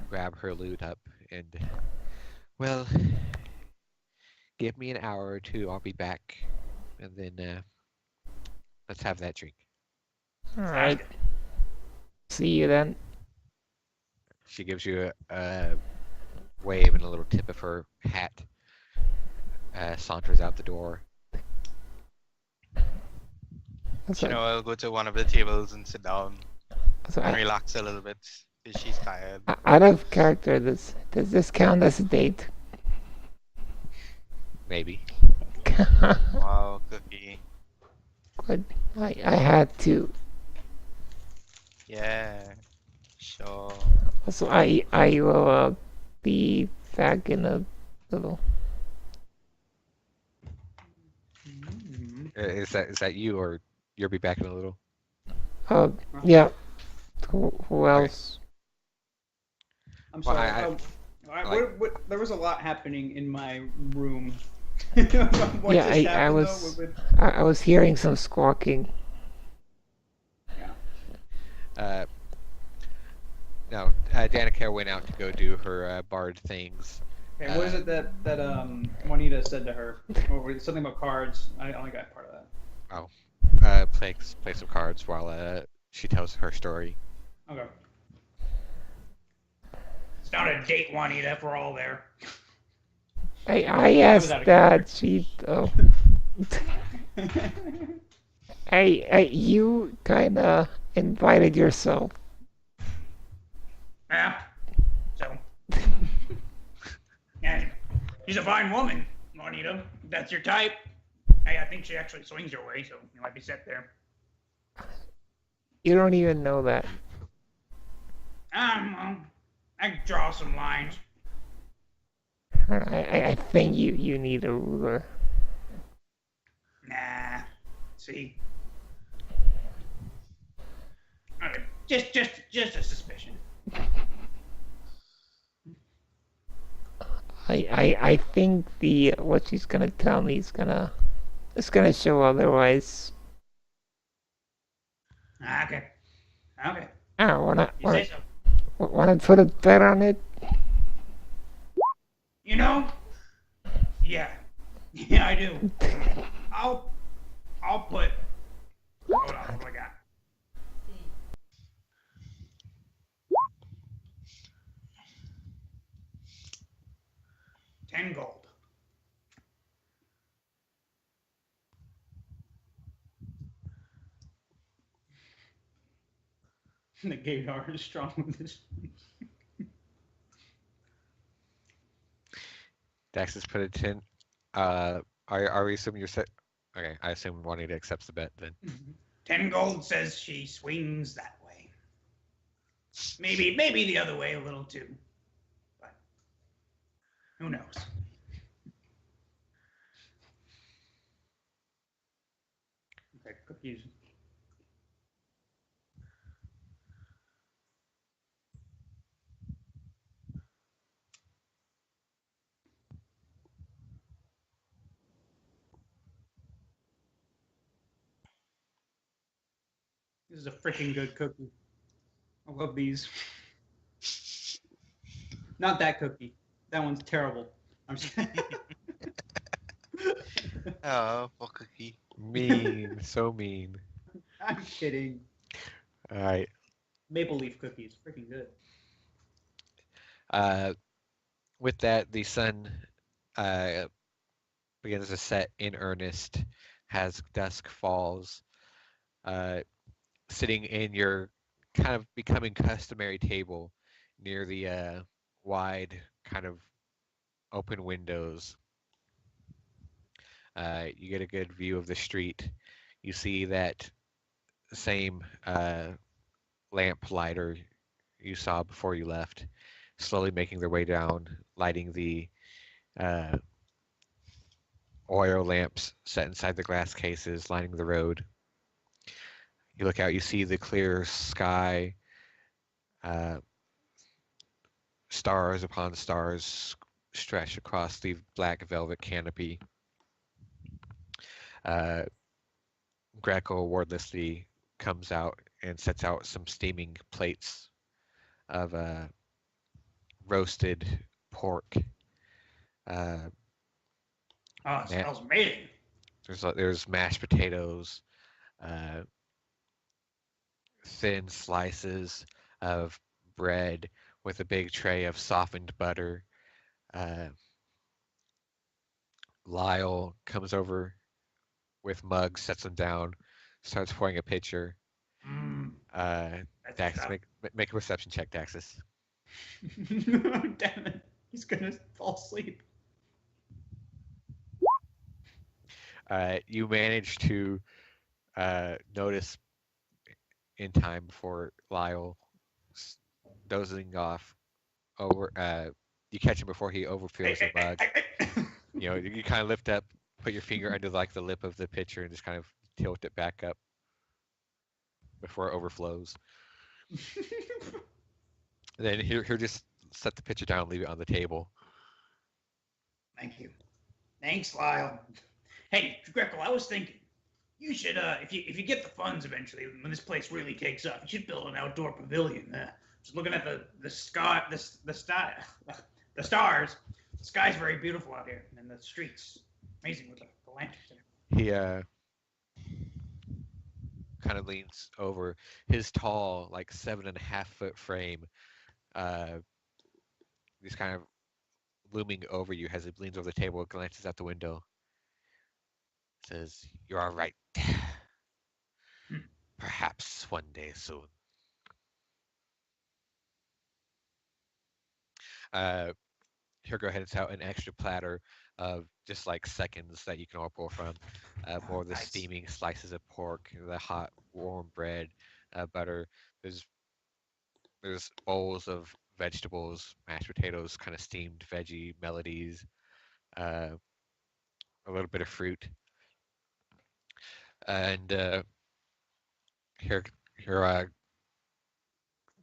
grab her loot up, and, well, give me an hour or two, I'll be back, and then let's have that drink. Alright. See you then. She gives you a wave and a little tip of her hat, saunters out the door. That's You know, I'll go to one of the tables and sit down so and relax a little bit because she's tired. out of character, does this count as a date? Maybe. Wow, Cookie. But I had to. Yeah, sure. So I will be back in a little. Is that you, or you'll be back in a little? Yeah. Who else? I'm Well, sorry. There was a lot happening in my room. What Yeah, just I happened, was- though, I was hearing some squawking. No, Danica went out to go do her bard things. Okay, what is it that Juanita said to her? Or was it something about cards? I only got part of that. Play some cards while she tells her story. Okay. It's not a date, Juanita, if we're all there. I asked out of that she. Oh. You kinda invited yourself. Yeah. So. Yeah, she's a fine woman, Juanita. If that's your type. Hey, I think she actually swings your way, so you might be set there. You don't even know that. Well, I can draw some lines. I think you need a ruler. Nah. See. Okay, just a suspicion. I think what she's gonna tell me is gonna show otherwise. Okay. Okay. I wanna You say so. put a bet on it. You know? Yeah. Yeah, I do. I'll put. Hold on, what do I got? $10 gold. The Gaydar is strong with this. Daxus put it in. Are we assuming you're set? Okay, I assume Juanita accepts the bet then. 10 gold says she swings that way. Maybe the other way a little too. But who knows? Okay, cookies. This is a freaking good cookie. I love these. Not that cookie. That one's terrible. I'm just Oh, poor Cookie. Mean, so mean. I'm kidding. All right. Maple leaf cookies, freaking good. With that, the sun begins to set in earnest as dusk falls. Sitting in your kind of becoming customary table near the wide kind of open windows. You get a good view of the street. You see that same lamp lighter you saw before you left, slowly making their way down, lighting the uh, oil lamps set inside the glass cases, lining the road. You look out, you see the clear sky, uh, stars upon stars stretch across the black velvet canopy. Uh, Greco wordlessly comes out and sets out some steaming plates of roasted pork. Uh, Oh, it smells amazing. there's mashed potatoes, uh, thin slices of bread with a big tray of softened butter. Uh, Lyle comes over with mugs, sets them down, starts pouring a pitcher. Mmm. Daxus, make a perception check, Daxus. Damn it. He's gonna fall asleep. You manage to notice in time before Lyle dozing off over. You catch him before he overfills the mug. You kind of lift up, put your finger under like the lip of the pitcher, and just kind of tilt it back up before it overflows. Then he'll just set the pitcher down and leave it on the table. Thank you. Thanks, Lyle. Hey, Greco, I was thinking you should, if you get the funds eventually, when this place really takes off, you should build an outdoor pavilion. Just looking at the stars. The sky's very beautiful out here, and the streets amazing with the lanterns. He kind of leans over. His tall, like 7.5-foot frame, he's kind of looming over you as he leans over the table, glances out the window, says, "You're all right. Perhaps one day soon." Here, go ahead and set out an extra platter of just like seconds that you can all pull from. More of the steaming slices of pork, the hot, warm bread, butter. There's bowls of vegetables, mashed potatoes, kind of steamed veggie melodies, a little bit of fruit. And here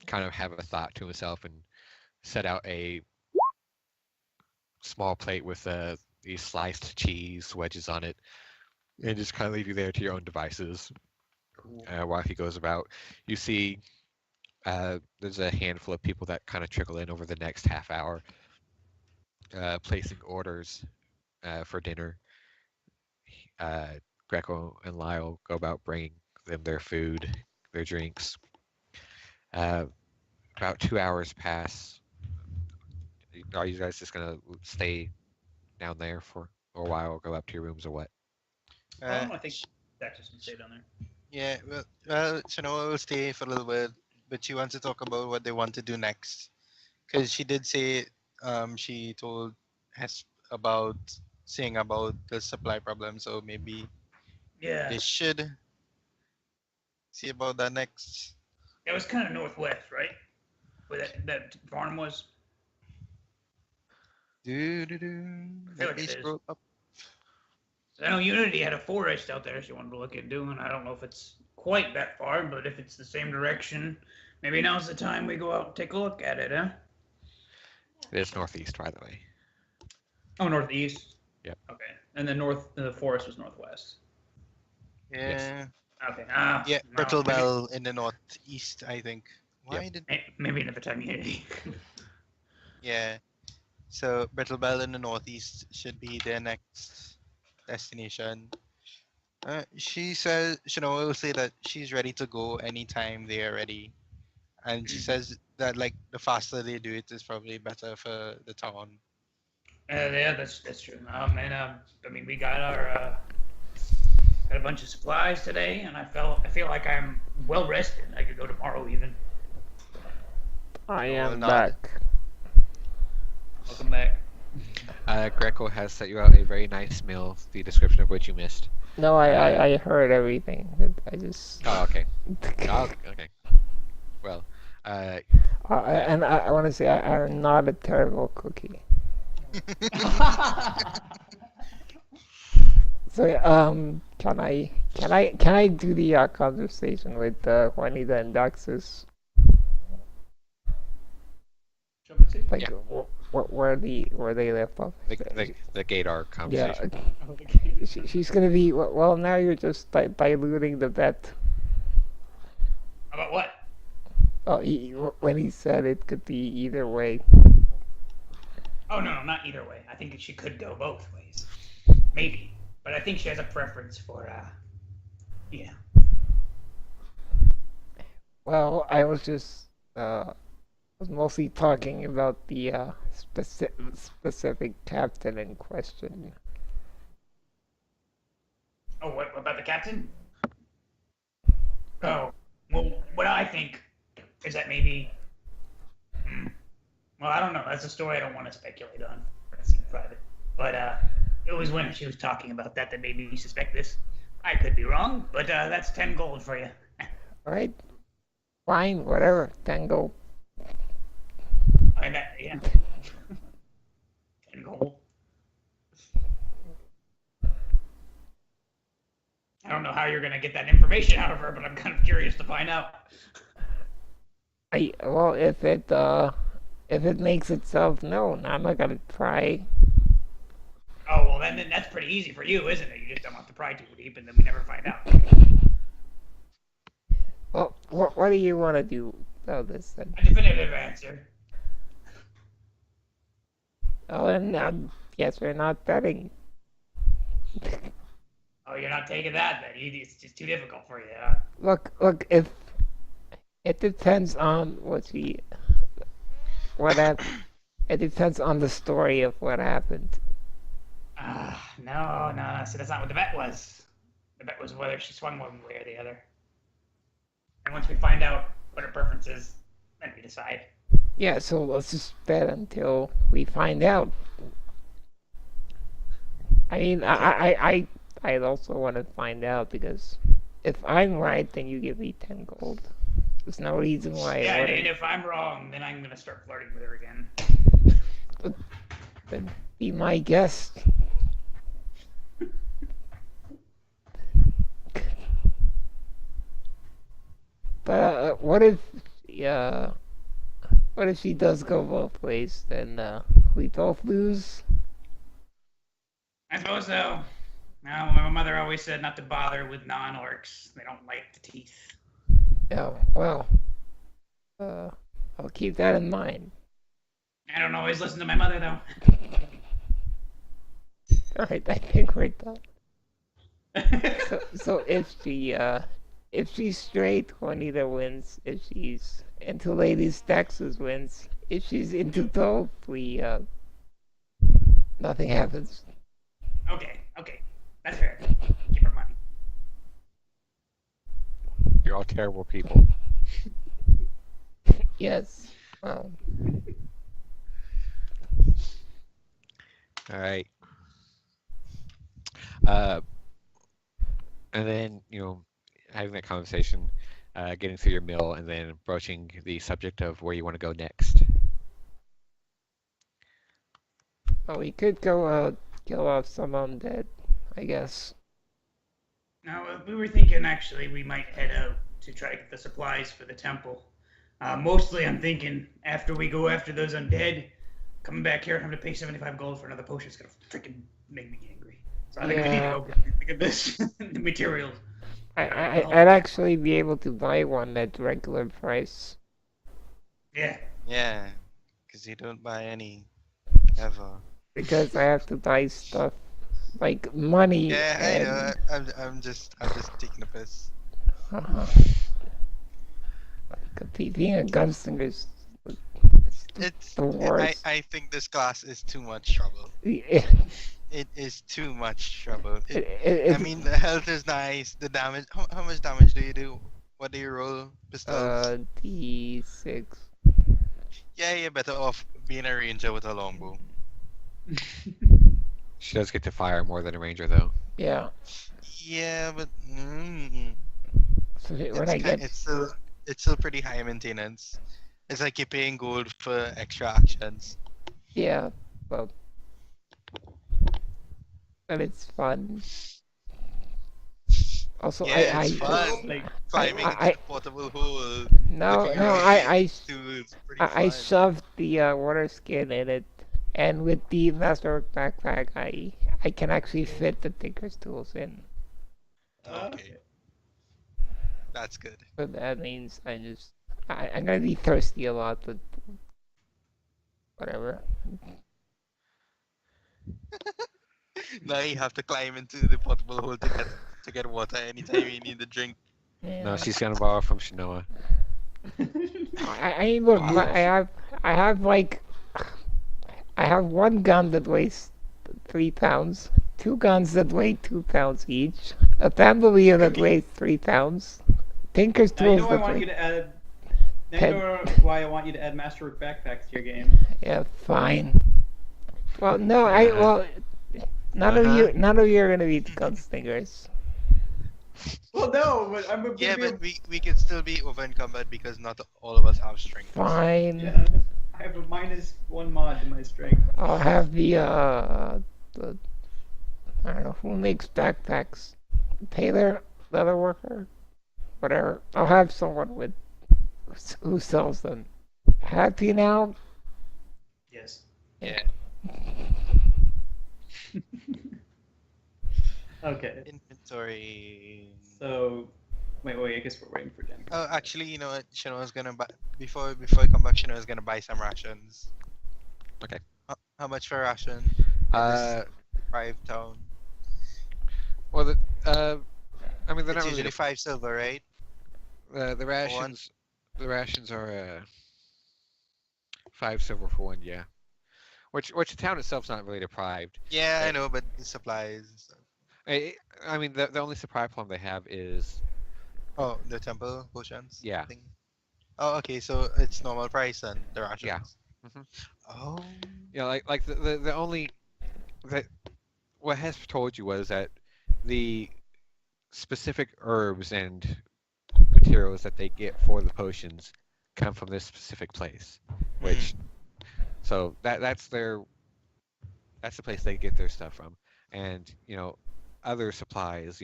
kind of have a thought to himself and set out a small plate with these sliced cheese wedges on it, and just kind of leave you there to your own devices. Cool. While he goes about, you see there's a handful of people that kind of trickle in over the next half hour, placing orders for dinner. Greco and Lyle go about bringing them their food, their drinks. About 2 hours pass. Are you guys just gonna stay down there for a while, or go up to your rooms, or what? I think Daxus can stay down there. Yeah, well, Shanoa will stay for a little bit, but she wants to talk about what they want to do next. Because she did say she told Hess about saying about the supply problem, so maybe Yeah. they should see about that next. It was kind of northwest, right? Where that farm was. I feel like it is. Scroll up. So I know Unity had a forest out there she wanted to look at doing. I don't know if it's quite that far, but if it's the same direction, maybe now's the time we go out and take a look at it, huh? It's northeast, by the way. Oh, northeast? Yep. Okay. And then the forest was northwest. Yeah. Okay. Yeah, no, Brittle Bell in the northeast, I think. Why did? Maybe another time, Unity. Yeah. So Brittle Bell in the northeast should be their next destination. She says, will say that she's ready to go anytime they are ready, and she says that like the faster they do it is probably better for the town. Yeah, that's true. I mean, we got our got a bunch of supplies today, and I feel like I'm well rested. I could go tomorrow even. I No, am not- back. Welcome back. Greco has set you out a very nice meal, the description of which you missed. No, I heard everything. I just. Oh, okay. Oh, okay. Well, And I want to say I'm not a terrible cookie. So can I do the conversation with Juanita and Daxus? Like Yeah. where they left off? the Gator Yeah, conversation. she's gonna be well. Now you're just diluting the bet. About what? Oh, when he said it could be either way. Oh no, not either way. I think she could go both ways. Maybe. But I think she has a preference for yeah. Well, I was just was mostly talking about the specific captain in question. Oh, what about the captain? Oh, well, what I think is that maybe. Well, I don't know. That's a story I don't want to speculate on. That seems private. But it was when she was talking about that made me suspect this. I could be wrong, but that's 10 gold for you. All right, fine, whatever. Tango. Yeah. 10 gold. I don't know how you're gonna get that information out of her, but I'm kind of curious to find out. Well, if it makes itself known, I'm not gonna pry. Oh well, then that's pretty easy for you, isn't it? You just don't have to pry too deep, and then we never find out. Well, what do you want to do about this then? A definitive answer. Oh, and guess we're not betting. Oh, you're not taking that then? It's just too difficult for you, huh? Look. If it depends on it depends on the story of what happened. No. So that's not what the bet was. The bet was whether she swung one way or the other. And once we find out what her preference is, then we decide. Yeah, so let's just bet until we find out. I mean, I'd also want to find out because if I'm right, then you give me 10 gold. There's no reason why. Yeah, and if I'm wrong, then I'm gonna start flirting with her again. Then be my guest. But what if she does go both ways? Then we both lose. I suppose so. Now, my mother always said not to bother with non-orcs. They don't like the teeth. Yeah, well, I'll keep that in mind. I don't always listen to my mother, though. Alright, I think we're done. So if she's straight, Juanita wins. If she's into ladies, Daxus wins. If she's into both, nothing happens. Okay. That's fair. Keep her money. You're all terrible people. Yes. Well, All right. And then, having that conversation, getting through your meal, and then broaching the subject of where you want to go next. well, we could go kill off some undead, I guess. Now, we were thinking, actually, we might head out to try to get the supplies for the temple. Mostly, I'm thinking, after we go after those undead, coming back here and having to pay 75 gold for another potion is going to freaking make me angry. So I think we need to go get this, the materials. I'd actually be able to buy one at regular price. Yeah. Yeah, because you don't buy any ever. Because I have to buy stuff like money. Yeah, I and... know. I'm just taking a piss. Being a gunslinger is It's the worst. I think this class is too much trouble. It, It is too much trouble. it, I mean, the health is nice. The damage. How much damage do you do? What do you roll? Pistols? D6. Yeah, you're better off being a ranger with a longbow. She does get to fire more than a ranger, though. Yeah. Yeah, but So when I get it's still pretty high maintenance. It's like you're paying gold for extra actions. yeah, well, and it's fun. Also, Yeah, it's I fun. Like, Climbing into I- the portable hole. no looking no around I it's pretty I fun. shoved the water skin in it, and with the masterwork backpack, I can actually fit the Tinker's tools in. Okay, that's good. So that means I'm gonna be thirsty a lot, but whatever. Now you have to climb into the portable hole to get water anytime you need a drink. Yeah. No, she's gonna borrow from Shinoa. I look. I have like I have one gun that weighs 3 pounds, two guns that weigh 2 pounds each, a bandolier that weighs 3 pounds, Tinker's now you tools know I that want weigh. you to add. Now Ten- you know why I want you to add Masterwork backpacks to your game. Yeah, fine. Well, no, none of you are gonna be gunslingers. Well, no, but I'm a Yeah, be but we can still be over encumbered because not all of us have strength. Fine. Yeah, I have a -1 mod to my strength. I'll have the I don't know who makes backpacks. Tailor, leather worker, whatever. I'll have someone with who sells them. Happy now? Yes. Yeah. Okay. Inventory. So, wait. I guess we're waiting for Jen. Oh, actually, you know what? Shinoa's gonna buy before I come back. Shinoa's gonna buy some rations. Okay. How much for a ration? Uh, 5 town. well, I mean, they're It's not usually really 5 silver, right? the rations. The rations are 5 silver for one, yeah. Which the town itself's not really deprived. Yeah, I Right. know, but the supplies and stuff. I mean, the only supply problem they have is Oh, the temple potions. Yeah. Thing. Oh, okay. So it's normal price and the rations. Yeah. Mhm. Oh. you know, like the only that what Hesp told you was that the specific herbs and materials that they get for the potions come from this specific place, which so that's the place they get their stuff from, and other supplies,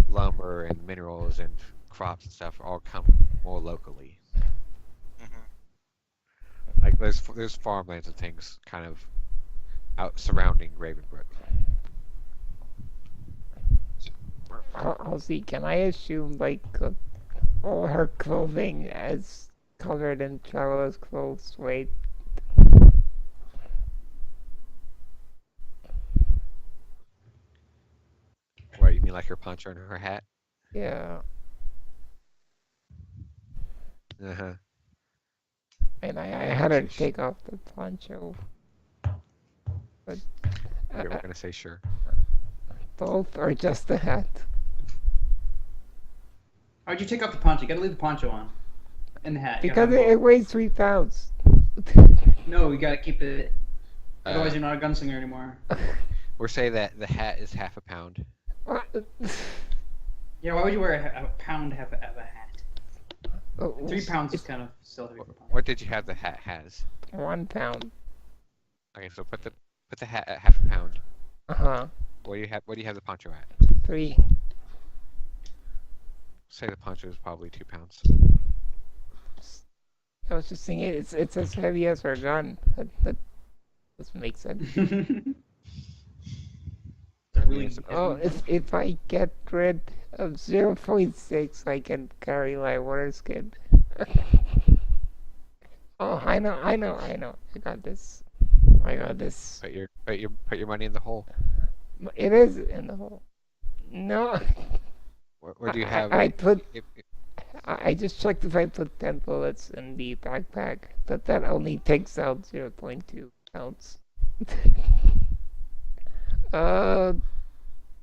lumber and minerals and crops and stuff all come more locally. Mhm. Like there's farmlands and things kind of out surrounding Ravenbrook. Halsey, can I assume like all her clothing is covered in traveler's clothes weight? What, you mean like her poncho and her hat? Yeah, Uh-huh. and I had her take off the poncho. But We're gonna say sure. both or just the hat? How'd you take off the poncho? You gotta leave the poncho on. And the hat. You gotta Because have it both. weighs 3 pounds. No, you gotta keep it. Otherwise, Uh, you're not a gunslinger anymore. we're saying that the hat is half a pound. What? Yeah, why would you wear a pound have a hat? Oh, 3 pounds is it's kind of still heavy for a pound. What did you have the hat has? 1 pound. Okay, so put the hat at half a pound. Uh-huh. What do you have the poncho at? 3. Say the poncho is probably 2 pounds. I was just thinking it's as heavy as her gun. That doesn't make sense. Really Yes. Oh, if I get rid of 0.6, I can carry my water skin. Oh, I know. I got this. Put your money in the hole. It is in the hole. No, Where do you have? I put. if- I just checked if I put 10 bullets in the backpack, but that only takes out 0.2 ounce.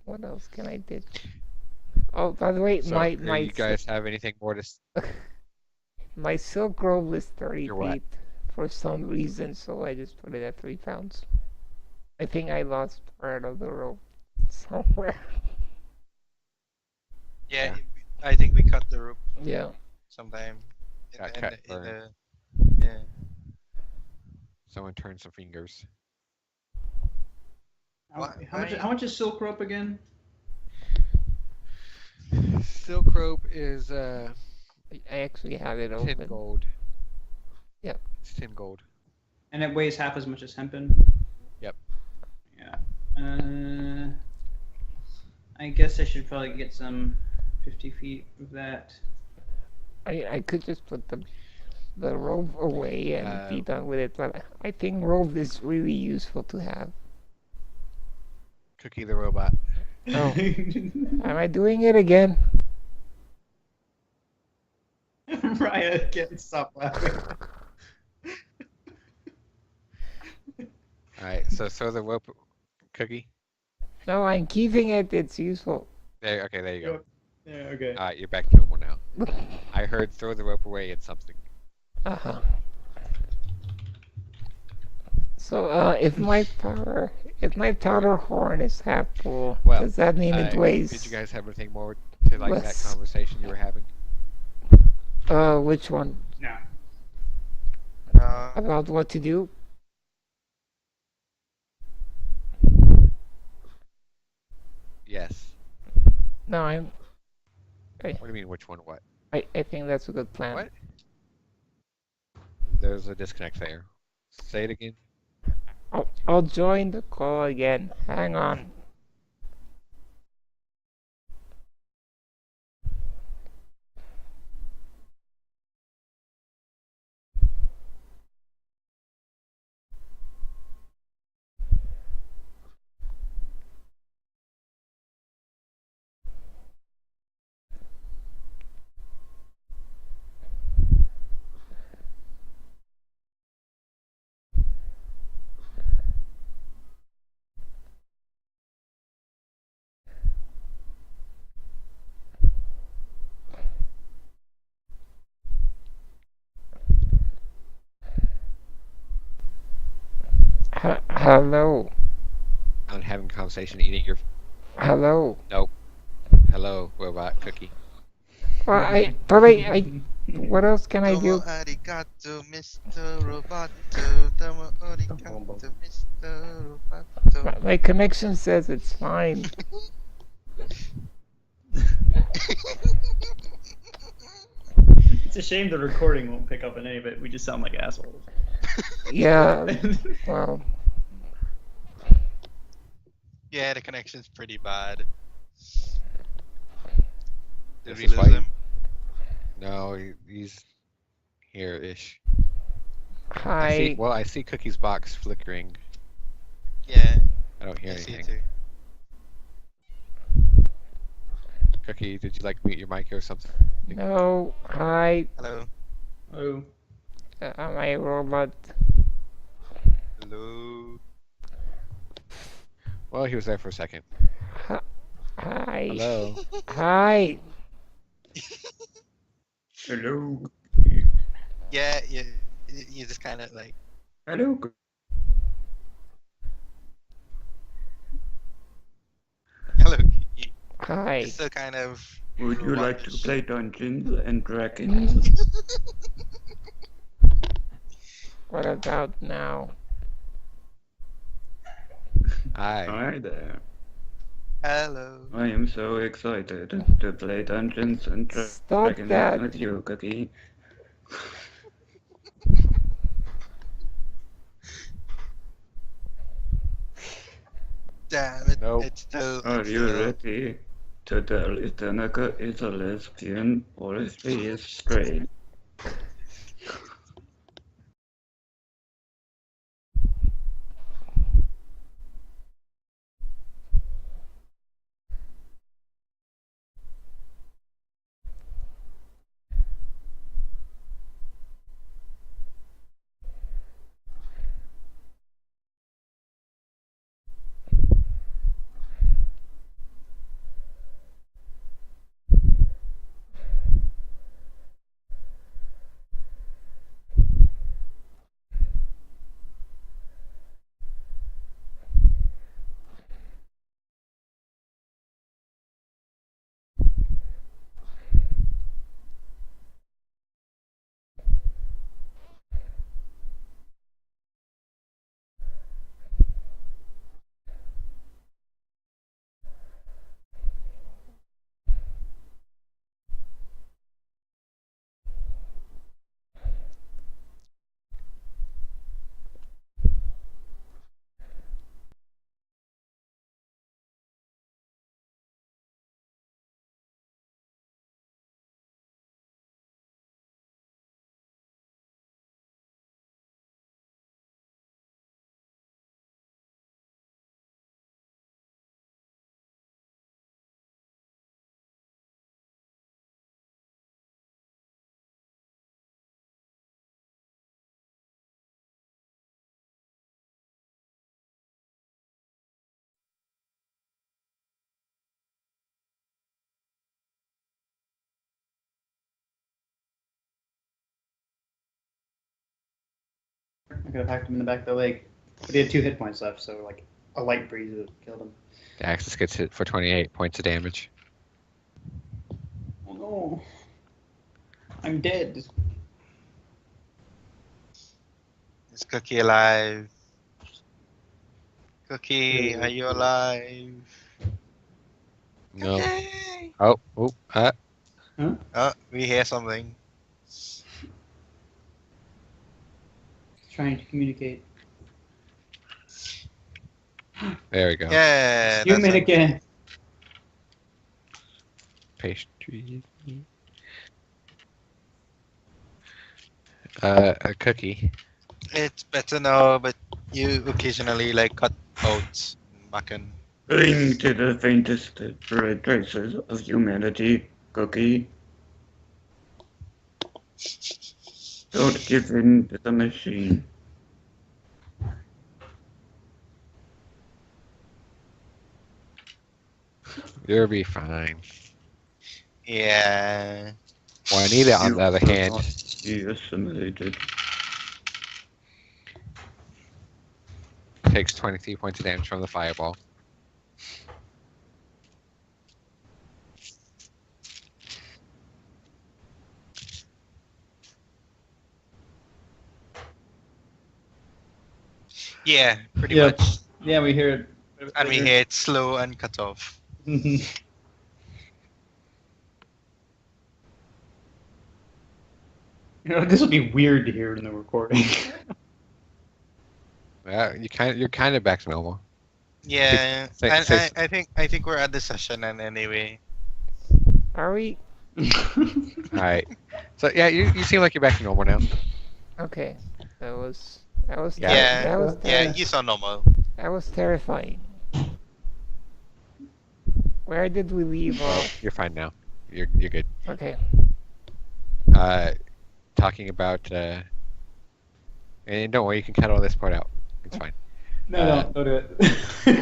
What else can I ditch? Oh, by the way, so, my do my you guys have anything more to? my silk robe is 30 Your what? feet for some reason, so I just put it at 3 pounds. I think I lost part of the rope somewhere. Yeah, Yeah. I think we cut the rope Yeah. sometime. Got In cut the, in for- the, yeah. Someone turn some fingers. How much is silk rope again? Silk rope is I actually have it 10 open. gold. Yep. It's 10 gold. And it weighs half as much as hempen. Yep. Yeah. I guess I should probably get some 50 feet of that. I could just put the rope away and be Uh, done with it, but I think rope is really useful to have. Cookie the robot. Oh. Am I doing it again? Raya can't stop laughing. Alright, so throw the rope, Cookie. No, I'm keeping it. It's useful. There, okay, there you go. Yeah, okay. Alright, you're back to normal now. I heard throw the rope away and something. Uh-huh. So, if my powder horn is half full, Well, does that mean it weighs? Did you guys have anything more to like that less? conversation you were having? Which one? No. About what to do? Yes. No, What do you mean, which one? What? I think that's a good plan. What? There's a disconnect there. Say it again. I'll join the call again. Hang on. Hello. I'm having a conversation, eating your. Hello. Hello, robot Cookie. Well, what else can I do? Domo arigato, Mr. Roboto. Domo arigato, Mr. Roboto. My connection says it's fine. It's a shame the recording won't pick up on any of it. We just sound like assholes. Yeah. Well, Yeah, the connection's pretty bad. Did This we is lose why- him? No, he's here-ish. hi. I see Cookie's box flickering. Yeah, I don't hear I see anything. too. Cookie, did you like mute your mic or something? No. Hi. Hello. Oh. Am I a robot? Hello. Well, he was there for a second. Hi. Hello. Hi. Hello. Yeah, you just kind of like. Hello. Hello. You, Hi. it's still kind of. Would you like to robotish. play Dungeons and Dragons? What about now? Hi. Hi there. Hello. I am so excited to play Dungeons and Stop Dragons that. with you, Cookie. Damn it. Nope. It's still. Are it's you still- ready to tell if Tanaka is a lesbian or if he is straight? I could have hacked him in the back of the leg. But he had 2 hit points left, so like a light breeze would have killed him. Daxus gets hit for 28 points of damage. Oh no. I'm dead. Is Cookie alive? Cookie, are you alive? No. Cookie! Oh, Oh, we hear something. Trying to communicate. there we go. Yeah, Human that's again. Pastry. A cookie. it's better now, but you occasionally like cut out back in. Cling to the faintest traces of humanity, Cookie. Don't give in to the machine. You'll be fine. Yeah. Juanita, on the other hand, Be assimilated. takes 23 points of damage from the fireball. Yeah, pretty Yep. much. Yeah, we hear it. And we hear it slow and cut off. This would be weird to hear in the recording. You're kind of back to normal. Yeah, Say- and say- I think we're at the session and anyway. Are we? Alright. So yeah, you seem like you're back to normal now. Okay. That was Yeah. that was Yeah, you sound normal. that was terrifying. Where did we leave Well, off? you're fine now. You're good. Okay. Talking about and don't worry, you can cut all this part out. It's fine. No, don't do it.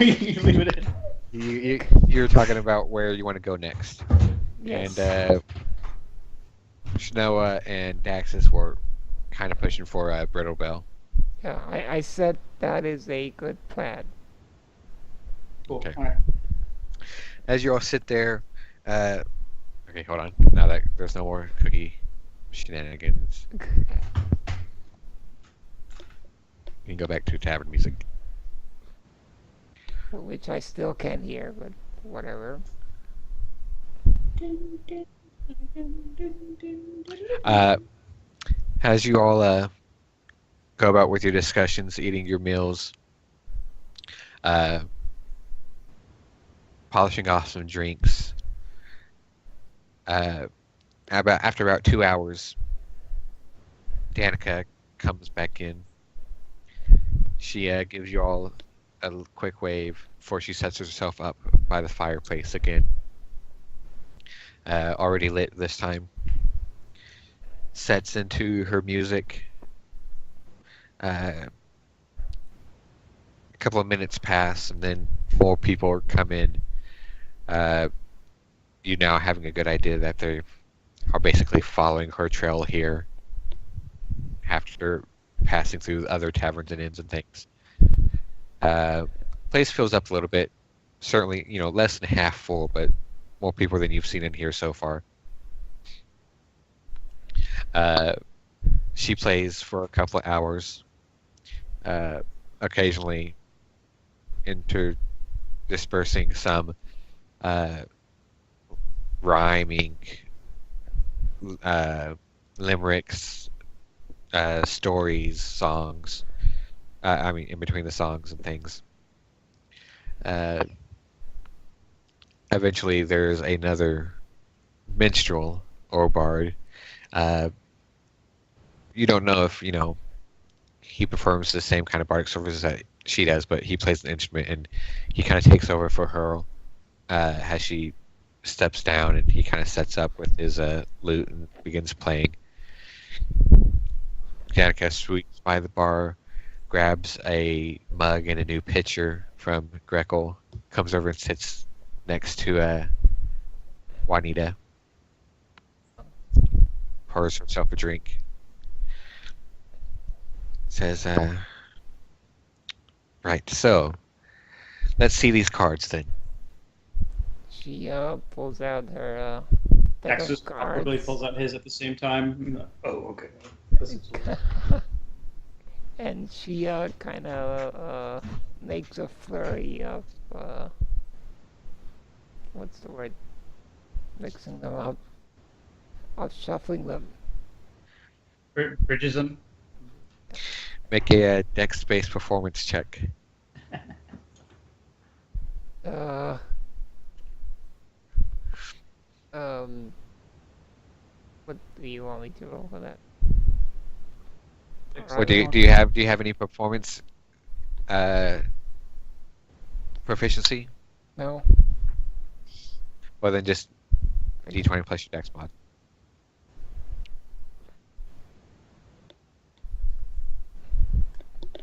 You leave it in. You're talking about where you want to go next. Yes. And Shnoa and Daxus were kind of pushing for Brittle Bell. Yeah, I said that is a good plan. Cool. Okay. All right. As you all sit there, okay, hold on. Now that there's no more cookie shenanigans, you can go back to tavern music. Which I still can't hear, but whatever. As you all go about with your discussions, eating your meals, polishing off some drinks, after about 2 hours, Danica comes back in. She gives you all a quick wave before she sets herself up by the fireplace again. Already lit this time. Sets into her music. A couple of minutes pass, and then more people come in. You now having a good idea that they are basically following her trail here after passing through other taverns and inns and things. Place fills up a little bit. Certainly, less than half full, but more people than you've seen in here so far. She plays for a couple of hours, occasionally interspersing some rhyming limericks, stories, songs. In between the songs and things. Eventually, there's another minstrel or bard. You don't know if, he performs the same kind of bardic services that she does, but he plays an instrument and he kind of takes over for her as she steps down, and he kind of sets up with his lute and begins playing. Danica sweeps by the bar, grabs a mug and a new pitcher from Grekel, comes over and sits next to Juanita, pours herself a drink, says, right, so let's see these cards then. She pulls out her deck Daxus of awkwardly cards. pulls out his at the same time. Oh, okay. This is And she kind of makes a flurry of what's the word? Mixing them up, of shuffling them. Bridgism. Make a dex-based performance check. What do you want me to roll for that? Or do you have any performance proficiency? No. Well, then just d20 plus your dex mod.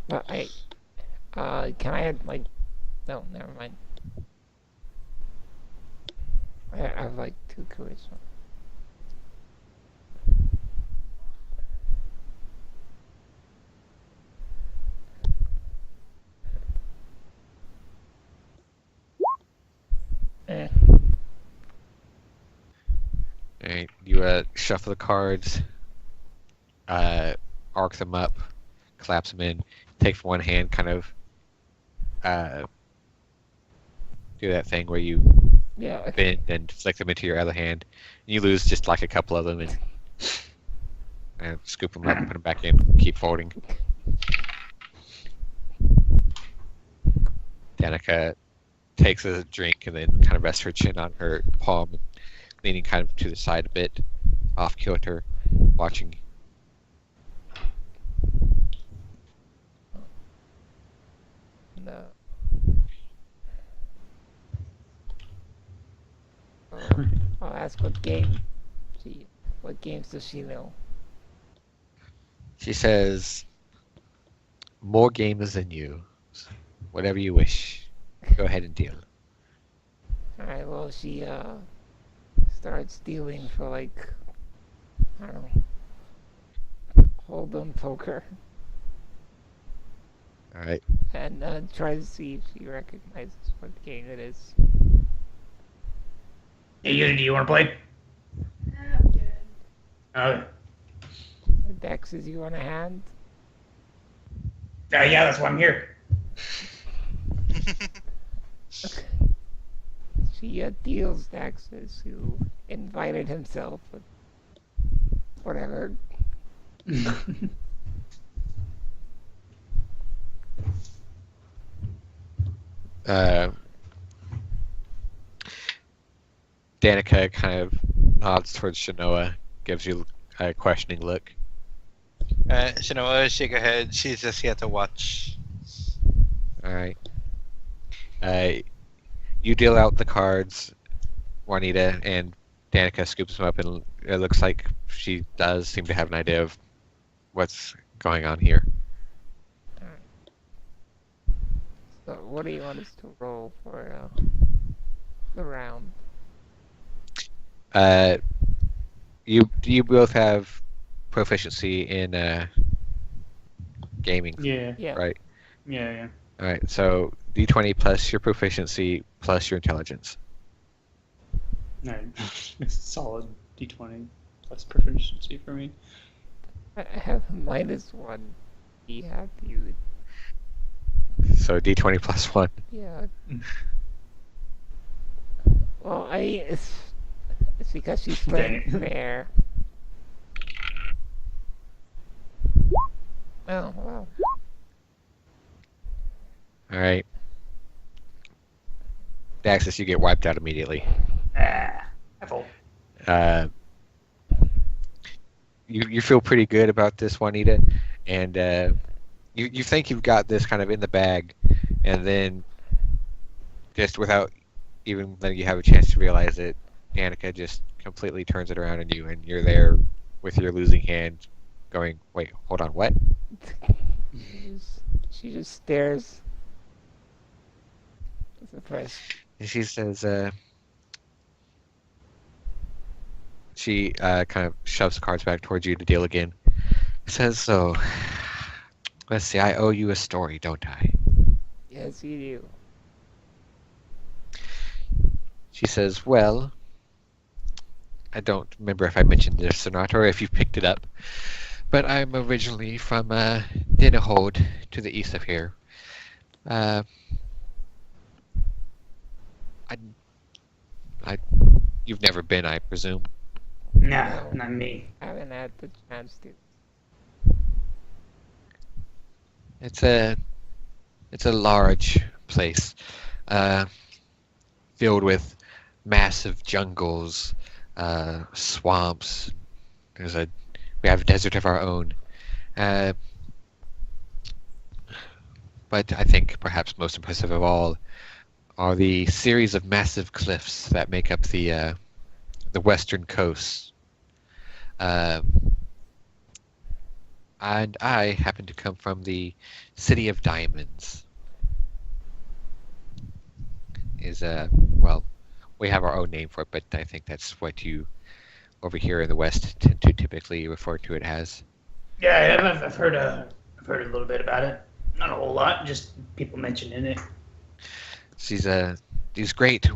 But can I add my? No, never mind. I have like 2 charisma. Eh. Alright, you shuffle the cards, arc them up, collapse them in, take from one hand, kind of do that thing where you Yeah. bend and flick them into your other hand. And you lose just like a couple of them and scoop them up, put them back in, keep folding. Danica takes a drink and then kind of rests her chin on her palm, leaning kind of to the side a bit, off kilter, watching. No. I'll ask what games does she know? She says, "More gamers than you. Whatever you wish. Go ahead and deal." Alright, well, she starts dealing for like, I don't know, hold-on poker, Alright. and tries to see if she recognizes what game it is. Hey, Unity, you want to play? I'm good. Daxus, you want a hand? Yeah, that's why I'm here. She deals Daxus, who invited himself with whatever. Danica kind of nods towards Shanoa, gives you a questioning look. Shanoa, shake her head. She's just here to watch. Alright. You deal out the cards, Juanita, and Danica scoops them up, and it looks like she does seem to have an idea of what's going on here. So, what do you want us to roll for the round? You both have proficiency in gaming, Yeah. Yeah. right? Yeah. Alright, so d20 plus your proficiency plus your intelligence. Alright. Solid D20 plus proficiency for me. I have -1. Be happy with. So d20 plus 1. Yeah. Well, it's because she's playing Dang it. fair. Oh, wow. Alright. Daxus, you get wiped out immediately. I fold. You feel pretty good about this, Juanita, and you think you've got this kind of in the bag, and then just without even letting you have a chance to realize it, Danica just completely turns it around on you, and you're there with your losing hand, going, "Wait, hold on, what?" She just stares. Surprised. And she says, she kind of shoves the cards back towards you to deal again. Says, "So, Let's see, I owe you a story, don't I? Yes, you do. She says, well, I don't remember if I mentioned this or not, or if you picked it up, but I'm originally from Dinnehold to the east of here. Uh, I, you've never been, I presume. No, not me. Haven't had the chance to. It's a large place, filled with massive jungles, swamps. We have a desert of our own. But I think perhaps most impressive of all are the series of massive cliffs that make up the western coast. And I happen to come from the City of Diamonds. Well, we have our own name for it, but I think that's what you over here in the West tend to typically refer to it as. Yeah, I've heard a little bit about it. Not a whole lot, just people mentioning it. These great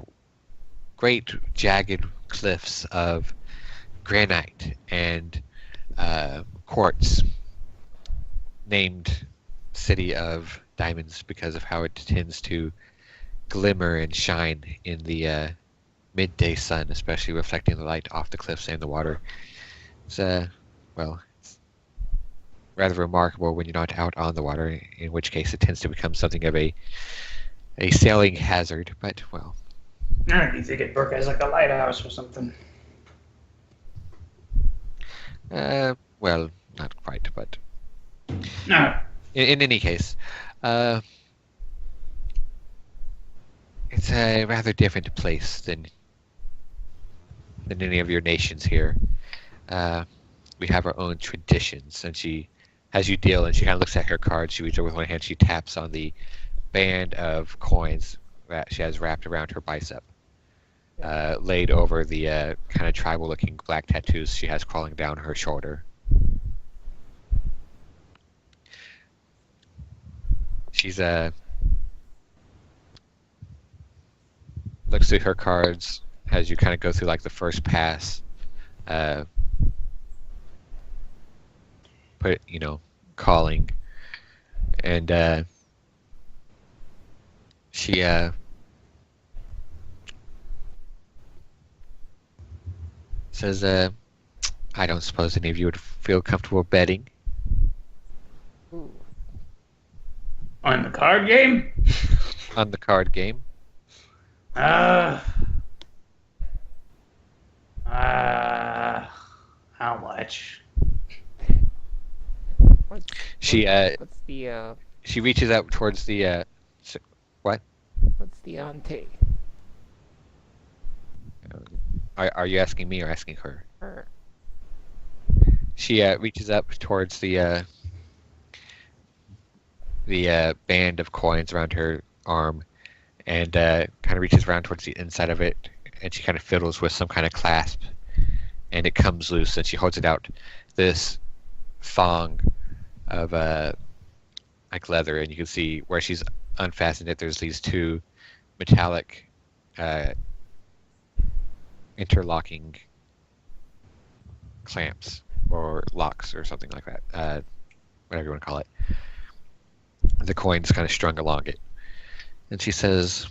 jagged cliffs of granite and quartz, named City of Diamonds because of how it tends to glimmer and shine in the midday sun, especially reflecting the light off the cliffs and the water. It's rather remarkable when you're not out on the water, in which case it tends to become something of a sailing hazard, but well. I don't know, you think it'd work as like a lighthouse or something. Well, not quite, but No. in any case, it's a rather different place than any of your nations here. We have our own traditions, and she has you deal, and she kind of looks at her card. She reaches over with one hand, she taps on the band of coins that she has wrapped around her bicep, laid over the kind of tribal-looking black tattoos she has crawling down her shoulder. She's looks through her cards as you kind of go through like the first pass. Put calling, and she says, I don't suppose any of you would feel comfortable betting. Ooh. On the card game? On the card game. How much? She What's the she reaches out towards the what? what's the ante? Are you asking me or asking her? Her. She reaches up towards the band of coins around her arm, and kind of reaches around towards the inside of it, and she kind of fiddles with some kind of clasp, and it comes loose, and she holds it out. This thong of like leather, and you can see where she's unfastened it. There's these two metallic interlocking clamps or locks or something like that, whatever you want to call it. The coin's kind of strung along it, and she says,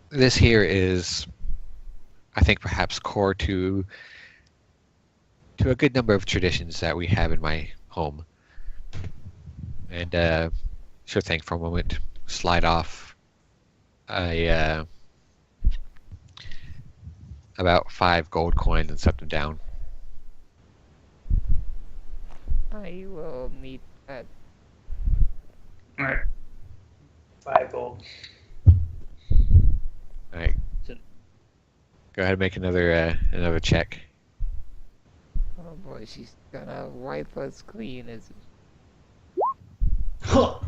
this here is, I think, perhaps core to a good number of traditions that we have in my home. And she'll think for a moment, slide off about 5 gold coins and set them down. I will need that. Alright. 5 gold. Alright. Go ahead and make another check. Oh boy, she's gonna wipe us clean, is it? Huh. Oh,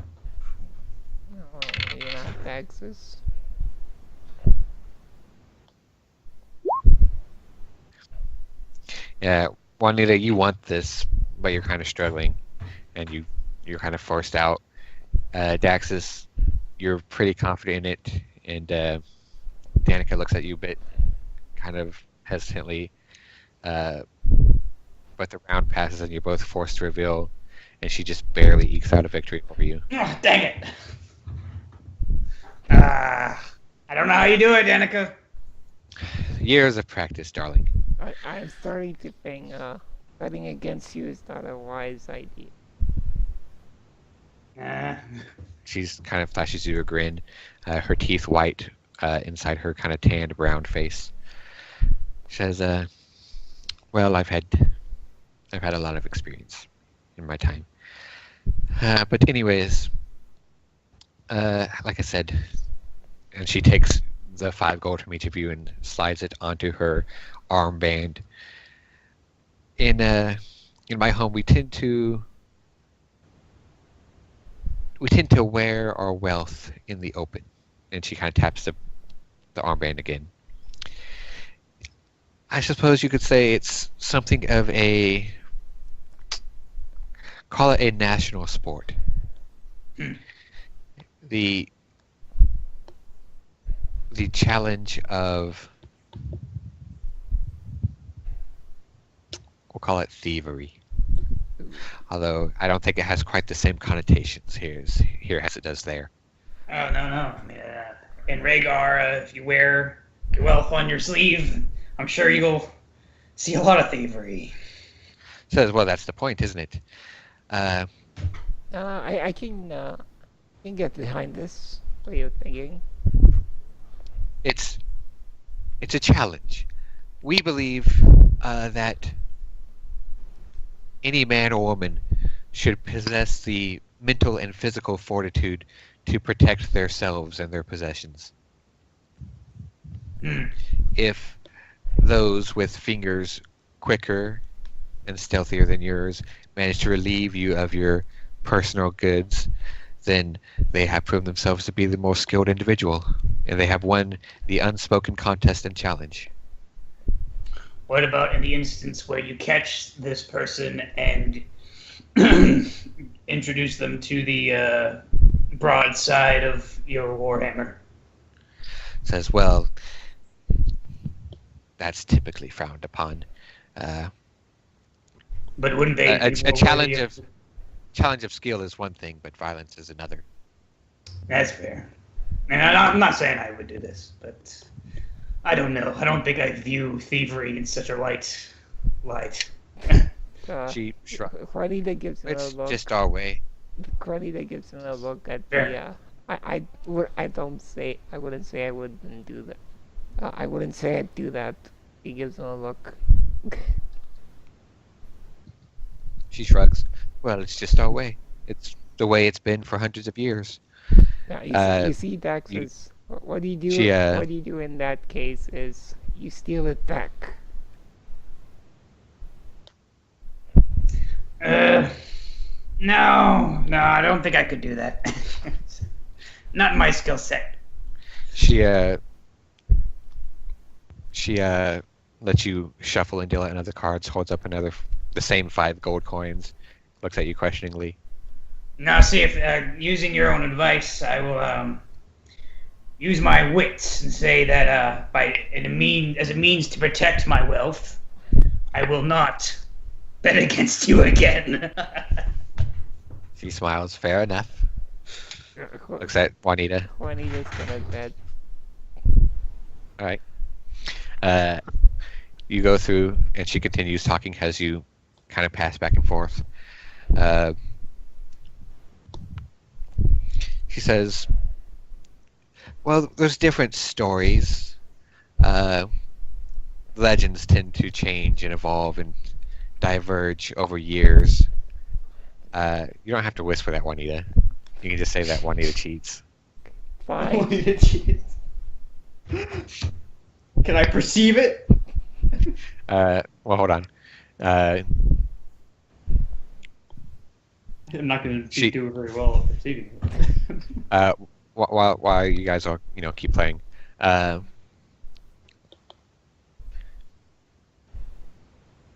you're not Daxus. Yeah, Juanita, you want this but you're kind of struggling, and you're kind of forced out. Daxus, you're pretty confident in it, and Danica looks at you a bit, kind of hesitantly, but the round passes and you're both forced to reveal, and she just barely ekes out a victory over you. Oh, dang it. I don't know how you do it, Danica. Years of practice, darling. I'm starting to think betting against you is not a wise idea. She's kind of flashes you a grin, her teeth white inside her kind of tanned brown face. She says, well, I've had a lot of experience in my time. But anyways, like I said, and she takes the 5 gold from each of you and slides it onto her armband. In my home, we tend to wear our wealth in the open. And she kind of taps the armband again. I suppose you could say it's something of a, call it a national sport. The challenge of, we'll call it thievery. Although I don't think it has quite the same connotations here as it does there. Oh, no. I mean, in Rhaegar, if you wear your wealth on your sleeve, I'm sure you'll see a lot of thievery. Says, well, that's the point, isn't it? I can get behind this way of thinking. It's a challenge. We believe that any man or woman should possess the mental and physical fortitude to protect themselves and their possessions. If those with fingers quicker and stealthier than yours manage to relieve you of your personal goods, then they have proven themselves to be the most skilled individual, and they have won the unspoken contest and challenge. What about in the instance where you catch this person and introduce them to the broadside of your warhammer? Says, well, that's typically frowned upon. But wouldn't they? A challenge of skill is one thing, but violence is another. That's fair. And I'm not saying I would do this, but I don't know. I don't think I view thievery in such a light. She shrugs. Juanita gives him a It's look. just our way. Juanita gives him a look at Fair. I wouldn't say I wouldn't do that. I wouldn't say I'd do that. He gives him a look. She shrugs. Well, it's just our way. It's the way it's been for hundreds of years. Now, you see, Daxus, what do you do? What you do in that case is you steal it back. No, I don't think I could do that. Not in my skill set. She lets you shuffle and deal out another cards, holds up the same 5 gold coins, looks at you questioningly. Now, see if using your own advice, I will use my wits and say that as a means to protect my wealth, I will not bet against you again. She smiles. Fair enough. Looks at Juanita. Juanita's gonna bet. All right. You go through, and she continues talking as you kind of pass back and forth. She says, well, there's different stories. Legends tend to change and evolve and diverge over years. You don't have to whisper that, Juanita. You can just say that Juanita cheats. Fine. Can I perceive it? Well, hold on. I'm not going She- to do it very well at perceiving it. While you guys all keep playing,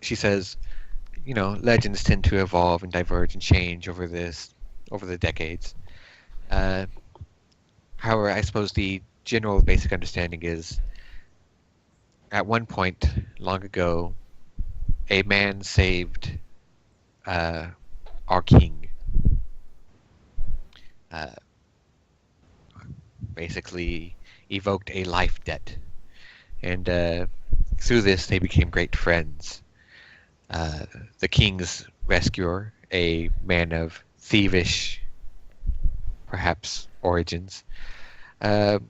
she says, legends tend to evolve and diverge and change over the decades. Uh, However, I suppose the general basic understanding is, at one point long ago, a man saved our king. Uh, Basically, evoked a life debt, and through this they became great friends. The king's rescuer, a man of thievish, perhaps, origins. Well,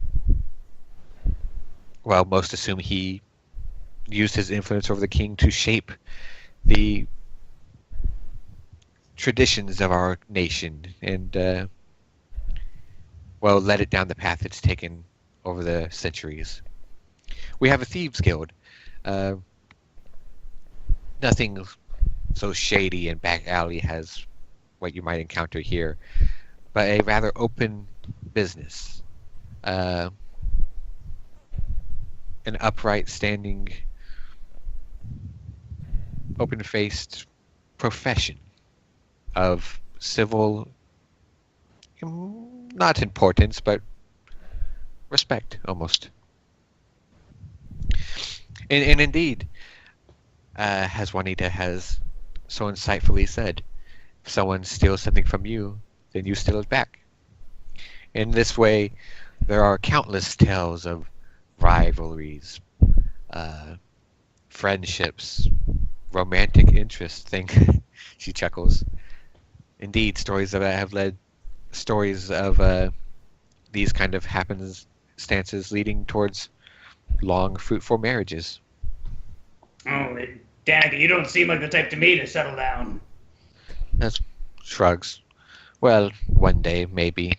most assume he used his influence over the king to shape the traditions of our nation and, well, led it down the path it's taken over the centuries. We have a thieves guild. Nothing so shady and back alley as what you might encounter here, but a rather open business. An upright, standing, open-faced profession of civil, not importance, but respect, almost. And indeed, as Juanita has so insightfully said, if someone steals something from you, then you steal it back. In this way, there are countless tales of rivalries, friendships, romantic interest. She chuckles. Indeed, stories of these kind of happenstances leading towards long, fruitful marriages. Oh, Danica, you don't seem like the type to me to settle down. That's shrugs. Well, one day, maybe.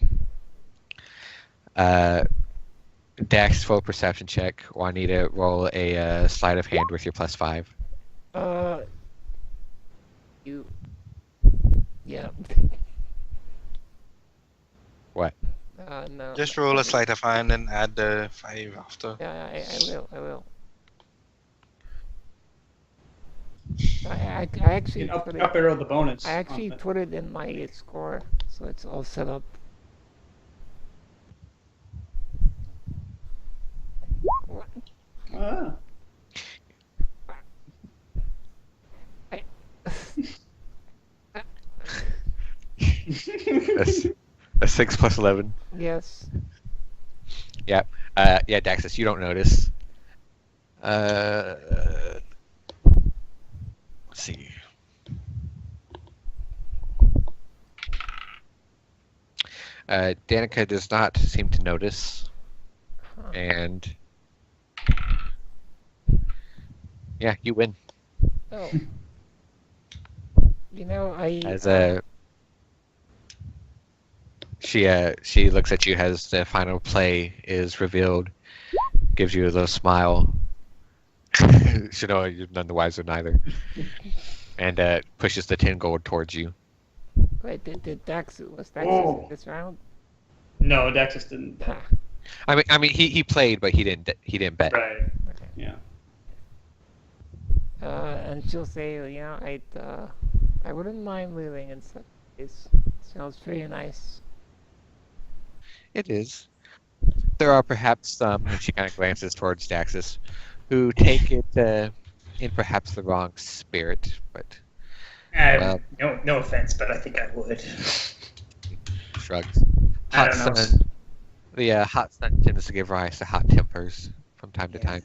Dax, full perception check. Juanita, roll a sleight of hand with your +5. Yeah. What? No. Just roll a sleight of hand and add the 5 after. Yeah, I will. I actually You can put up it. arrow the bonus. I actually put it in my score, so it's all set up. What? Ah. A 6 + 11. Yes. Yeah. Yeah, Daxus, you don't notice. Let's see. Danica does not seem to notice, Huh. and yeah, you win. Oh. I. As she looks at you as the final play is revealed, gives you a little smile. She know you're none the wiser neither, and pushes the 10 gold towards you. Wait, did Daxus was Oh. Daxus this round? No, Daxus didn't. Ha. I mean, he played, but he didn't bet. Right. Okay. Yeah. And she'll say, I wouldn't mind living in such a place. Sounds pretty nice. It is. There are perhaps some, and she kind of glances towards Daxus, who take it in perhaps the wrong spirit, but well. No offense, but I think I would. Shrugs. I Hot don't know. sun. The hot sun tends to give rise to hot tempers from time to time.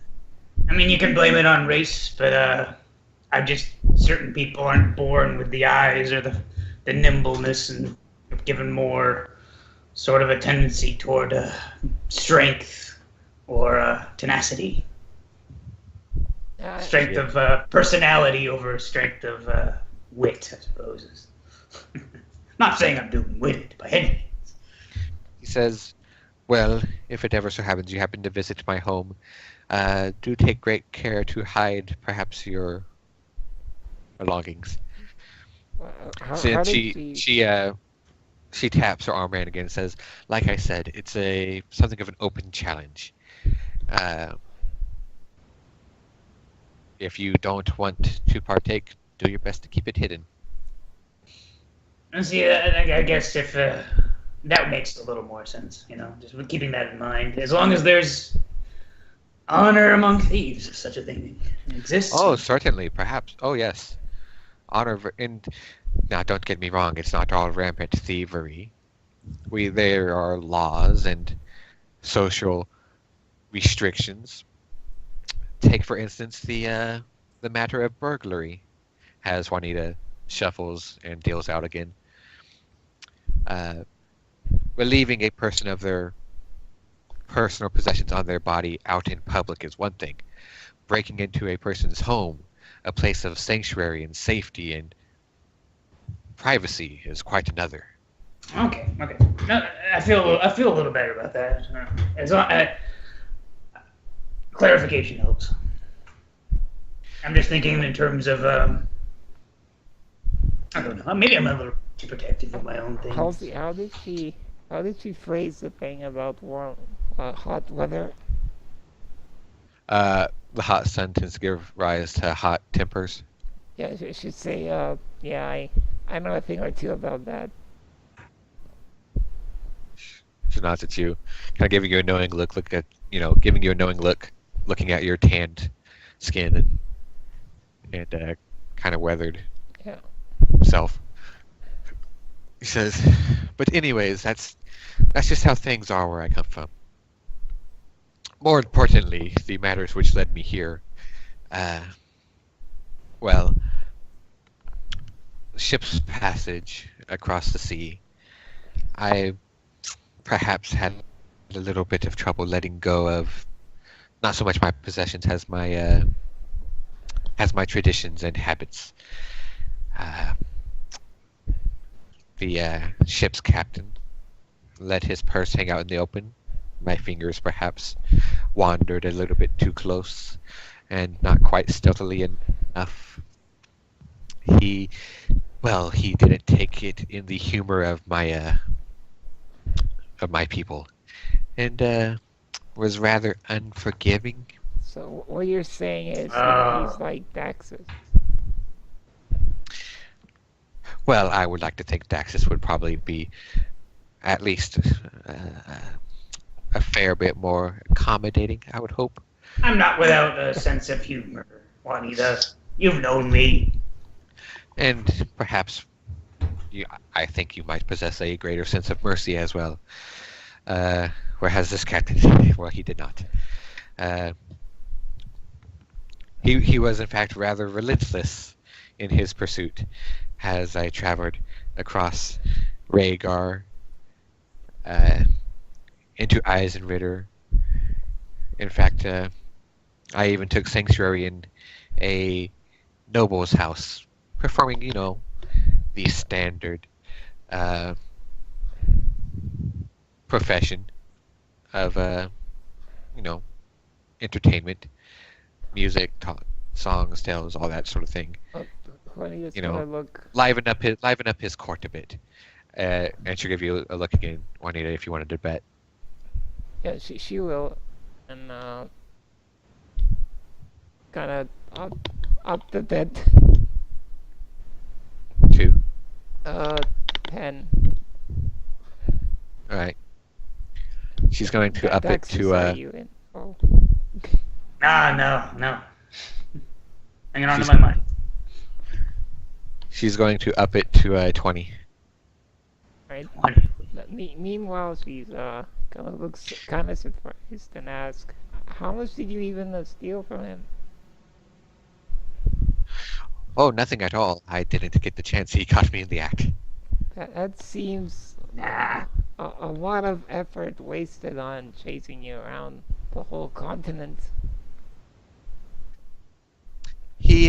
I mean, you can blame it on race, but certain people aren't born with the eyes or the nimbleness and given more sort of a tendency toward strength or tenacity. Strength of personality over strength of wit, I suppose. Not saying I'm doing wit by any means. He says, well, if it ever so happens you happen to visit my home, do take great care to hide perhaps your belongings. How So did she taps her armband again and says, like I said, it's something of an open challenge. If you don't want to partake, do your best to keep it hidden. And see, I guess if that makes a little more sense, just keeping that in mind. As long as there's honor among thieves, if such a thing exists. Oh, certainly, perhaps. Oh, yes. And now, don't get me wrong. It's not all rampant thievery. There are laws and social restrictions. Take, for instance, the matter of burglary, as Juanita shuffles and deals out again. Relieving a person of their personal possessions on their body out in public is one thing. Breaking into a person's home, a place of sanctuary and safety and privacy, is quite another. Okay. No, I feel a little better about that. Clarification helps. I'm just thinking in terms of I don't know. Maybe I'm a little too protective of my own things. How did she phrase the thing about hot weather? The hot sun tends to give rise to hot tempers. Yeah, she should say, yeah, I know a thing or two about that. She nods at you, kind of giving you a knowing look, looking at your tanned skin and kind of weathered self. He says, but anyways, that's just how things are where I come from. More importantly, the matters which led me here, ship's passage across the sea. I perhaps had a little bit of trouble letting go of not so much my possessions as my traditions and habits. The ship's captain let his purse hang out in the open. My fingers perhaps wandered a little bit too close and not quite stealthily enough. He didn't take it in the humor of my people, and was rather unforgiving. So what you're saying is that he's like Daxus. Well, I would like to think Daxus would probably be at least a fair bit more accommodating, I would hope. I'm not without a sense of humor, Juanita. You've known me. And perhaps I think you might possess a greater sense of mercy as well. Whereas this captain, well, he did not. He was in fact rather relentless in his pursuit as I traveled across Rhaegar into Eisenritter. In fact, I even took sanctuary in a noble's house, performing, the standard profession of, entertainment, music, songs, tales, all that sort of thing. Liven up his court a bit. And she'll give you a look again, Juanita, if you wanted to bet. Yeah, she will, and kind of up the bet. 2. 10. All right. She's going to up it to. Oh. No. Hanging on to my mind. She's going to up it to 20. Right. Meanwhile, she's kind of looks kind of surprised and asks, "How much did you even steal from him?" Oh, nothing at all. I didn't get the chance. He caught me in the act. That seems a lot of effort wasted on chasing you around the whole continent. She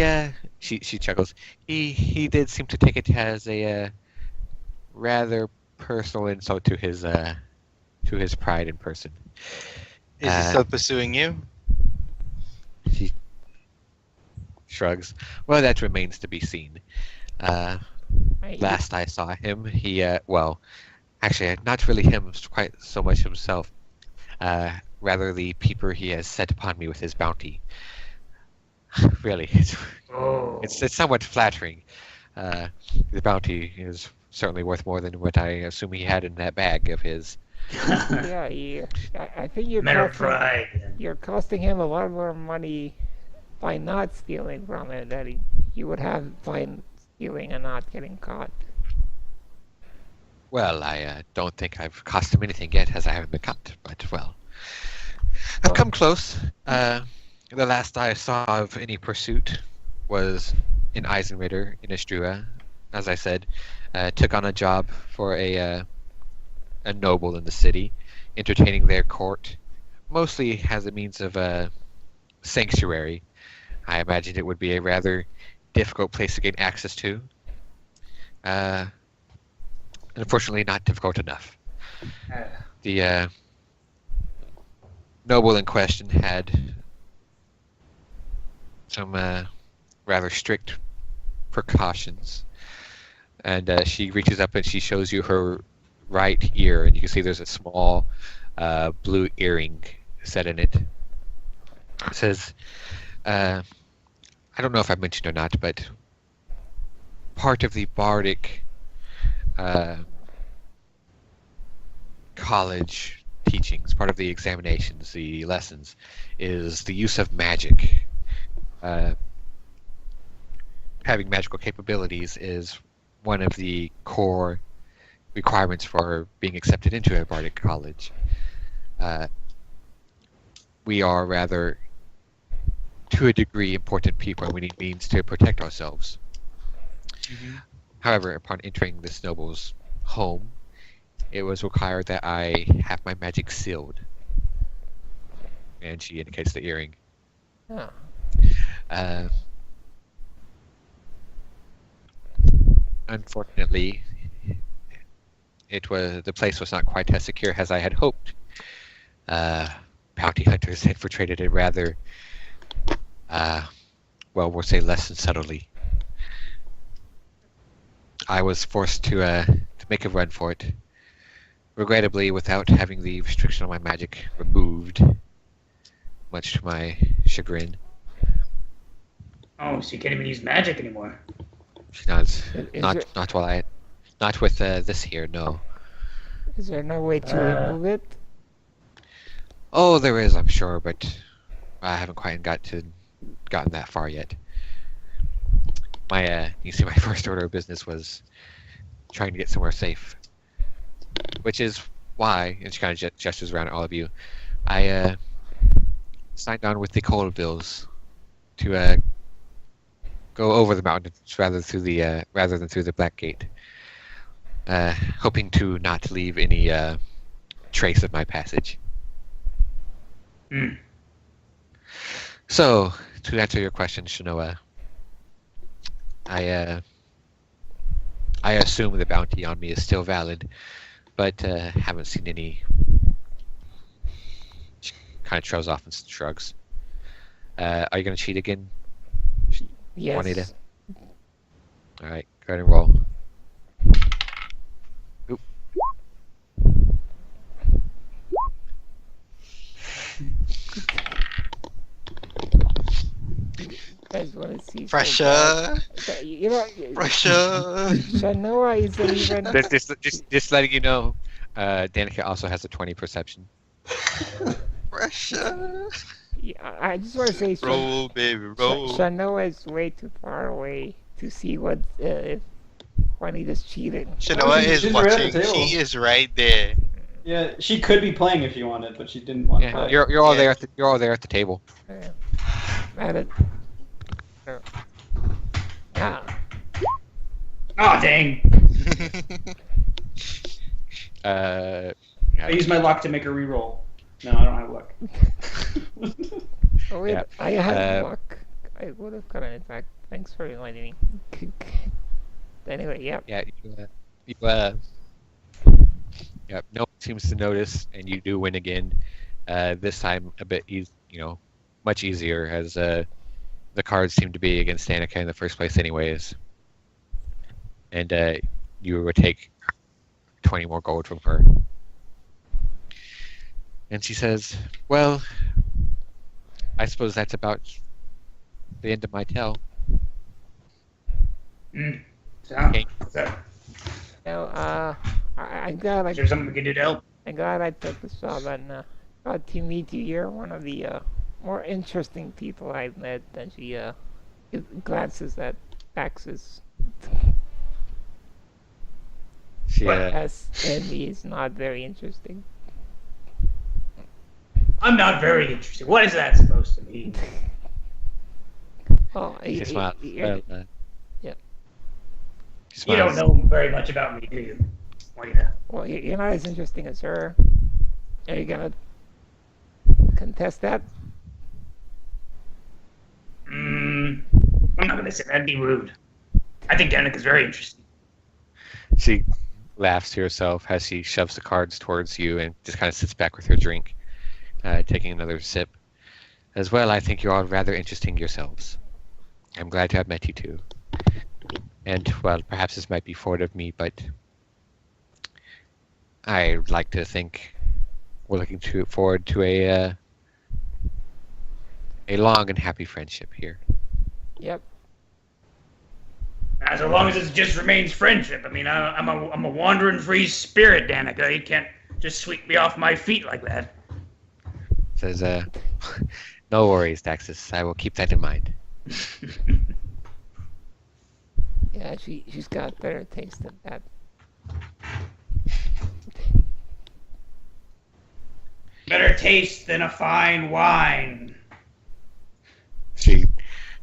chuckles. He did seem to take it as a rather personal insult to his pride in person. Is he still pursuing you? She shrugs. Well, that remains to be seen. Last I saw him, he actually, not really him quite so much himself. Rather the peeper he has set upon me with his bounty. Really, Oh. it's somewhat flattering. The bounty is certainly worth more than what I assume he had in that bag of his. Yeah, I think Matter of pride. you're costing him a lot more money by not stealing from him than you would have by stealing and not getting caught. Well, I don't think I've cost him anything yet, as I haven't been caught. But well, I've come close. The last I saw of any pursuit was in Eisenritter in Estrua. As I said, took on a job for a noble in the city, entertaining their court, mostly as a means of sanctuary. I imagined it would be a rather difficult place to gain access to. Unfortunately, not difficult enough. The noble in question had some rather strict precautions, and she reaches up and she shows you her right ear, and you can see there's a small blue earring set in it. It says, I don't know if I mentioned or not, but part of the bardic college teachings, part of the examinations, the lessons, is the use of magic. Having magical capabilities is one of the core requirements for being accepted into a bardic college. We are rather, to a degree, important people, and we need means to protect ourselves. However, upon entering this noble's home, it was required that I have my magic sealed. And she indicates the earring. Oh. Unfortunately, the place was not quite as secure as I had hoped. Bounty hunters infiltrated it rather, well, we'll say less than subtly. I was forced to make a run for it, regrettably without having the restriction on my magic removed, much to my chagrin. Oh, so you can't even use magic anymore. She nods. Is Not with this here, no. Is there no way to remove it? Oh, there is, I'm sure, but I haven't quite gotten that far yet. You see, my first order of business was trying to get somewhere safe, which is why, and she kind of gestures around at all of you, I signed on with the Colvilles to go over the mountains rather than through the Black Gate, hoping to not leave any trace of my passage. So, to answer your question, Shanoa, I assume the bounty on me is still valid, but haven't seen any. She kind of trails off and shrugs. Are you gonna cheat again, Yes. Juanita? All right, go ahead and roll. Oop. I just want to see. Pressure. You know, Pressure. Shanoa isn't even. Just letting you know, Danica also has a 20 perception. Pressure. Yeah, I just want to say, Roll, baby, roll. Shanoa is way too far away to see what if Juanita's cheating. Shanoa She's is right at watching. the table. She is right there. Yeah, she could be playing if she wanted, but she didn't want to Yeah, play. you're all Yeah. there. You're all there at the table. Yeah. At it. Ah, Oh, dang. Yeah. I used my luck to make a reroll. No, I don't have luck. oh wait, Yeah. I had luck. I would have gotten it back. Thanks for reminding me. Anyway, yeah. Yeah. Yeah. No one seems to notice, and you do win again. This time a bit much easier, as the cards seem to be against Danica in the first place, anyways. And you would take 20 more gold from her. And she says, "Well, I suppose that's about the end of my tale. So, Okay. so, I'm glad is there something we can do to help? I'm glad I took this job and got to meet you. You're one of the more interesting people I've met. And she glances at Daxus. She As Andy is not very interesting. I'm not very interested. What is that supposed to mean? Oh, she smiles. yeah. She You don't smiles. know very much about me, do you? Juanita? Well, you're not as interesting as her. Are you gonna contest that? I'm not gonna say that'd be rude. I think Danica's very interesting. She laughs to herself as she shoves the cards towards you and just kind of sits back with her drink, taking another sip. As well, I think you're all rather interesting yourselves. I'm glad to have met you two. And, well, perhaps this might be forward of me, but I'd like to think we're looking forward to a long and happy friendship here. Yep. As long as it just remains friendship. I mean, I'm a wandering free spirit, Danica. You can't just sweep me off my feet like that. Says, no worries, Daxus. I will keep that in mind. Yeah, she's got better taste than that. Better taste than a fine wine.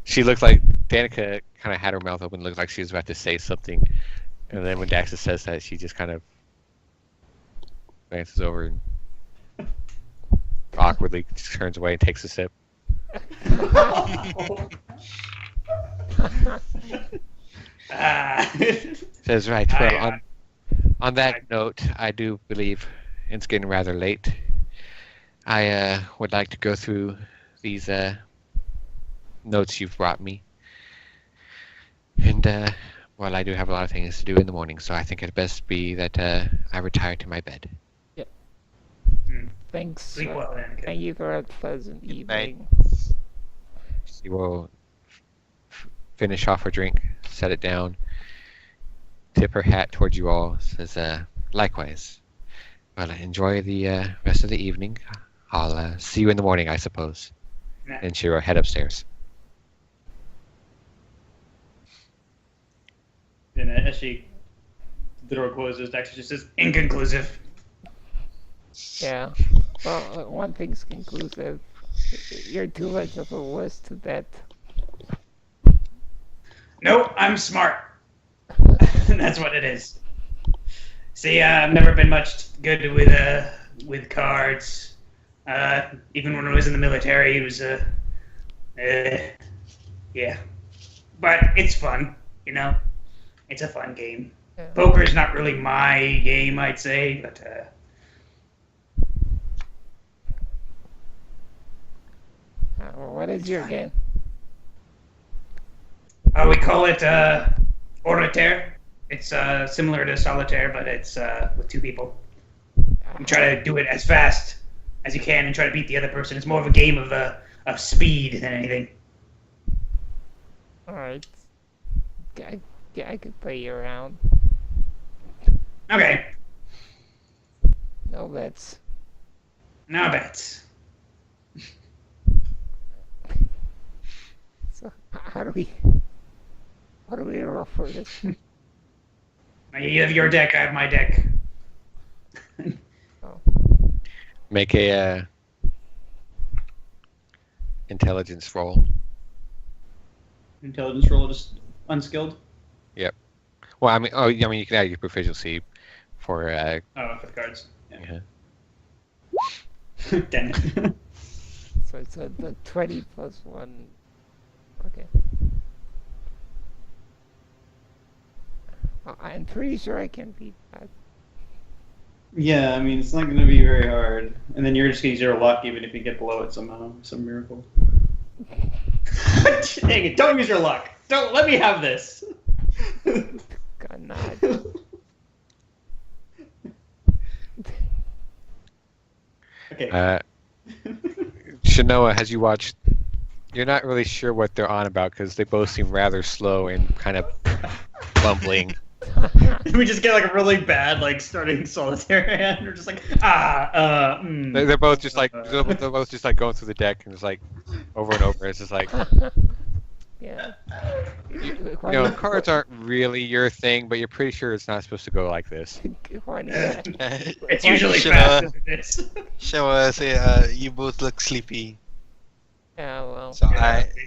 She looked like Danica kind of had her mouth open, looked like she was about to say something, and then when Daxus says that, she just kind of glances over and awkwardly turns away and takes a sip. Says, right, well, on that note, I do believe it's getting rather late. I would like to go through these notes you've brought me. And, well, I do have a lot of things to do in the morning, so I think it'd best be that I retire to my bed. Thanks. Sleep well, Danica. Thank you for a pleasant Good night. evening. She will finish off her drink, set it down, tip her hat towards you all, says, likewise. Well, enjoy the rest of the evening. I'll see you in the morning, I suppose. Nah. And she will head upstairs. And as the door closes, Daxus just says, Inconclusive. Yeah. Well, one thing's conclusive. You're too much of a wuss to bet. Nope, I'm smart. That's what it is. See, I've never been much good with cards. Even when I was in the military, it was yeah. But it's fun, you know. It's a fun game. Yeah. Poker's not really my game, I'd say, but What is your game? we call it Orateur. It's similar to Solitaire, but it's with two people. You try to do it as fast as you can and try to beat the other person. It's more of a game of speed than anything. Alright. I could play you around. Okay, No bets. now bets. So, how do we roll for this? You have your deck, I have my deck. Make a intelligence roll. intelligence roll, just unskilled. Well, I mean, you can add your proficiency for For the cards. Yeah. yeah. Damn it. So it's the 20 plus 1. Okay. I'm pretty sure I can beat that. Yeah, I mean, it's not going to be very hard. And then you're just going to use your luck even if you get below it somehow. Some miracle. Dang it, don't use your luck. Don't let me have this. God, not. Okay. Shanoa, as you watch You're not really sure what they're on about because they both seem rather slow and kind of bumbling. We just get like a really bad like starting solitaire hand. We're just like They're both just like they're both just like going through the deck and it's like over and over. It's just like Yeah. you know, cards aren't really your thing, but you're pretty sure it's not supposed to go like this. It's usually Sure. faster than this. Shawa say, you both look sleepy, Yeah, well.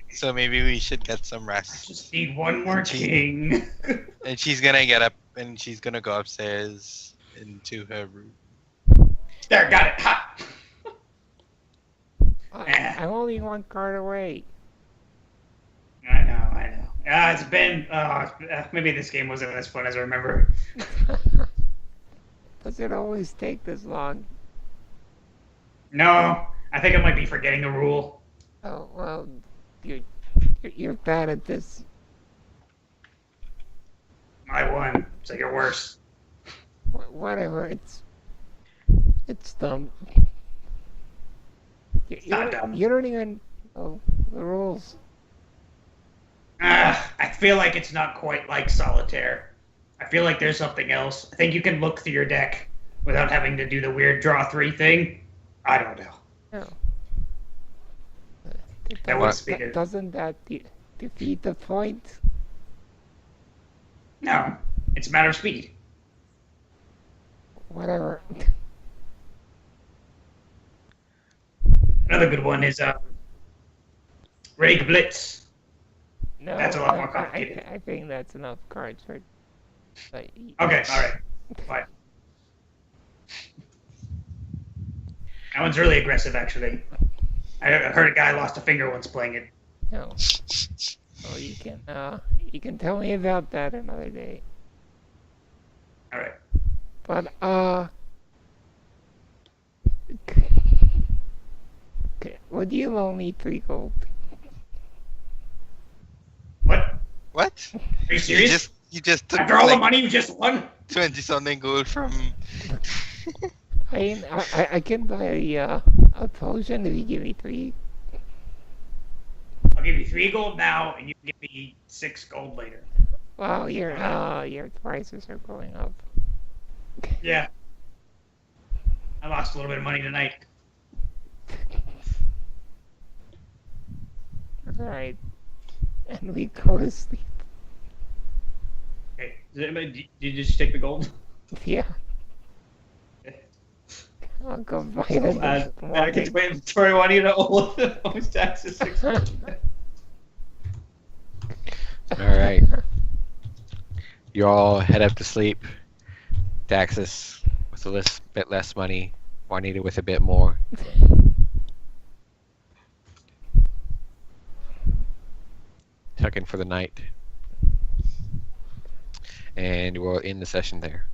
so maybe we should get some rest. Just need one more king. And she's gonna get up and she's gonna go upstairs into her room. There, got it. Ha! I'm only one card away. I know. It's been. Maybe this game wasn't as fun as I remember. Does it always take this long? No, I think I might be forgetting the rule. Oh, well, you're bad at this. I won, so you're worse. Whatever, it's dumb. not dumb. You don't even know the rules. I feel like it's not quite like solitaire. I feel like there's something else. I think you can look through your deck without having to do the weird draw 3 thing. I don't know. No. That would speed it. Doesn't that defeat the point? No, it's a matter of speed. Whatever. Another good one is Rake Blitz. No, That's a lot more complicated. I think that's enough cards for. Okay, all right, fine. That one's really aggressive, actually. I heard a guy lost a finger once playing it. No. Oh, you can tell me about that another day. All right. But okay, would you loan me 3 gold? What? What? Are you serious? You just took After all the like money you just won? 20 something gold from. I mean, I can buy a potion if you give me 3. I'll give you 3 gold now, and you can give me 6 gold later. Well, your prices are going up. Yeah. I lost a little bit of money tonight. Alright. And we go to sleep. Okay. Did you just take the gold? Yeah. I'll go buy it. I can wait for Juanita always taxes 6 gold. Alright. You all head up to sleep. Daxus with a bit less money. Juanita with a bit more. Tuck in for the night. And we'll end the session there.